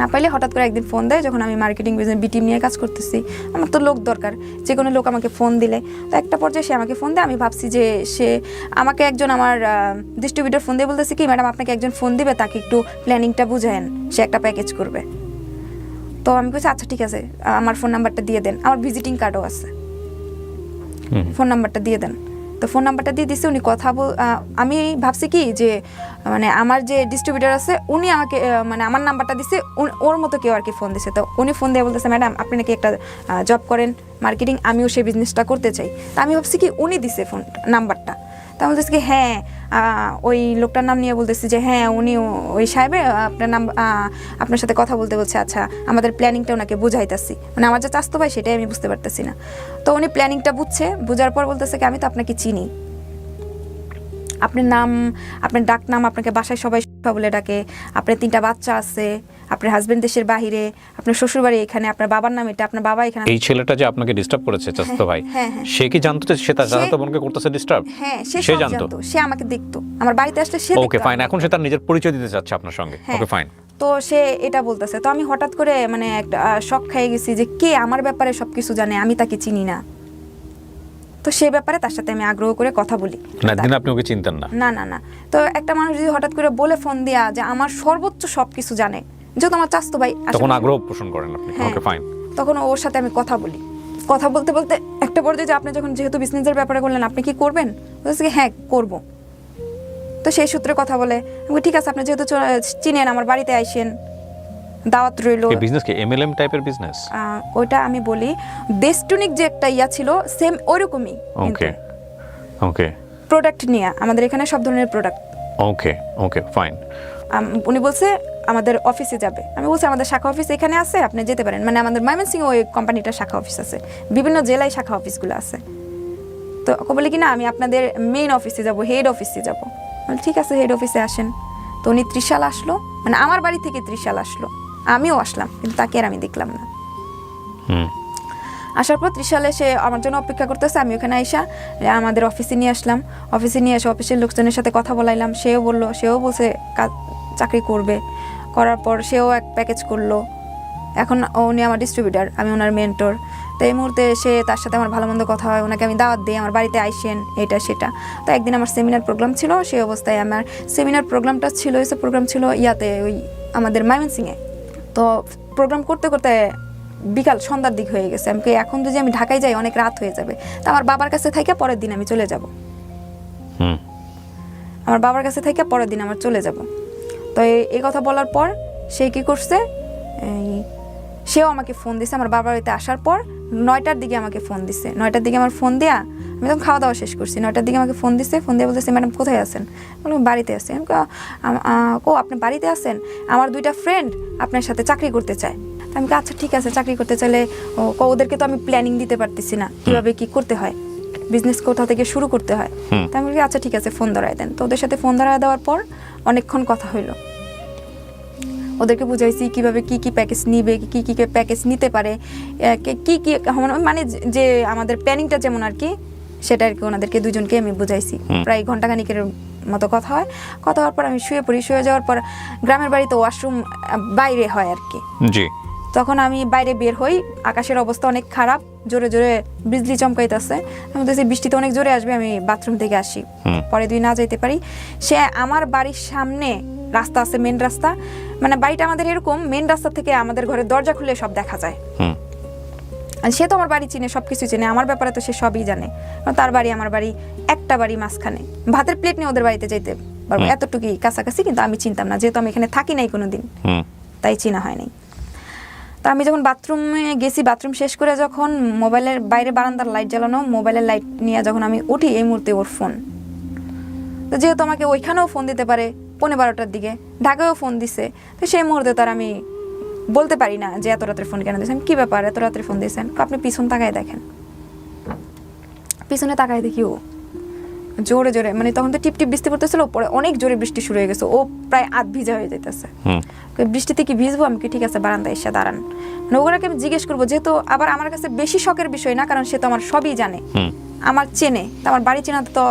না পাইলে হঠাৎ করে একদিন ফোন দেয়, যখন আমি মার্কেটিং বিজনেস বি টিম নিয়ে কাজ করতেছি, আমার তো লোক দরকার, যে কোনো লোক আমাকে ফোন দিলে। তো একটা পর্যায়ে সে আমাকে ফোন দেয়, আমি ভাবছি যে সে আমাকে একজন আমার ডিস্ট্রিবিউটর ফোন দিয়ে বলতেছে কি, ম্যাডাম আপনাকে একজন ফোন দিবে, তাকে একটু প্ল্যানিংটা বুঝায়েন, সে একটা প্যাকেজ করবে। তো আমি বলছি আচ্ছা ঠিক আছে, আমার ফোন নাম্বারটা দিয়ে দেন, আমার ভিজিটিং কার্ডও আছে, ফোন নাম্বারটা দিয়ে দেন। তো ফোন নাম্বারটা দিয়ে দিচ্ছে, উনি কথা আমি ভাবছি কি যে মানে আমার যে ডিস্ট্রিবিউটর আছে উনি আমাকে মানে আমার নাম্বারটা দিচ্ছে, ওর মতো কেউ আর কি ফোন দিচ্ছে। তো উনি ফোন দিয়ে বলতেছে ম্যাডাম আপনি নাকি একটা জব করেন মার্কেটিং, আমিও সেই বিজনেসটা করতে চাই। তা আমি ভাবছি কি উনি দিছে ফোন নাম্বারটা। তা আমি বলতেছি কি হ্যাঁ, ওই লোকটার নাম নিয়ে বলতেছি যে হ্যাঁ উনি ওই সাহেবে আপনার নাম, আপনার সাথে কথা বলতে বলছে। আচ্ছা, আমাদের প্ল্যানিংটা ওনাকে বুঝাইতেছি, মানে আমার যে চাস্তো ভাই সেটাই আমি বুঝতে পারতেছি না। তো উনি প্ল্যানিংটা বুঝছে, বুঝার পর বলতেছে কি আমি তো আপনাকে চিনি, আপনার নাম, আপনার ডাক নাম, আপনাকে বাসায় সবাই বলে ডাকে, আপনার 3টা বাচ্চা আছে, আপনার হাজবেন্ড দেশের বাহিরে, আপনার শ্বশুরবাড়ি এখানে, আপনার বাবার নাম এটা, আপনার বাবা এখানে। এই ছেলেটা যে আপনাকে ডিস্টার্ব করেছে চাস্তো ভাই, সে কি জানতো যে সে তার চাচাতো বোনকে করতেছে ডিস্টার্ব? হ্যাঁ, সে জানতো, সে আমাকে দেখতো, আমার বাড়িতে আসলে সে। ওকে ফাইন, এখন সে তার নিজের পরিচয় দিতে চাচ্ছে আপনার সঙ্গে। Okay fine. তো সে এটা বলতেছে, তো আমি হঠাৎ করে মানে একটা শক খেয়ে গেছি যে কে আমার ব্যাপারে সবকিছু জানে, আমি তাকে চিনি না। তো সেই ব্যাপারে তার সাথে আমি আগ্রহ করে কথা বলি। না, দিন আপনি ওকে চিনতেন না? না না না। তো একটা মানুষ যদি হঠাৎ করে বলে ফোন দিয়া যে আমার সর্বোচ্চ সবকিছু জানে, যেহেতু আমার চাস্তো ভাই, তখন আগ্রহ পোষণ করেন আপনি। Okay fine. তখন ওর সাথে আমি কথা বলি, কথা বলতে বলতে একটা পর্যায়ে যে আপনি যখন যেহেতু বিজনেসের ব্যাপারে বললেন আপনি কি করবেন, বলছে কি হ্যাঁ করব। তো সেই সূত্রে কথা বলে আমি ঠিক আছে, আপনি যেহেতু চিনেন আমার বাড়িতে আইসেন, দাওয়াত রইল। এই বিজনেস কি এমএলএম টাইপের বিজনেস? ওইটা আমি বলি দেশটুনিক যে একটা ইয়া ছিল সেম ওইরকমই। ওকে ওকে। প্রোডাক্ট নিয়ে, আমাদের এখানে সব ধরনের প্রোডাক্ট। ওকে ওকে ফাইন। উনি বলছে আমাদের অফিসে যাবে, আমি বলছি আমাদের শাখা অফিস এখানে আছে, আপনি যেতে পারেন। মানে আমাদের ময়মনসিংহে ওই কোম্পানিটার শাখা অফিস আছে, বিভিন্ন জেলায় শাখা অফিসগুলো আছে। তো ও বলে কি না আমি আপনাদের মেইন অফিসে যাব, হেড অফিসে যাব। বলে ঠিক আছে হেড অফিসে আসেন। তো উনি ত্রিশাল আসলো, মানে আমার বাড়ি থেকে ত্রিশাল আসলো, আমিও আসলাম, কিন্তু তাকে আর আমি দেখলাম না। আসার পর ত্রিশালে সে আমার জন্য অপেক্ষা করতেছে, আমি ওখানে আইসা আমাদের অফিসে নিয়ে আসলাম। অফিসে নিয়ে এসে অফিসের লোকজনের সাথে কথা বলাইলাম, সেও বলছে চাকরি করবে। করার পর সেও এক প্যাকেজ করলো। এখন উনি আমার ডিস্ট্রিবিউটার, আমি ওনার মেন্টর। তো এই মুহূর্তে সে তার সাথে আমার ভালো মন্দ কথা হয়, ওনাকে আমি দাওয়াত দিই আমার বাড়িতে আইসেন, এটা সেটা। তো একদিন আমার সেমিনার প্রোগ্রাম ছিল, সেই অবস্থায় আমার সেমিনার প্রোগ্রামটা ছিল, এসে প্রোগ্রাম ছিল ইয়াতে ওই আমাদের ময়মনসিংহে। তো প্রোগ্রাম করতে করতে বিকাল সন্ধ্যার দিক হয়ে গেছে। আমি এখন যদি আমি ঢাকায় যাই অনেক রাত হয়ে যাবে, তো আমার বাবার কাছে থেকে পরের দিন আমি চলে যাব। আমার বাবার কাছে থেকে পরের দিন আমার চলে যাব। তো এই কথা বলার পর সে কি করছে, সেও আমাকে ফোন দিছে আমার বাবার বাড়িতে আসার পর 9টার দিকে আমাকে ফোন দিছে। 9টার দিকে আমার ফোন দেয়া, আমি তখন খাওয়া দাওয়া শেষ করছি। 9টার দিকে আমাকে ফোন দিছে, ফোন দিয়ে বলতেছে ম্যাডাম কোথায় আছেন? বললাম বাড়িতে আছি। আমি আপনি বাড়িতে আছেন, আমার 2টা ফ্রেন্ড আপনার সাথে চাকরি করতে চায়। আমি আচ্ছা ঠিক আছে, চাকরি করতে চাইলে ওদেরকে তো আমি প্ল্যানিং দিতে পারতেছি না কিভাবে কি করতে হয়, বিজনেস কোথা থেকে শুরু করতে হয়। তো আমি বলি আচ্ছা ঠিক আছে ফোন ধরায় দেন। তো ওদের সাথে ফোন ধরায় দেওয়ার পর অনেকক্ষণ কথা হইলো, ওদেরকে বুঝাইছি কিভাবে কি কি প্যাকেজ নিবে, কি কি প্যাকেজ নিতে পারে, কি কি মানে যে আমাদের প্ল্যানিংটা যেমন আর কি, সেটা আর কি ওনাদেরকে দুজনকে আমি বুঝাইছি। প্রায় ঘন্টাখানিকের মতো কথা হয়। কথা হওয়ার পর আমি শুয়ে পড়ি। শুয়ে যাওয়ার পর গ্রামের বাড়িতে ওয়াশরুম বাইরে হয় আর কি, জি। তখন আমি বাইরে বের হই, আকাশের অবস্থা অনেক খারাপ, জোরে জোরে বিজলি চমকাইতেছে। আমি বলতেছি বৃষ্টিতে অনেক জোরে আসবে, আমি বাথরুম থেকে আসি, পরে দুই না যাইতে পারি। সে আমার বাড়ির সামনে রাস্তা আছে, মেন রাস্তা, মানে বাড়িটা আমাদের এরকম, মেন রাস্তা থেকে আমাদের ঘরের দরজা খুলে সব দেখা যায়। সে তো আমার বাড়ি চিনে, সবকিছু চিনে, আমার ব্যাপারে তো সে সবই জানে। তার বাড়ি আমার বাড়ি একটা বাড়ি মাঝখানে, ভাতের প্লেট নিয়ে ওদের বাড়িতে যাইতে পারবো, এতটুকুই কাছাকাছি। কিন্তু আমি চিনতাম না, যেহেতু আমি এখানে থাকি নাই কোনোদিন, তাই চিনা হয়নি। তা আমি যখন বাথরুমে গেছি, বাথরুম শেষ করে যখন মোবাইলের বাইরে বারান্দার লাইট জ্বালানো, মোবাইলের লাইট নিয়ে যখন আমি উঠি, এই মুহূর্তে ওর ফোন। তো যেহেতু আমাকে ওইখানেও ফোন দিতে পারে 11:30টার দিকে, ঢাকায়ও ফোন দিছে, তো সেই মুহূর্তে তার আমি বলতে পারি না যে এত রাত্রে ফোন কেন দিয়েছেন, কি ব্যাপার এত রাত্রে ফোন দিয়েছেন। আপনি পিছন তাকায় দেখেন, পিছনে তাকায় দেখি ও জোরে জোরে, মানে তখন তো টিপ টিপ বৃষ্টি পড়তেছিল, পরে অনেক জোরে বৃষ্টি শুরু হয়ে গেছে, ও প্রায় আধ ভিজা হয়ে যেতেছে। বৃষ্টিতে কি ভিজবো? আমি কি ঠিক আছে বারান্দায় এসে দাঁড়ান, মানে ওগুলোকে আমি জিজ্ঞেস করবো, যেহেতু আবার আমার কাছে বেশি শখের বিষয় না, কারণ সে তো আমার সবই জানে, আমার চেনে, তো আমার বাড়ি চেনা তো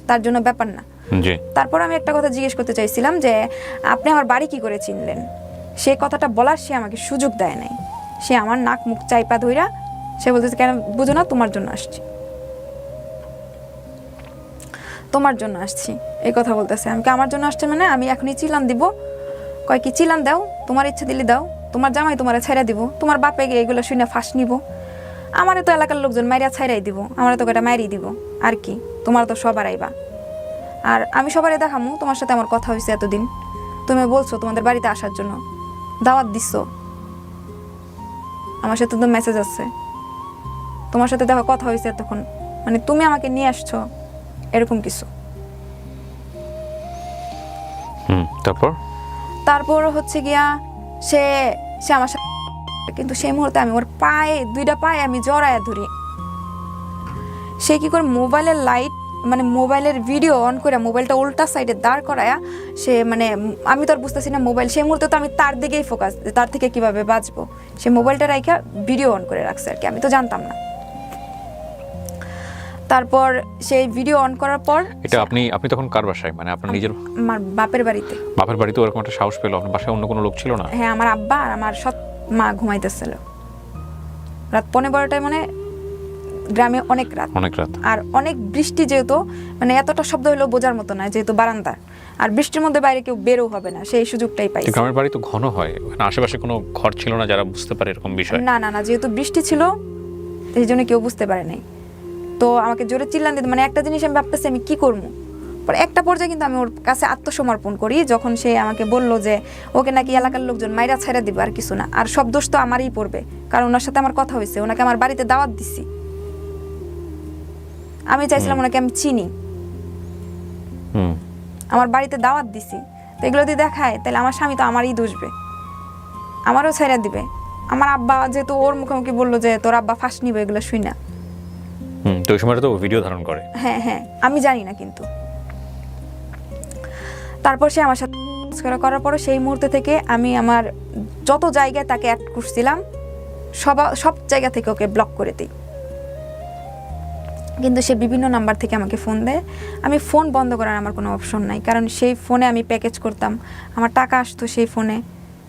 তার জন্য ব্যাপার না। তারপর আমি একটা কথা জিজ্ঞেস করতে চাইছিলাম যে আপনি আমার বাড়ি কি করে চিনলেন? সে কথাটা বলার সে আমাকে সুযোগ দেয় নাই। সে আমার নাক মুখ চাইপা ধইরা সে বলতেছে কেন বুঝো না, তোমার জন্য আসছি, তোমার জন্য আসছি, এই কথা বলতেছে। আমি আমার জন্য আসছে মানে আমি এখনই চিলান দিব? কয় কি চিলান দাও, তোমার ইচ্ছা দিলে দাও, তোমার জামাই তোমার ছাইরা দিব, তোমার বাপে গিয়ে এগুলো শুনে ফাঁস নিব, আমারে তো এলাকার লোকজন মাইরা ছাইরাই দিব, আমার তো এটা মাইরি দিব, আর কি তোমার তো সবার আইবা, আর আমি সবারই দেখামু তোমার সাথে আমার কথা হয়েছে এতদিন, তুমি বলছো তোমাদের বাড়িতে আসার জন্য, দাওয়াত দিচ্ছ, আমার সাথে তো মেসেজ আছে, তোমার সাথে দেখা কথা হয়েছে এতক্ষণ, মানে তুমি আমাকে নিয়ে আসছো এরকম কিছু। তারপর হচ্ছে গিয়া সে আমার সাথে, কিন্তু সেই মুহূর্তে আমি ওর পায়ে, 2টা পায়ে আমি জড়ায় ধরি। সে কি করে মোবাইলের লাইট, মানে মোবাইলের ভিডিও অন করে মোবাইলটা উল্টা সাইডে দাঁড় করায়া, সে মানে আমি তো আর বুঝতেছি না মোবাইল, সেই মুহূর্তে তো আমি তার দিকেই ফোকাস, তার থেকে কিভাবে বাঁচবো, সে মোবাইলটা রাইখা ভিডিও অন করে রাখছে আর কি, আমি তো জানতাম না। তারপর সেই ভিডিও অন করার পর এটা আপনি তখন কার বাসায়, মানে আপনার নিজের? আমার বাপের বাড়িতে। বাপের বাড়িতে ওরকম একটা সাহস পেলো? আপনার বাসায় অন্য কোনো লোক ছিল না? হ্যাঁ, আমার আব্বা আর আমার সৎ মা ঘুমাইতেছিল রাত 11:30টায়, মানে গ্রামে অনেক রাত, আর অনেক বৃষ্টি, যেহেতু মানে এতটা শব্দ হলো বোঝার মতো না, যেহেতু বারান্দা, আর বৃষ্টির মধ্যে বাইরে কেউ বেরও হবে না, সেই সুযোগটাই পাইছি। গ্রামের বাড়ি তো ঘন হয়, ওখানে আশেপাশে কোনো ঘর ছিল না যারা বুঝতে পারে এরকম বিষয়? না না না, যেহেতু বৃষ্টি ছিল সেই জন্য কেউ বুঝতে পারে নাই। তো আমাকে জোরে চিল্লান দিতে, মানে একটা জিনিস আমি ভাবতেছি আমি কি করবো। পরে একটা পর্যায়ে কিন্তু আমি ওর কাছে আত্মসমর্পণ করি, যখন সে আমাকে বললো যে ওকে নাকি এলাকার লোকজন মাইরা ছাইরা দিবে, আর কিছু না, আর সব দোষ তো আমারই পড়বে, কারণ ওনার সাথে আমার কথা হয়েছে, ওনাকে আমার বাড়িতে দাওয়াত দিছি, আমি চাইছিলাম ওনাকে আমি চিনি, আমার বাড়িতে দাওয়াত দিছি, তো এগুলো যদি দেখায় তাহলে আমার স্বামী তো আমারই দোষবে, আমারও ছেড়ে দিবে। আমার আব্বা যেহেতু ওর মুখোমুখি বললো যে তোর আব্বা ফাঁস নিবে, এগুলো শুই না। তো ওই সময়টা তো ভিডিও ধারণ করে। হ্যাঁ হ্যাঁ, আমি জানি না। কিন্তু তারপর সে আমার সাথে করার পরে সেই মুহূর্তে থেকে আমি আমার যত জায়গায় তাকে অ্যাড করছিলাম সব জায়গা থেকে ওকে ব্লক করে দিই। কিন্তু সে বিভিন্ন নাম্বার থেকে আমাকে ফোন দেয়। আমি ফোন বন্ধ করার আমার কোনো অপশন নাই, কারণ সেই ফোনে আমি প্যাকেজ করতাম, আমার টাকা আসতো সেই ফোনে,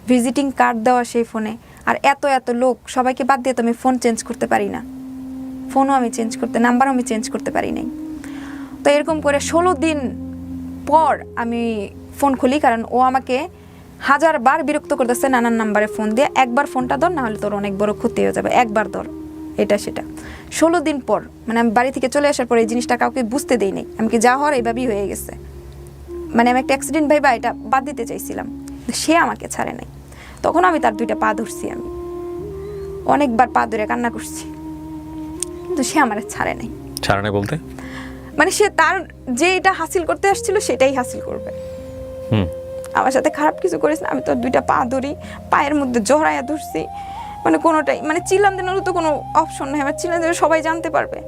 ভিজিটিং কার্ড দেওয়া সেই ফোনে। আর এত এত লোক, সবাইকে বাদ দিয়ে তো আমি ফোন চেঞ্জ করতে পারি না, ফোনও আমি চেঞ্জ করতে, নাম্বারও আমি চেঞ্জ করতে পারি নাই। তো এরকম করে 16 দিন পর আমি ফোন খুলি, কারণ ও আমাকে 1000 বার বিরক্ত করতেছে নানান নাম্বারে ফোন দিয়ে, একবার ফোনটা ধর, না হলে তোর অনেক বড় ক্ষতি হয়ে যাবে, একবার ধর, এটা সেটা। 16 দিন পর, মানে আমি বাড়ি থেকে চলে আসার পর এই জিনিসটা কাউকে বুঝতে দেই নাই, আমি কি যা হওয়ার এইভাবেই হয়ে গেছে। মানে আমি একটা অ্যাক্সিডেন্ট ভাইবা এটা বাদ দিতে চাইছিলাম, সে আমাকে ছাড়ে নাই। তখন আমি তার 2টা পা ধরছি, আমি অনেকবার পা ধরে কান্না করছি, কিন্তু সে আমার ছাড়ে নাই। ছাড়ে নাই বলতে মানে সে তার যে এটা হাসিল করতে আসছিল সেটাই হাসিল করবে। আমার সাথে খারাপ কিছু করিস না, আমি তো 2টা পা ধরি, পায়ের মধ্যে জড়াইয়া ধরছি, মানে কোনোটাই, মানে চিল্লান দেনেরও তো কোনো অপশন নেই। আমার চিল্লান দিলে সবাই জানতে পারবে,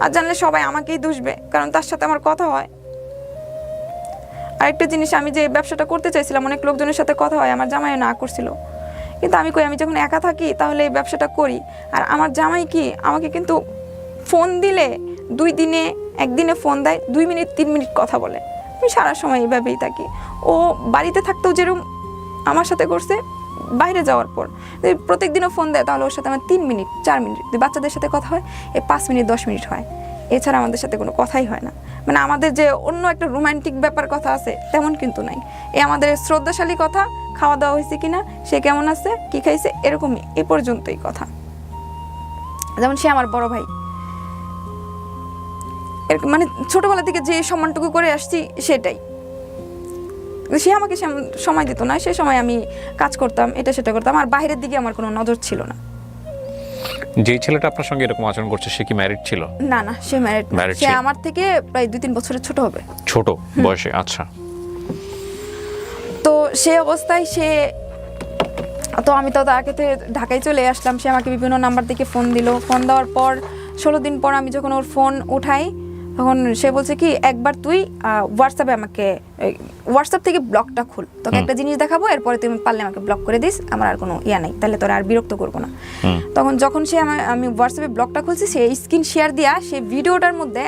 আর জানলে সবাই আমাকেই দুষবে, কারণ তার সাথে আমার কথা হয়। আরেকটা জিনিস, আমি যে ব্যবসাটা করতে চাইছিলাম, অনেক লোকজনের সাথে কথা হয়, আমার জামাইও না করছিল, কিন্তু আমি কই আমি যখন একা থাকি তাহলে এই ব্যবসাটা করি। আর আমার জামাই কি আমাকে কিন্তু ফোন দিলে 2 দিনে 1 দিনে ফোন দেয়, 2 মিনিট 3 মিনিট কথা বলে। আমি সারা সময় এইভাবেই থাকি। ও বাড়িতে থাকতেও যেরকম আমার সাথে করছে, বাইরে যাওয়ার পর যদি প্রত্যেক দিনও ফোন দেয়, তাহলে ওর সাথে আমার 3 মিনিট 4 মিনিট, যদি বাচ্চাদের সাথে কথা হয় এই 5 মিনিট 10 মিনিট হয়, এছাড়া আমাদের সাথে কোনো কথাই হয় না। মানে আমাদের যে অন্য একটা রোমান্টিক ব্যাপার কথা আছে তেমন কিন্তু নাই। আমাদের শ্রদ্ধাশালী কথা, খাওয়া দাওয়া হয়েছে কিনা, সে কেমন আছে, কি খাইছে, এরকমই, এই পর্যন্তই কথা। যেমন সে আমার বড় ভাই, মানে ছোটবেলা থেকে যে সম্মানটুকু করে আসছি সেটাই। সে আমাকে সময় দিত না, সে সময় আমি কাজ করতাম, এটা সেটা করতাম, আর বাইরের দিকে আমার কোনো নজর ছিল না। যে ছেলেটা আপনার সঙ্গে এরকম আচরণ করছে সে কি ম্যারিড ছিল? না না, সে ম্যারিড, সে আমার থেকে প্রায় 2-3 বছরের ছোট হবে। ছোট বয়সে? আচ্ছা। তো সে অবস্থায় তো আমি তো আগে থেকে ঢাকায় চলে আসলাম, সে আমাকে বিভিন্ন নাম্বার থেকে ফোন দিল। ফোন দেওয়ার পর 16 দিন পর আমি যখন ওর ফোন উঠাই, তখন সে বলছে কি, একবার তুই হোয়াটসঅ্যাপে আমাকে, হোয়াটসঅ্যাপ থেকে ব্লকটা খুল, তোকে একটা জিনিস দেখাবো, এরপরে তুমি পারলে আমাকে ব্লক করে দিস, আমার আর কোনো ইয়া নেই, তাহলে তোর আর বিরক্ত করবো না। তখন যখন আমি হোয়াটসঅ্যাপে ব্লকটা খুলছি, সে স্ক্রিন শেয়ার দিয়া সে ভিডিওটার মধ্যে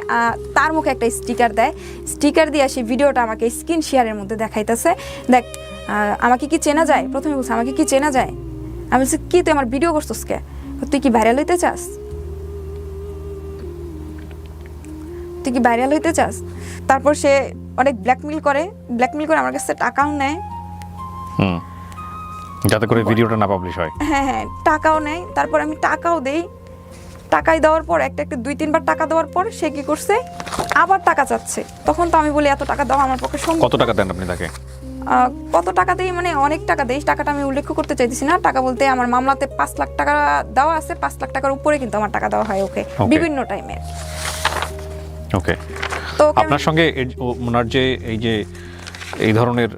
তার মুখে একটা স্টিকার দেয়, স্টিকার দিয়া সে ভিডিওটা আমাকে স্ক্রিন শেয়ারের মধ্যে দেখাইতেছে, দেখ আমাকে কি চেনা যায়। প্রথমে বলছে আমাকে কি চেনা যায়, আমি বলছি কি তুই আমার ভিডিও করছিস কে, তুই কি ভাইরাল হইতে চাস, তুই কি ভাইরাল হইতে চাস। তারপর সে অনেক ব্ল্যাকমেল করে আমার কাছে টাকাও নেয়, যাতে করে ভিডিওটা না পাবলিশ হয়। হ্যাঁ হ্যাঁ, টাকাও নেয়। তারপর আমি টাকাও দেই, টাকাই দেওয়ার পর একটা 2-3 বার টাকা দেওয়ার পর সে কি করছে, আবার টাকা চাচ্ছে। তখন তো আমি বলি এত টাকা দেওয়া আমার পক্ষে সম্ভব। কত টাকা দেন আপনি তাকে? কত টাকা দেই মানে অনেক টাকা দেই, টাকাটা আমি উল্লেখ করতে চাইতেছি না। টাকা বলতে আমার মামলাতে 5 লাখ টাকা দেওয়া আছে, 5 লাখ টাকার উপরে কিন্তু আমার টাকা দেওয়া হয় ওকে বিভিন্ন টাইমে। ওকে, তো আপনার সঙ্গে ওনার যে এই ধরনের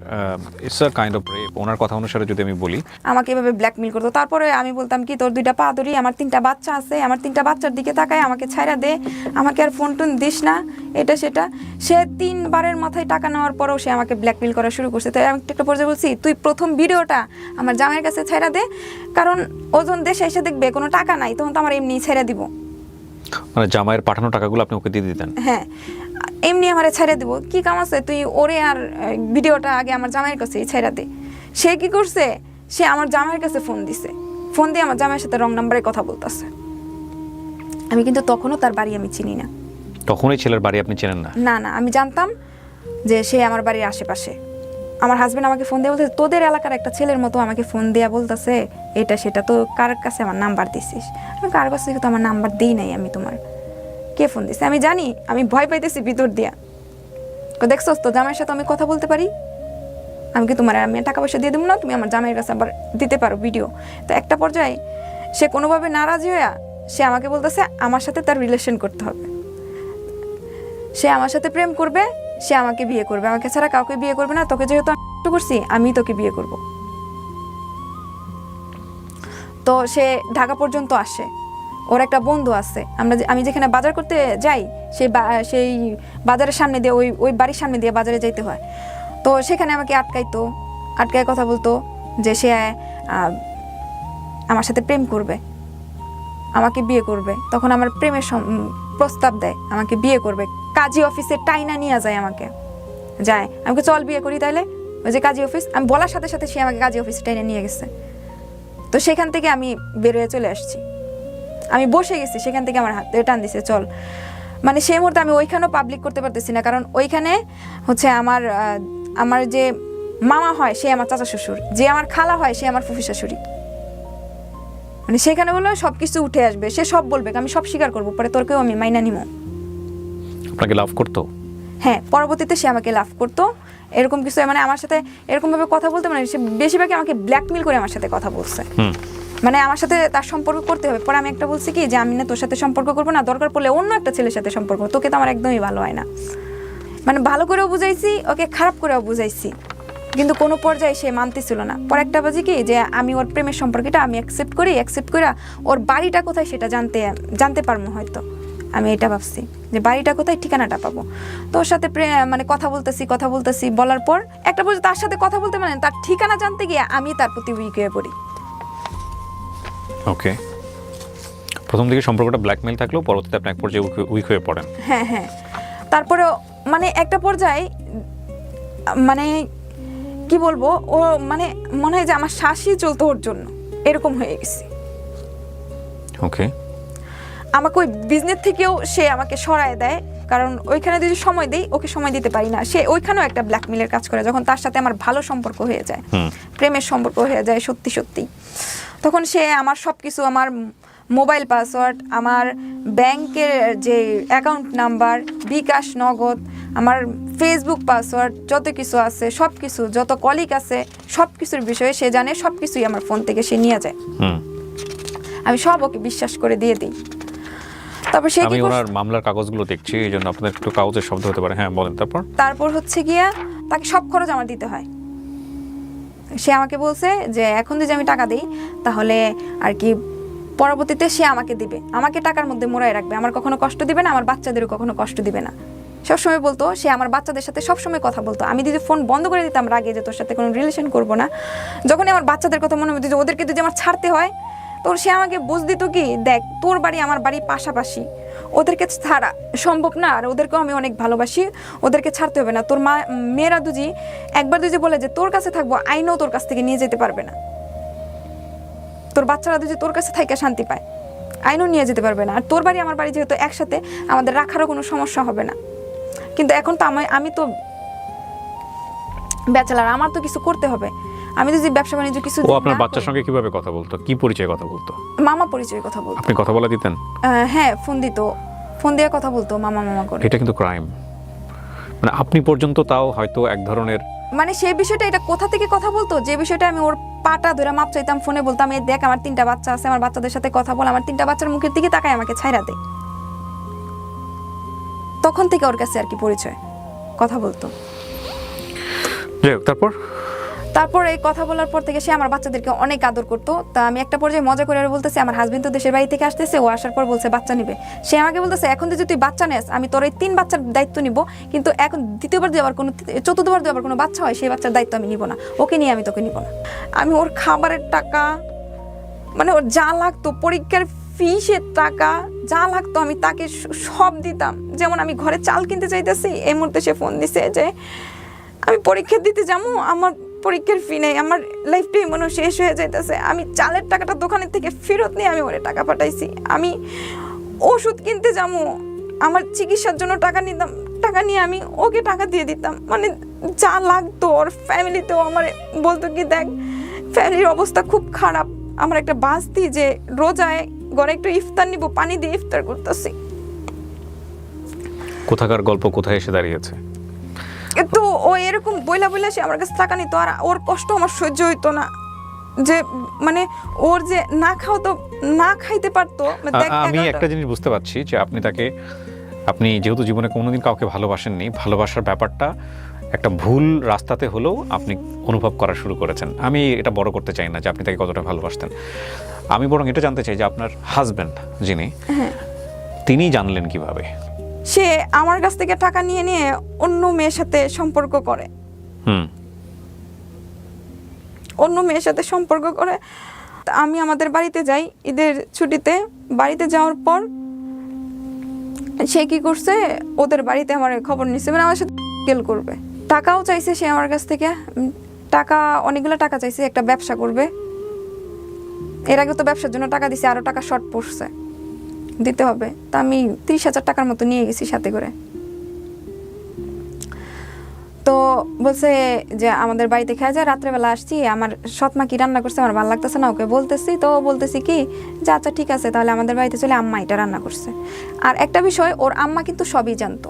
it's a kind of rape, ওনার কথা অনুসারে যদি আমি বলি, আমাকে এভাবে ব্ল্যাকমেল করতো। তারপরে আমি বলতাম কি, তোর 2টা পা ধরি, আমার 3টা বাচ্চা আছে, আমার 3টা বাচ্চার দিকে তাকায়, আমাকে ছাইড়া দে, আমাকে আর ফোন টোন দিস না, এটা সেটা। সে 3 বারের মাথায় টাকা নেওয়ার পরেও সে আমাকে ব্ল্যাকমেল করা শুরু করছে। তাই আমি একটা পর্যায়ে বলছি, তুই প্রথম ভিডিওটা আমার জামাইয়ের কাছে ছাইড়া দে, কারণ ওজন দেশে এসে দেখবে কোনো টাকা নাই, তখন তো আমার এমনি ছাইড়া দিব। মানে জামাইয়ের পাঠানো টাকাগুলো আপনি ওকে দিয়ে দিতেন? হ্যাঁ, এমনি আমারে ছাইড়া দিব, কি কাম আছে, তুই ওরে আর ভিডিওটা আগে আমার জামাইয়ের কাছে ছাইড়া দে। সে কি করছে, সে আমার জামাইয়ের কাছে ফোন দিছে, ফোন দিয়ে আমার জামাইয়ের সাথে রং নাম্বারে কথা বলতেছে। আমি কিন্তু তখনও তার বাড়ি আমি চিনি না। তখনই ছেলের বাড়ি আপনি চেনেন না? না না, আমি জানতাম যে সে আমার বাড়ির আশেপাশে। আমার হাজবেন্ড আমাকে ফোন দিয়ে বলতেছে, তোদের এলাকার একটা ছেলের মতো আমাকে ফোন দিয়া বলতেছে এটা সেটা, তো কার কাছে আমার নাম্বার দিছিস? আমি কার কাছে তো আমার নাম্বার দিই নাই, আমি তোমার কে ফোন দিছে আমি জানি। আমি ভয় পাইতেছি ভিতর দিয়া, দেখছো তো জামাইয়ের সাথে আমি কথা বলতে পারি, আমি কি তোমার আমি টাকা পয়সা দিয়ে দেবো না, তুমি আমার জামাইয়ের কাছে আবার দিতে পারো ভিডিও। তো একটা পর্যায়ে সে কোনোভাবে নারাজি হইয়া সে আমাকে বলতেছে আমার সাথে তার রিলেশন করতে হবে, সে আমার সাথে প্রেম করবে, সে আমাকে বিয়ে করবে, আমাকে ছাড়া কাউকে বিয়ে করবে না, তোকে যেহেতু আমি নষ্ট করছি আমি তোকে বিয়ে করব। তো সে ঢাকা পর্যন্ত আসে, ওর একটা বন্ধু আছে, আমি যেখানে বাজার করতে যাই সেই বাজারের সামনে দিয়ে ওই বাড়ির সামনে দিয়ে বাজারে যাইতে হয়। তো সেখানে আমাকে আটকায় কথা বলতো যে সে আমার সাথে প্রেম করবে, আমাকে বিয়ে করবে। তখন আমার প্রেমের প্রস্তাব দেয়, আমাকে বিয়ে করবে। কাজী অফিসে টাইনা নিয়ে যায়, আমাকে চল বিয়ে করি তাইলে। ওই যে কাজী অফিস, আমি বলার সাথে সাথে সে আমাকে কাজী অফিসে টাইনা নিয়ে গেছে। তো সেখান থেকে আমি বেরোয় চলে আসছি, আমি বসে গেছি, সেখান থেকে আমার হাতে টান দিছে চল। মানে সেই মুহূর্তে আমি ওইখানেও পাবলিক করতে পারতেছি না, কারণ ওইখানে হচ্ছে আমার যে মামা হয় সে আমার চাচা শ্বশুর, যে আমার খালা হয় সে আমার ফুফি শাশুড়ি। মানে সেখানে বললো সব কিছু উঠে আসবে, সে সব বলবে, আমি সব স্বীকার করবো, পরে তোরকেও আমি মাইনা নিমো। আপনাকে লাভ করতো? হ্যাঁ, পরবর্তীতে সে আমাকে লাভ করতো, এরকম কিছু, মানে আমার সাথে এরকম ভাবে কথা বলতে, মানে সে বেশিরভাগই আমাকে ব্ল্যাকমেল করে আমার সাথে কথা বলছে। মানে আমার সাথে তার সম্পর্ক করতে হবে। পরে আমি একটা বলছি কি যে আমি না তোর সাথে সম্পর্ক করবো না, দরকার পড়লে অন্য একটা ছেলের সাথে সম্পর্ক, তোকে তো আমার একদমই ভালো হয় না। মানে ভালো করেও বুঝাইছি, ওকে খারাপ করেও বুঝাইছি, কিন্তু কোনো পর্যায়ে সে মানতেছিল না। পরে একটা বাজি কি যে আমি ওর প্রেমের সম্পর্কটা আমি অ্যাকসেপ্ট করে ওর বাড়িটা কোথায় সেটা জানতে পারবো হয়তো। আমি এটা ভাবছি যে বাড়িটা কোথায়, ঠিকানাটা পাবো। তো ওর সাথে মানে কথা বলতেছি বলার পর একটা পর্যায়ে তার সাথে কথা বলতে, মানে তার ঠিকানা জানতে গিয়ে আমি তার প্রতি উইক হয়ে পড়ি। ওকে, প্রথম দিকে সম্পর্কটা ব্ল্যাকমেল থাকলেও পরবর্তীতে আপনি এক পর্যায়ে উইক হয়ে পড়েন। হ্যাঁ, তারপরে মানে একটা পর্যায়ে মানে কি বলবো, ও মানে মনে হয় যে আমার শ্বাসই চলতো ওর জন্য, এরকম হয়ে গেছে। ওকে, আমাকে ওই বিজনেস থেকেও সে আমাকে সরায় দেয়, কারণ ওইখানে যদি সময় দেই ওকে সময় দিতে পারি না। সে ওইখানেও একটা ব্ল্যাকমেলের কাজ করে, যখন তার সাথে আমার ভালো সম্পর্ক হয়ে যায়, প্রেমের সম্পর্ক হয়ে যায় সত্যি, তখন সে আমার সব কিছু, আমার মোবাইল পাসওয়ার্ড, আমার ব্যাংকের যে অ্যাকাউন্ট নাম্বার, বিকাশ, নগদ, আমার ফেসবুক পাসওয়ার্ড, যত কিছু আছে সব কিছু, যত কলিগ আছে সব কিছুর বিষয়ে সে জানে, সব কিছুই আমার ফোন থেকে সে নিয়ে যায়। আমি সব ওকে বিশ্বাস করে দিয়ে দিই। তারপর সে আমি ওনার মামলার কাগজগুলো দেখছি, এই জন্য আপনাদের একটু কাগজের শব্দ হতে পারে। হ্যাঁ বলেন। তারপর হচ্ছে গিয়া তাকে সব খরচ আমার দিতে হয়। সে আমাকে বলছে যে এখন যদি আমি টাকা দিই তাহলে আর কি পরবর্তীতে সে আমাকে দিবে, আমাকে টাকার মধ্যে মোড়ায় রাখবে, আমার কখনো কষ্ট দিবে না, আমার বাচ্চাদেরও কখনো কষ্ট দিবে না। সবসময় বলতো, সে আমার বাচ্চাদের সাথে সবসময় কথা বলতো। আমি যদি ফোন বন্ধ করে দিতাম রাগে যে তোর সাথে কোনো রিলেশন করবো না, যখনই আমার বাচ্চাদের কথা মনে হতো যে ওদেরকে যদি আমার ছাড়তে হয়, তো সে আমাকে বুঝ দিত কি দেখ তোর বাড়ি আমার বাড়ি পাশাপাশি, ওদেরকে ছাড়া সম্ভব না, আর ওদেরকেও আমি অনেক ভালোবাসি, ওদেরকে ছাড়তে হবে না। তোর মেয়েরা দুজি একবার দুজি বলে যে তোর কাছে থাকবো, আইনও তোর কাছ থেকে নিয়ে যেতে পারবে না। তোর বাচ্চারা দুজি তোর কাছে থাইকা শান্তি পায়, আইনও নিয়ে যেতে পারবে না। আর তোর বাড়ি আমার বাড়ি যেহেতু একসাথে, আমাদের রাখারও কোনো সমস্যা হবে না। কিন্তু এখন তো আমি তো ব্যাচেলার, আমার তো কিছু করতে হবে। আমি যদি ব্যবসা বাণিজ্য কিছু, ও আপনার বাচ্চার সঙ্গে কিভাবে কথা বলতো, কি পরিচয়ে কথা বলতো? মামা পরিচয়ে কথা বলতো। আপনি কথা বলা দিতেন? হ্যাঁ, ফোন দিয়ে কথা বলতো মামা করে। এটা কিন্তু ক্রাইম। মানে আপনি পর্যন্ত তাও হয়তো এক ধরনের, মানে সেই বিষয়টা, এটা কোথা থেকে কথা বলতো, যে বিষয়টা আমি ওর পাটা ধরে মাপ চাইতাম, ফোনে বলতাম এই দেখ আমার 3টা বাচ্চা আছে, আমার বাচ্চাদের সাথে কথা বল, আমার 3টা বাচ্চার মুখের দিকে তাকায় আমাকে ছাইরা দেয়। তখন থেকে ওর কাছে আর কি পরিচয়, কথা বলতো। তারপর এই কথা বলার পর থেকে সে আমার বাচ্চাদেরকে অনেক আদর করতো। তা আমি একটা পর্যায়ে মজা করে বলতেছি আমার হাজবেন্ড তো দেশের বাড়ি থেকে আসতেছে, ও আসার পর বলছে বাচ্চা নিবে। সে আমাকে বলতেছে এখন যদি তুই বাচ্চা নেস আমি তোর এই 3 বাচ্চার দায়িত্ব নিব, কিন্তু এখন দ্বিতীয়বার যদি আবার কোনো চতুর্থবার যদি আবার কোনো বাচ্চা হয় সেই বাচ্চার দায়িত্ব আমি নিব না, ওকে নিয়ে আমি তোকে নিব না। আমি ওর খাবারের টাকা, মানে ওর যা লাগতো, পরীক্ষার ফিসের টাকা যা লাগতো আমি তাকে সব দিতাম। যেমন আমি ঘরে চাল কিনতে চাইতেছি, এই মুহূর্তে সে ফোন দিছে যে আমি পরীক্ষা দিতে যাবো, আমার পরীক্ষার ফি নেই, আমার লাইফটাই মনে শেষ হয়ে যাইতেছে। আমি চালের টাকাটা দোকানের থেকে ফেরত নিয়ে আমি ওরে টাকা পাঠাইছি। আমি ওষুধ কিনতে যাবো, আমার চিকিৎসার জন্য টাকা নিয়ে আমি ওকে টাকা দিয়ে দিতাম। মানে যা লাগতো, ওর ফ্যামিলিতেও আমার বলতো কি দেখ ফ্যামিলির অবস্থা খুব খারাপ, আমার একটা বাস দিই যে রোজায় ঘরে একটু ইফতার নিব, পানি দিয়ে ইফতার করতেছি। কোথাকার গল্প কোথায় এসে দাঁড়িয়েছে। তো ও এরকম বইলা সে আমার কাছে টাকা নিত, আর ওর কষ্ট আমার সহ্য হইতো না, যে মানে ওর যে না খাইতে পারতো। আমি একটা জিনিস বুঝতে পারছি যে আপনি তাকে আপনি যেহেতু জীবনে কোনোদিন কাউকে ভালোবাসেননি, ভালোবাসার ব্যাপারটা একটা ভুল রাস্তাতে হলেও আপনি অনুভব করা শুরু করেছেন। আমি এটা বড় করতে চাই না যে আপনি তাকে কতটা ভালোবাসতেন, আমি বরং এটা জানতে চাই যে আপনার হাজব্যান্ড যিনি, তিনি জানলেন কিভাবে? সে আমার কাছ থেকে টাকা নিয়ে নিয়ে অন্য মেয়ের সাথে সম্পর্ক করে। অন্য মেয়ের সাথে সম্পর্ক করে। আমি আমাদের বাড়িতে যাই ঈদের ছুটিতে। বাড়িতে যাওয়ার পর সে কি করছে, ওদের বাড়িতে আমার খবর নিচ্ছে, মানে আমার সাথে করবে। টাকাও চাইছে সে আমার কাছ থেকে, টাকা অনেকগুলো টাকা চাইছে, একটা ব্যবসা করবে। এর আগে তো ব্যবসার জন্য টাকা দিছে, আরো টাকা শর্ট পড়ছে, দিতে হবে। তা আমি 30,000 টাকার মতো নিয়ে গেছি সাথে করে। তো বলছে যে আমাদের বাড়িতে খেয়ে যায়, রাত্রেবেলা আসছি, আমার সৎমা কি রান্না করছে আমার ভালো লাগতেছে না, ওকে বলতেছি। তো বলতেছি কি যে আচ্ছা ঠিক আছে, তাহলে আমাদের বাড়িতে চলে, আম্মা এটা রান্না করছে। আর একটা বিষয়, ওর আম্মা কিন্তু সবই জানতো,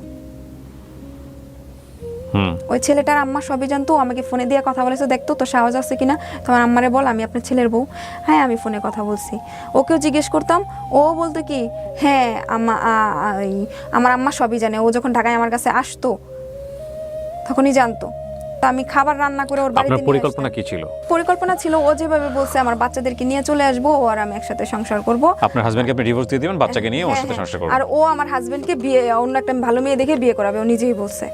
ওই ছেলেটার আম্মা সবই জানতো। আমাকে ফোনে দিয়ে কথা বলেছে, দেখতো তো সাহস আছে কিনা, তোমার আম্মারে বল আমি আপনার ছেলের বউ। হ্যাঁ আমি ফোনে কথা বলছি। ওকেও জিজ্ঞেস করতাম, ও বলতো কি হ্যাঁ আমার আম্মা সবই জানে, ও যখন ঢাকায় আমার কাছে আসতো তখনই জানতো। তো আমি খাবার রান্না করে ওর বাড়িতে নিয়ে পরিকল্পনা কি ছিল? পরিকল্পনা ছিল ও যেভাবে বলছে আমার বাচ্চাদেরকে নিয়ে চলে আসবো, ও আর আমি একসাথে সংসার করব। আপনার হাজবেন্ডকে আপনি ডিভোর্স দিয়ে দিবেন, বাচ্চাকে নিয়ে ওর সাথে সংসার করবেন। আর ও আমার হাজবেন্ডকে বিয়ে, অন্য একটা ভালো মেয়ে দেখে বিয়ে করাবে, ও নিজেই বলছে।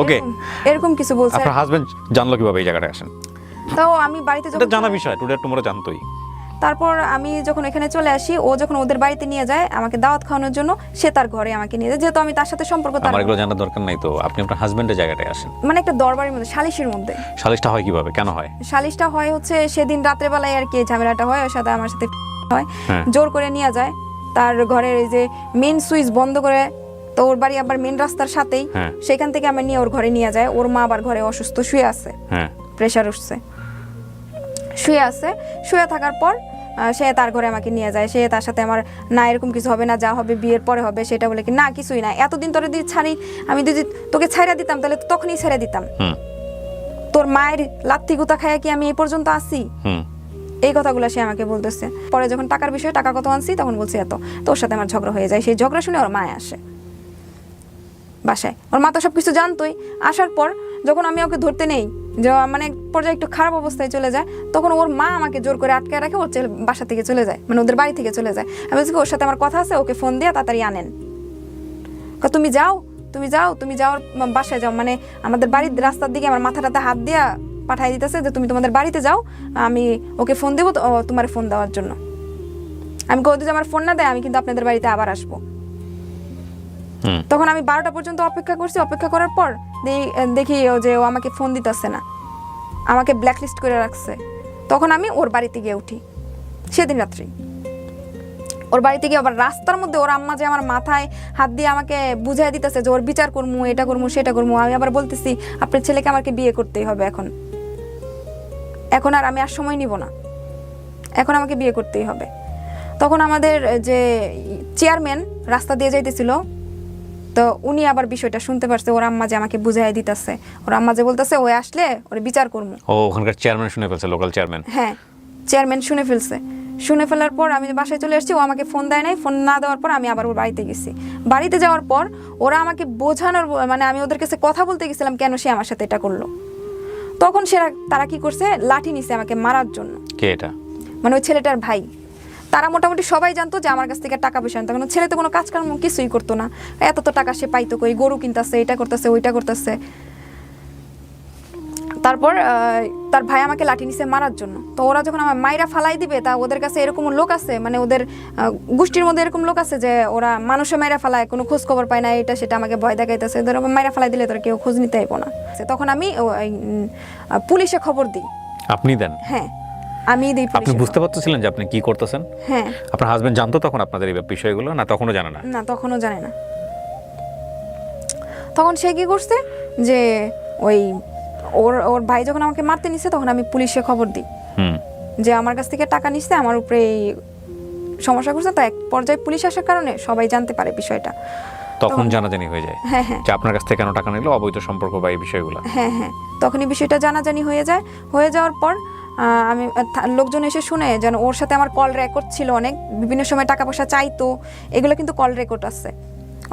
ওকে, এরকম কিছু বলছে। আপনার হাজবেন্ড জানলো কিভাবে এই জায়গাটায় আসেন? তাও আমি বাড়িতে এটা জানা বিষয়, টুডে টুমরো জানতোই। তারপর আমি যখন এখানে চলে আসি, ও যখন ওদের বাড়িতে নিয়ে যায় আমাকে দাওয়াত খাওয়ানোর জন্য, সে তার ঘরে আমাকে নিয়ে যায়, যেহেতু আমি তার সাথে সম্পর্ক। আমার এগুলো জানার দরকার নাই তো, আপনি আপনার হাজবেন্ডের জায়গাটায় আসেন। মানে একটা দরবারের মধ্যে, সালিশের মধ্যে। সালিশটা হয় কিভাবে, কেন হয়? সালিশটা হয় হচ্ছে সেদিন রাত্রেবেলায় আর কি ঝামেলাটা হয়, ওর সাথে আমার সাথে হয়। জোর করে নিয়ে যায় তার ঘরের এই যে মেন সুইচ বন্ধ করে, তো ওর বাড়ি আবার মেন রাস্তার সাথেই, সেখান থেকে আমার নিয়ে ওর ঘরে নিয়ে যায়। ওর মা আবার ঘরে অসুস্থ শুয়ে আছে, প্রেশার উঠছে, শুয়ে আছে। শুয়ে থাকার পর সে তার ঘরে আমাকে নিয়ে যায়। সে তার সাথে আমার না এরকম কিছু হবে না, যা হবে বিয়ের পরে হবে, সেটা বলে কি না কিছুই না, এতদিন তোরে যদি ছাড়ি, আমি যদি তোকে ছাইরা দিতাম তাহলে তো তখনই ছেড়ে দিতাম, তোর মায়ের লাত্তি গুতা খায়া কি আমি এই পর্যন্ত আসি? এই কথাগুলো সে আমাকে বলতেছে। পরে যখন টাকার বিষয়ে, টাকা কত আনছি, তখন বলছে এত। তোর সাথে আমার ঝগড়া হয়ে যায়। সেই ঝগড়া শুনে ওর মায় আসে বাসায়। ওর মা তো সবকিছু জানতোই। আসার পর যখন আমি ওকে ধরতে নেই, যে মানে পর্যায়ে একটু খারাপ অবস্থায় চলে যায়, তখন ওর মা আমাকে জোর করে আটকায় রাখে, ওর বাসা থেকে চলে যায়, মানে ওদের বাড়ি থেকে চলে যায়। আমি বলছি ওর সাথে আমার কথা আছে, ওকে ফোন দিয়ে তাড়াতাড়ি আনেন। তুমি যাও, তুমি যাও, তুমি যাও বাসায় যাও, মানে আমাদের বাড়ির রাস্তার দিকে আমার মাথাটাতে হাত দিয়া পাঠাই দিতেছে যে তুমি তোমাদের বাড়িতে যাও, আমি ওকে ফোন দেবো তোমার ফোন দেওয়ার জন্য। আমি কই যদি আমার ফোন না দেয়, আমি কিন্তু আপনাদের বাড়িতে আবার আসবো। তখন আমি 12টা পর্যন্ত অপেক্ষা করছি। অপেক্ষা করার পর দেখি যে ও আমাকে ফোন দিতেছে না, আমাকে ব্ল্যাকলিস্ট করে রাখছে। তখন আমি ওর বাড়িতে গিয়ে উঠি সেদিন রাত্রি। ওর বাড়িতে গিয়ে আবার রাস্তার মধ্যে ওর আম্মা যে আমার মাথায় হাত দিয়ে আমাকে বুঝাই দিতেছে যে ওর বিচার করমু, এটা করমু, সেটা করমু। আমি আবার বলতেছি আপনার ছেলেকে আমাকে বিয়ে করতেই হবে, এখন আর আমি আর সময় নিব না, এখন আমাকে বিয়ে করতেই হবে। তখন আমাদের যে চেয়ারম্যান রাস্তা দিয়ে যাইতেছিল, তো উনি আবার বিষয়টা শুনতে পারছে। ওর আম্মা যে আমাকে বুঝাই দিতেছে, ওর আম্মা যে বলতেছে ওই আসলে ওরে বিচার করবো। ও ওখানকার চেয়ারম্যান শুনে ফেলছে, লোকাল চেয়ারম্যান? হ্যাঁ, চেয়ারম্যান শুনে ফেলছে। শুনে ফেলার পর আমি বাসায় চলে আসছি। ও আমাকে ফোন দেয় নাই। ফোন না দেওয়ার পর আমি আবার ওর বাড়িতে গেছি। বাড়িতে যাওয়ার পর ওরা আমাকে বোঝানোর, মানে আমি ওদের কাছে কথা বলতে গেছিলাম কেন সে আমার সাথে এটা করলো। তখন তারা কি করছে, লাঠি নিছে আমাকে মারার জন্য। কে এটা? মানে ওই ছেলেটার ভাই। তারা মোটামুটি সবাই জানতো যে আমার কাছ থেকে টাকা পয়সা আনতো, কারণ ছেলে তো কোনো কাজ কাম কিছুই করতো না। এত তো টাকা সে পাইতো কই, গরু কিনতেছে, এটা করতেছে, ওইটা করতেছে। তারপর তার ভাই আমাকে লাঠি নিছে মারার জন্য। তো ওরা যখন আমার মাইরা ফালাই দিবে, তা ওদের কাছে এরকম লোক আছে, মানে ওদের গোষ্ঠীর মধ্যে এরকম লোক আছে যে ওরা মানুষে মাইরা ফালায়, কোনো খোঁজ খবর পায় না, এটা সেটা আমাকে ভয় দেখাইতেছে। ধর মাইরা ফালাই দিলে তোরা কেউ খোঁজ নিতে আইবো না। তখন আমি পুলিশে খবর দিই। আপনি দেন? হ্যাঁ, আমি দিই। আপনি বুঝতে পারতেছিলেন যে আপনি কি করতেছেন? হ্যাঁ। আপনার হাজবেন্ড জানতো তখন আপনাদের এই বিষয়গুলো? না তখনও জানে না? না, তখনও জানে না। তখন সে কি করছে যে ওই ওর ভাই যখন আমাকে মারতে নিছে, তখন আমি পুলিশে খবর দিই যে আমার কাছ থেকে টাকা নিচ্ছে, আমার উপরে এই সমস্যা করছে। তো এক পর্যায়ে পুলিশ আসার কারণে সবাই জানতে পারে বিষয়টা। তখন জানাজানি হয়ে যায় যে আপনার কাছ থেকে কেন টাকা নিল, অবৈধ সম্পর্ক বা এই বিষয়গুলো। হ্যাঁ হ্যাঁ, তখনই বিষয়টা জানাজানি হয়ে যায়। হয়ে যাওয়ার পর আমি লোকজন এসে শুনে যেন ওর সাথে আমার কল রেকর্ড ছিল, অনেক বিভিন্ন সময় টাকা পয়সা চাইতো, এগুলো কিন্তু কল রেকর্ড আছে,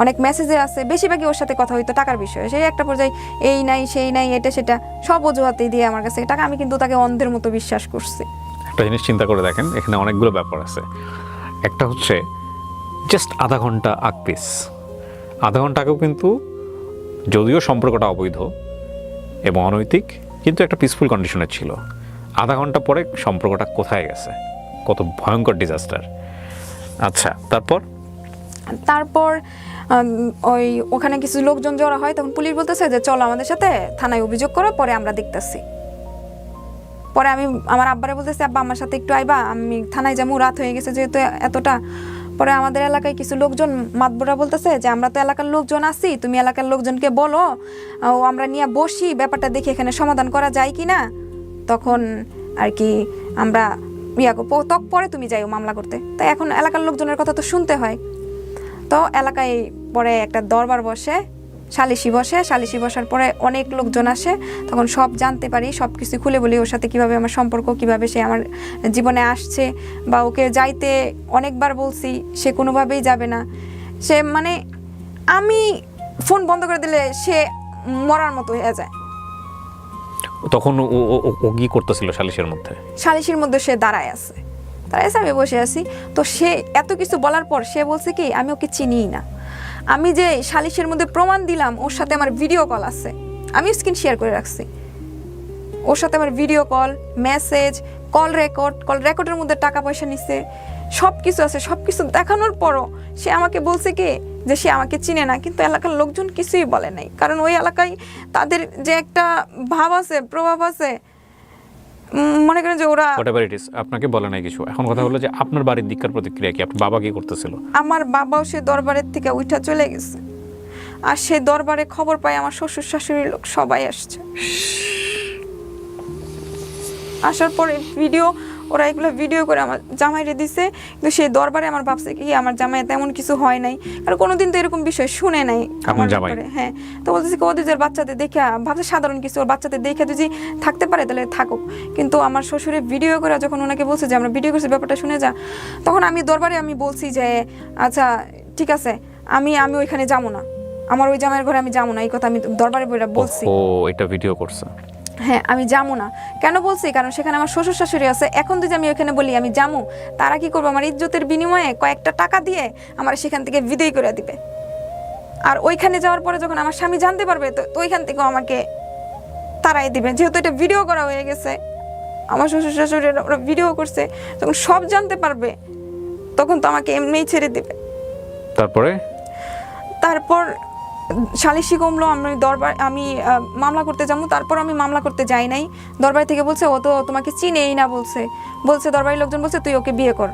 অনেক মেসেজে আছে, বেশিরভাগই ওর সাথে কথা হইতো টাকার বিষয়ে। সেই একটা পর্যায়ে এই নাই সেই নাই এটা সেটা সব অজুহাতেই দিয়ে আমার কাছে টাকা, আমি কিন্তু তাকে অন্ধের মতো বিশ্বাস করছি। একটা জিনিস চিন্তা করে দেখেন, এখানে অনেকগুলো ব্যাপার আছে। একটা হচ্ছে জাস্ট আধা ঘন্টা আগপিস, আধা ঘন্টা আগেও কিন্তু যদিও সম্পর্কটা অবৈধ এবং অনৈতিক, কিন্তু একটা পিসফুল কন্ডিশনে ছিল। আধা ঘন্টা পরে সম্পর্কটা কোথায় গেছে, কত ভয়ঙ্কর ডিজাস্টার। আচ্ছা, তারপর ওই ওখানে কিছু লোকজন জড়ো হয়, তখন পুলিশ বলতেছে যে চলো আমাদের সাথে থানায় অভিযোগ করো, পরে আমরা দেখতেছি। পরে আমি আমার আব্বারে বলতেছি, আব্বা আমার সাথে একটু আইবা, আমি থানায় যাবো, রাত হয়ে গেছে যেহেতু এতটা। পরে আমাদের এলাকায় কিছু লোকজন মাতবরা বলতেছে যে আমরা তো এলাকার লোকজন আছি, তুমি এলাকার লোকজনকে বলো, আমরা নিয়ে বসি, ব্যাপারটা দেখি এখানে সমাধান করা যায় কি না, তখন আর কি আমরা পরে তুমি যাইও মামলা করতে। তাই এখন এলাকার লোকজনের কথা তো শুনতে হয়। তো এলাকায় পরে একটা দরবার বসে, সালিশি বসার পরে অনেক লোকজন আসে, তখন সব জানতে পারি, সব কিছু খুলে বলি ওর সাথে কীভাবে আমার সম্পর্ক, কীভাবে সে আমার জীবনে আসছে, বা ওকে যাইতে অনেকবার বলছি, সে কোনোভাবেই যাবে না। সে মানে আমি ফোন বন্ধ করে দিলে সে মরার মতো হয়ে যায়। তখন ও কি করতেছিল সালিশের মধ্যে? সে দাঁড়ায় আছে, আমি বসে আছি। তো সে এত কিছু বলার পর সে বলছে কি আমি ওকে চিনিই না। আমি যে সালিশের মধ্যে প্রমাণ দিলাম, ওর সাথে আমার ভিডিও কল আছে, আমি স্ক্রিন শেয়ার করে রাখছি, ওর সাথে আমার ভিডিও কল, মেসেজ, কল রেকর্ডের মধ্যে টাকা পয়সা নিচ্ছে, সব কিছু আছে। সব কিছু দেখানোর পরও সে আমাকে বলছে কি যে সে আমাকে চিনে না, কিন্তু এলাকার লোকজন কিছুই বলে নাই, কারণ ওই এলাকায় তাদের যে একটা ভাব আছে, প্রভাব আছে, মনে করেন যে ওরা আপনাকে বলে নাই কিছু। এখন কথা হলো যে আপনার বাড়ির দিককার প্রতিক্রিয়া কি, আপনার বাবা কি করতেছিল? আমার বাবাও সে দরবারের থেকে উঠা চলে গেছে, আর সে দরবারে খবর পায় আমার শ্বশুর শাশুড়ির লোক সবাই আসছে। আসার পরে ওরা এগুলো ভিডিও করে আমার জামাইরে দিছে, কিন্তু সেই দরবারে আমার ভাবছে কি আমার জামাই তেমন কিছু হয় নাই, আর কোনোদিন তো এরকম বিষয় শুনে নাই আমার ব্যাপারে। হ্যাঁ, তো বলতেছি ওদের বাচ্চাদের দেখে ভাবছে সাধারণ কিছু, ওর বাচ্চাদের দেখে যদি থাকতে পারে তাহলে থাকুক। কিন্তু আমার শ্বশুরে ভিডিও করে যখন ওনাকে বলছে যে আমরা ভিডিও করছি, ব্যাপারটা শুনে যা, তখন আমি দরবারে আমি বলছি যে আচ্ছা ঠিক আছে, আমি ওইখানে যাবো না, আমার ওই জামাইয়ের ঘরে আমি যাবো না, এই কথা আমি দরবারে বলছি। ও এটা ভিডিও করছে? হ্যাঁ, আমি যাবো না। কেন বলছি? কারণ সেখানে আমার শ্বশুর শাশুড়ি আছে। এখন যদি আমি ওখানে বলি আমি যাবো, তারা কি করবো? আমার ইজ্জতের বিনিময়ে কয়েকটা টাকা দিয়ে আমার সেখান থেকে বিদায় করে দিবে। আর ওইখানে যাওয়ার পরে যখন আমার স্বামী জানতে পারবে, তো ওইখান থেকেও আমাকে তারাই দিবে, যেহেতু এটা ভিডিও করা হয়ে গেছে। আমার শ্বশুর শাশুড়ি ওরা ভিডিও করছে, যখন সব জানতে পারবে তখন তো আমাকে এমনিই ছেড়ে দিবে। তারপর সালিশি কমলো, আমি মামলা করতে যাবো। তারপর আমি মামলা করতে যাই নাই। দরবার থেকে বলছে ও তো তোমাকে চিনেই না, বলছে দরবারের লোকজন বলছে তুই ওকে বিয়ে কর,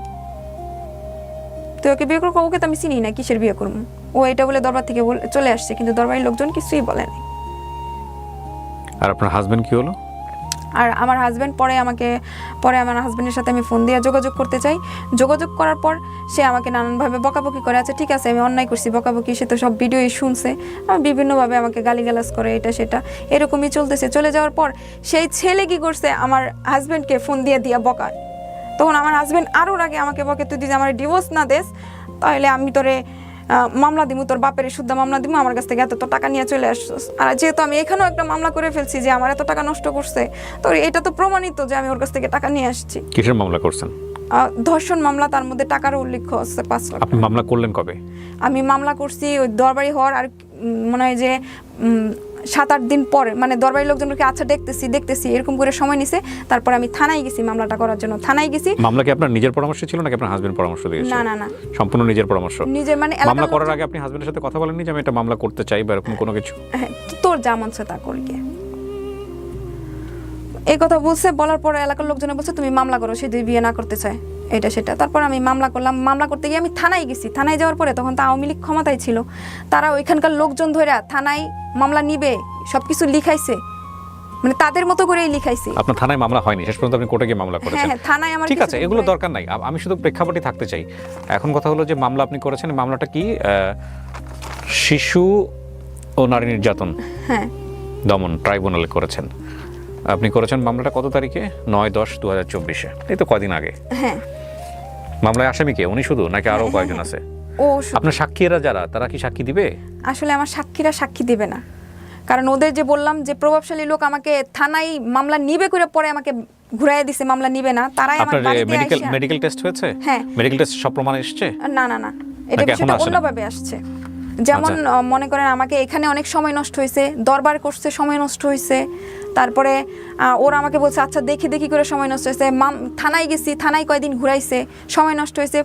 ওকে তো আমি চিনি না, কিসের বিয়ে করবো? ও এটা বলে দরবার থেকে চলে আসছে, কিন্তু দরবারের লোকজন কিছুই বলে নাই। আর আপনার হাজবেন্ড কি হলো? আর আমার হাজব্যান্ড পরে আমার হাজব্যান্ডের সাথে আমি ফোন দিয়ে যোগাযোগ করতে চাই। যোগাযোগ করার পর সে আমাকে নানানভাবে বকাবকি করে। আচ্ছা ঠিক আছে, আমি অন্যায় করছি, বকাবকি, সে তো সব ভিডিওই শুনছে, বিভিন্নভাবে আমাকে গালিগালাজ করে, এটা সেটা এরকমই চলতেছে। চলে যাওয়ার পর সেই ছেলে কি করছে, আমার হাজব্যান্ডকে ফোন দিয়ে বকায়। তখন আমার হাজব্যান্ড আরও আগে আমাকে বকে, তুই যদি আমার ডিভোর্স না দেস তাহলে আমি তোরে মামলা দিব, তোর বাপের শুদ্ধ মামলা দিব, আমার কাছ থেকে এত টাকা নিয়ে চলে আসছিস। আর যেহেতু আমি এখানেও একটা মামলা করে ফেলছি যে আমার এত টাকা নষ্ট করছে, তো এটা তো প্রমাণিত যে আমি ওর কাছ থেকে টাকা নিয়ে আসছি। কিসের মামলা করছেন? ধর্ষণ মামলা, তার মধ্যে টাকার উল্লেখ আছে 5 লাখ। আপনি মামলা করলেন কবে? আমি মামলা করছি ওই দরবারি হওয়ার আর মনে হয় যে 7-8 দিন পরে, মানে দরবারি লোকজনকে আচ্ছা দেখতেছি এরকম করে সময় নিছে। তারপর আমি থানায় গেছি মামলাটা করার জন্য। থানায় গেছি। মামলা কি আপনার নিজের পরামর্শ ছিল নাকি আপনার হাজবেন্ড পরামর্শ দিয়েছিল? না, সম্পূর্ণ নিজের পরামর্শ। নিজের, মানে মামলা করার আগে আপনি হাজবেন্ডের সাথে কথা বলেননি যে আমি এটা মামলা করতে চাই বা এরকম কোনো কিছু? হ্যাঁ, তোর যা মন চায় তা কর গিয়ে, এই কথা বলছে। বলার পরে এলাকার লোকজনে বলছে তুমি মামলা করো, সে দুই বিয়ে না করতে চায়, এটা সেটা। তারপর আমি মামলা করলাম। মামলা করতে গিয়ে আমি থানায় গেছি। থানায় যাওয়ার পরে তখন তো আওয়ামী লীগ ক্ষমতায় ছিল, তারা ওইখানকার লোকজন ধরে থানায় মামলা নিবে সবকিছু লিখাইছে, মানে তাদের মতো করেই লিখাইছে। আপনার থানায় মামলা হয়নি, শেষ পর্যন্ত আপনি কোর্টে গিয়ে মামলা করেছেন? হ্যাঁ, থানায় আমার ঠিক আছে, এগুলো দরকার নাই, আমি শুধু প্রেক্ষাপটে থাকতে চাই। এখন কথা হলো যে মামলা আপনি করেছেন, মামলাটা কি শিশু ও নারী নির্যাতন দমন ট্রাইব্যুনালে করেছেন। আপনি করেছেন মামলাটা কত তারিখে? 9/10/2024-এ, এই তো কদিন আগে। হ্যাঁ। মামলায় আসামি কে, উনি শুধু নাকি আরো হ্যাঁ, কয়েকজন হ্যাঁ। আছে? ও আপনার সাক্ষীরা যারা, তারা কি সাক্ষী দিবে? আসলে আমার সাক্ষীরা সাক্ষী দিবে না, কারণ ওদের যে বললাম যে প্রভাবশালী লোক আমাকে থানায় মামলা নিবে করে পরে আমাকে ঘুরাইয়া দিছে, মামলা নিবে না। তারাই আমার আপনার বাড়িতে আইসা মেডিকেল টেস্ট হয়েছে? হ্যাঁ। মেডিকেল টেস্ট সব প্রমাণ এসেছে? না না না, এটা নাকি বিষয়টা এখনো আসে না? অন্যভাবে আসছে। যেমন মনে করেন আমাকে এখানে অনেক সময় নষ্ট হয়েছে, দরবার করছে সময় নষ্ট হয়েছে, তারপরে ওরা আমাকে বলছে আচ্ছা দেখি দেখি করে সময় নষ্ট হয়েছে, থানায় গেছি, থানায় কয়দিন ঘুরাইছে, সময় নষ্ট হয়েছে,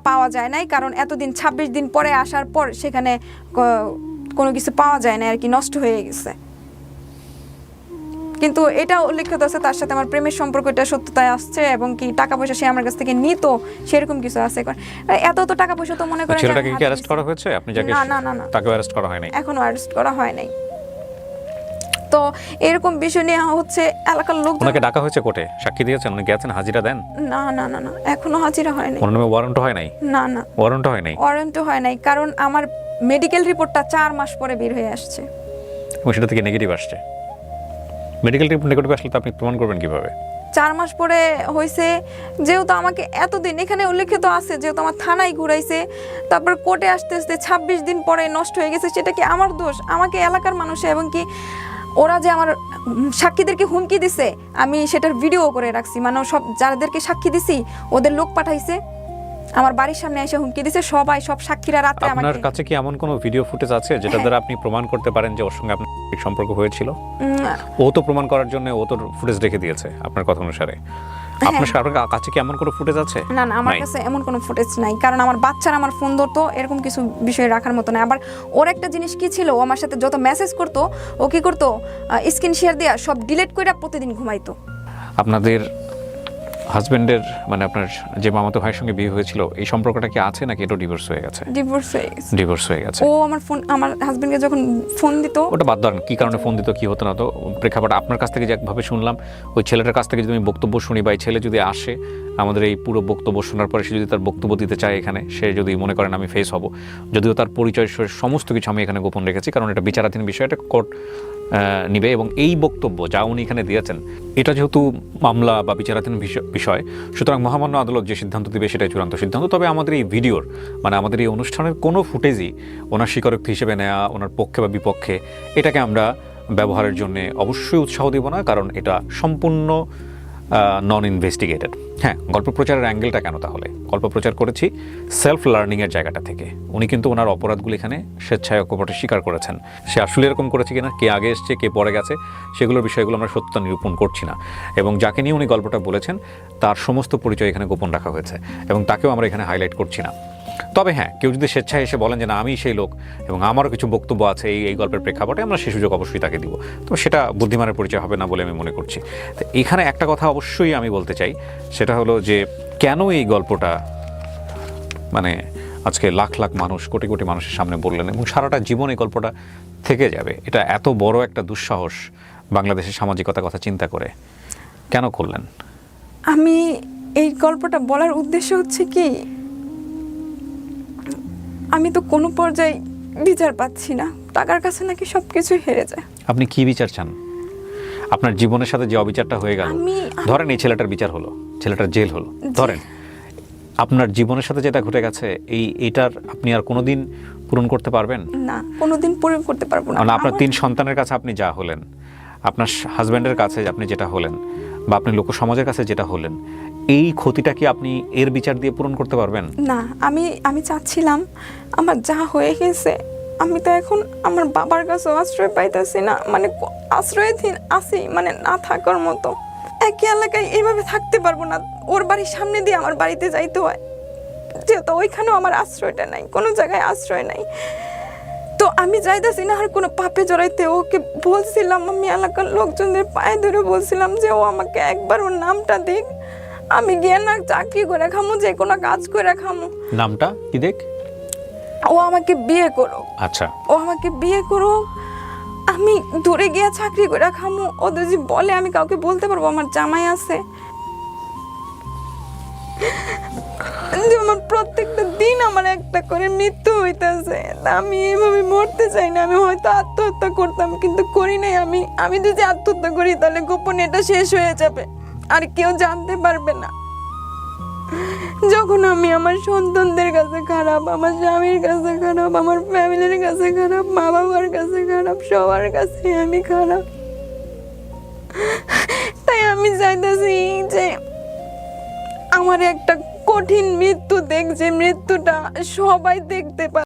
পাওয়া যায় নাই, কারণ এতদিন 26 দিন পরে আসার পর সেখানে কোনো কিছু পাওয়া যায় না আর কি, নষ্ট হয়ে গেছে। কিন্তু এটা উল্লেখিত আছে তার সাথে আমার প্রেমের সম্পর্কটা সত্যতায় আসছে, এবং কি টাকা পয়সা সে আমার কাছ থেকে নিত, সেরকম কিছু আছে। এত তো টাকা পয়সা তো মনে করেন ছেলেটাকে কি অ্যারেস্ট করা হয়েছে? আপনি যাকে, না না না, তাকে অ্যারেস্ট করা হয়নি? এখনো অ্যারেস্ট করা হয় নাই। তো এরকম বিষয় নিয়ে হচ্ছে এলাকার লোকজন, ওনাকে ডাকা হয়েছে কোর্টে, সাক্ষী দিয়েছেন, উনি গেছেন, হাজিরা দেন? না না না না, এখনো হাজিরা হয় নাই। ওনার নামে ওয়ারেন্ট হয় নাই? না না, ওয়ারেন্ট হয় নাই? ওয়ারেন্ট হয় নাই, কারণ আমার মেডিকেল রিপোর্টটা 4 মাস পরে বের হয়ে আসছে, এবং সেটা থেকে নেগেটিভ আসছে। মেডিকেল রিপোর্ট নেগেটিভ আসলে তো আপনি প্রমাণ করবেন কিভাবে? 4 মাস পরে হয়েছে, যেহেতু আমাকে এতদিন এখানে উল্লেখিত আছে, যেহেতু আমার থানায় ঘুরাইছে, তারপর কোর্টে আসতে আসতে 26 দিন পরে নষ্ট হয়ে গেছে, সেটা কি আমার দোষ? আমাকে এলাকার মানুষ, এবং কি ওরা যে আমার সাক্ষীদেরকে হুমকি দিছে, আমি সেটার ভিডিও করে রাখছি, মানে সব যাদেরকে সাক্ষী দিছি ওদের লোক পাঠাইছে, আমার বাড়ির সামনে এসে হুমকি দিছে, সবাই সব সাক্ষীরা রাতে আমাকে। আপনার কাছে কি এমন কোনো ভিডিও ফুটেজ আছে যেটা দ্বারা আপনি প্রমাণ করতে পারেন যে ওর সঙ্গে আপনার সম্পর্ক হয়েছিল? ও তো প্রমাণ করার জন্য ও তো ফুটেজ রেখে দিয়েছে আপনার কথা অনুসারে। আপনার কাছে কি এমন কোনো ফুটেজ আছে? না না, আমার কাছে এমন কোনো ফুটেজ নাই, কারণ আমার বাচ্চারা আমার ফোন ধরতো, এরকম কিছু বিষয় রাখার মতো না। আবার ওর একটা জিনিস কি ছিল, ও আমার সাথে যত মেসেজ করতো, ও কি করতো, স্ক্রিন শেয়ার দিয়া সব ডিলিট করে প্রতিদিন ঘুমাইতো। আপনাদের হাজবেন্ডের, মানে আপনার যে মামাতো ভাইয়ের সঙ্গে বিয়ে হয়েছিল, এই সম্পর্কটা কি আছে নাকি এটা ডিভোর্স হয়ে গেছে? ডিভোর্স হয়ে গেছে। ডিভোর্স হয়ে গেছে। ও আমার হাজবেন্ডকে যখন ফোন দিত, ওটা বাদ দেন, কি কারণে ফোন দিত, কি হতো না, তো প্রেক্ষাপট আপনার কাছ থেকে যে একভাবে শুনলাম, ওই ছেলেটার কাছ থেকে যদি আমি বক্তব্য শুনি, বা এই ছেলে যদি আসে আমাদের এই পুরো বক্তব্য শোনার পরে সে যদি তার বক্তব্য দিতে চায় এখানে, সে যদি মনে করেন আমি ফেস হব, যদিও তার পরিচয় সমস্ত কিছু আমি এখানে গোপন রেখেছি, কারণ এটা বিচারাধীন বিষয়, এটা কোর্ট নিবে। এবং এই বক্তব্য যা উনি এখানে দিয়েছেন, এটা যেহেতু মামলা বা বিচারাধীন বিষয়, সুতরাং মহামান্য আদালত যে সিদ্ধান্ত দিবে সেটাই চূড়ান্ত সিদ্ধান্ত। তবে আমাদের এই ভিডিওর, মানে আমাদের এই অনুষ্ঠানের কোনো ফুটেজই ওনার স্বীকারোক্তি হিসেবে নেওয়া, ওনার পক্ষে বা বিপক্ষে, এটাকে আমরা ব্যবহারের জন্য অবশ্যই উৎসাহ দেব না, কারণ এটা সম্পূর্ণ নন ইনভেস্টিগেটেড। হ্যাঁ, গল্প প্রচারের অ্যাঙ্গেলটা কেন তাহলে? গল্প প্রচার করেছি সেলফ লার্নিংয়ের জায়গাটা থেকে। উনি কিন্তু ওনার অপরাধগুলি এখানে স্বেচ্ছায় অকপটে স্বীকার করেছেন। সে আসলে এরকম করেছে কিনা, কে আগে এসছে, কে পরে গেছে, সেগুলোর বিষয়গুলো আমরা সত্যতা নিরূপণ করছি না। এবং যাকে নিয়ে উনি গল্পটা বলেছেন তার সমস্ত পরিচয় এখানে গোপন রাখা হয়েছে, এবং তাকেও আমরা এখানে হাইলাইট করছি না। তবে হ্যাঁ, কেউ যদি স্বেচ্ছায় এসে বলেন যে না আমি সেই লোক এবং আমারও কিছু বক্তব্য আছে এই গল্পের প্রেক্ষাপটে, আমরা সেই সুযোগ অবশ্যই তাকে দিব। তো সেটা বুদ্ধিমানের পরিচয় হবে না বলে আমি মনে করছি। তো এখানে একটা কথা অবশ্যই আমি বলতে চাই, সেটা হলো যে কেন এই গল্পটা মানে আজকে লাখ লাখ মানুষ, কোটি কোটি মানুষের সামনে বললেন, এবং সারাটা জীবন এই গল্পটা থেকে যাবে। এটা এত বড় একটা দুঃসাহস বাংলাদেশের সামাজিকতার কথা চিন্তা করে কেন করলেন? আমি এই গল্পটা বলার উদ্দেশ্য হচ্ছে কি, আমি তো কোনো পর্যায়ে বিচার পাচ্ছি না, টাকার কাছে নাকি সবকিছু হেরে যায়। আপনি কি বিচার চান? আপনার জীবনের সাথে যে অবিচারটা হয়ে গেল, ধরেন এই ছেলেটার বিচার হলো, ছেলেটার জেল হলো, ধরেন আপনার জীবনের সাথে যেটা ঘটে গেছে, এইটার আপনি আর কোনোদিন পূরণ করতে পারবেন না? কোনোদিন পূরণ করতে পারবো না। আপনার 3 সন্তানের কাছে আপনি যা হলেন, আপনার হাজব্যান্ডের কাছে আপনি যেটা হলেন, বা আপনি লোক সমাজের কাছে যেটা হলেন, এই ক্ষতিটা কি আপনি এর বিচার দিয়ে পূরণ করতে পারবেন? না, আমি চাচ্ছিলাম, আমার যা হয়ে গেছে, আমি তো এখন আমার বাবার কাছেও আশ্রয় পাইতেছি না, মানে আশ্রয়হীন আছি, মানে না থাকার মতো। একই এলাকায় এইভাবে থাকতে পারবো না, ওর বাড়ির সামনে দিয়ে আমার বাড়িতে যাইতে হয়, যেহেতু ওইখানেও আমার আশ্রয়টা নাই, কোনো জায়গায় আশ্রয় নাই। তো আমি যাইতেছি না আর কোনো পাপে জড়াইতে। ওকে বলছিলাম, আমি এলাকার লোকজনদের পায়ে ধরে বলছিলাম যে ও আমাকে একবার ওর নামটা দিক, আমি গিয়ে না চাকরি করে খামু, যে কোনো কাজ করে খামু। নামটা কি দেখ? ও আমাকে বিয়ে করো। আচ্ছা, ও আমাকে বিয়ে করো, আমি দূরে গিয়ে চাকরি করে খামু। ও যদি বলে আমি কাউকে বলতে পারবো আমার জামাই আছে। আমার প্রত্যেকটা দিন আমার একটা করে মৃত্যু হইতাছে। আমি এইভাবে মরতে চাই না, আমি হয়তো আত্মহত্যা করতাম কিন্তু করি নাই। আমি যদি আত্মহত্যা করি তাহলে গোপনে এটা শেষ হয়ে যাবে, আর কেউ জানতে পারবে না। যখন আমি আমার সন্তানদের কাছে খারাপ, আমার স্বামীর কাছে খারাপ, আমার ফ্যামিলির কাছে খারাপ, মা বাবার কাছে খারাপ, সবার কাছে আমি খারাপ। তাই আমি চাইতেছি যে আমার একটা কঠিন মৃত্যু দেখ, যে মৃত্যুটা সবাই দেখতে পারে।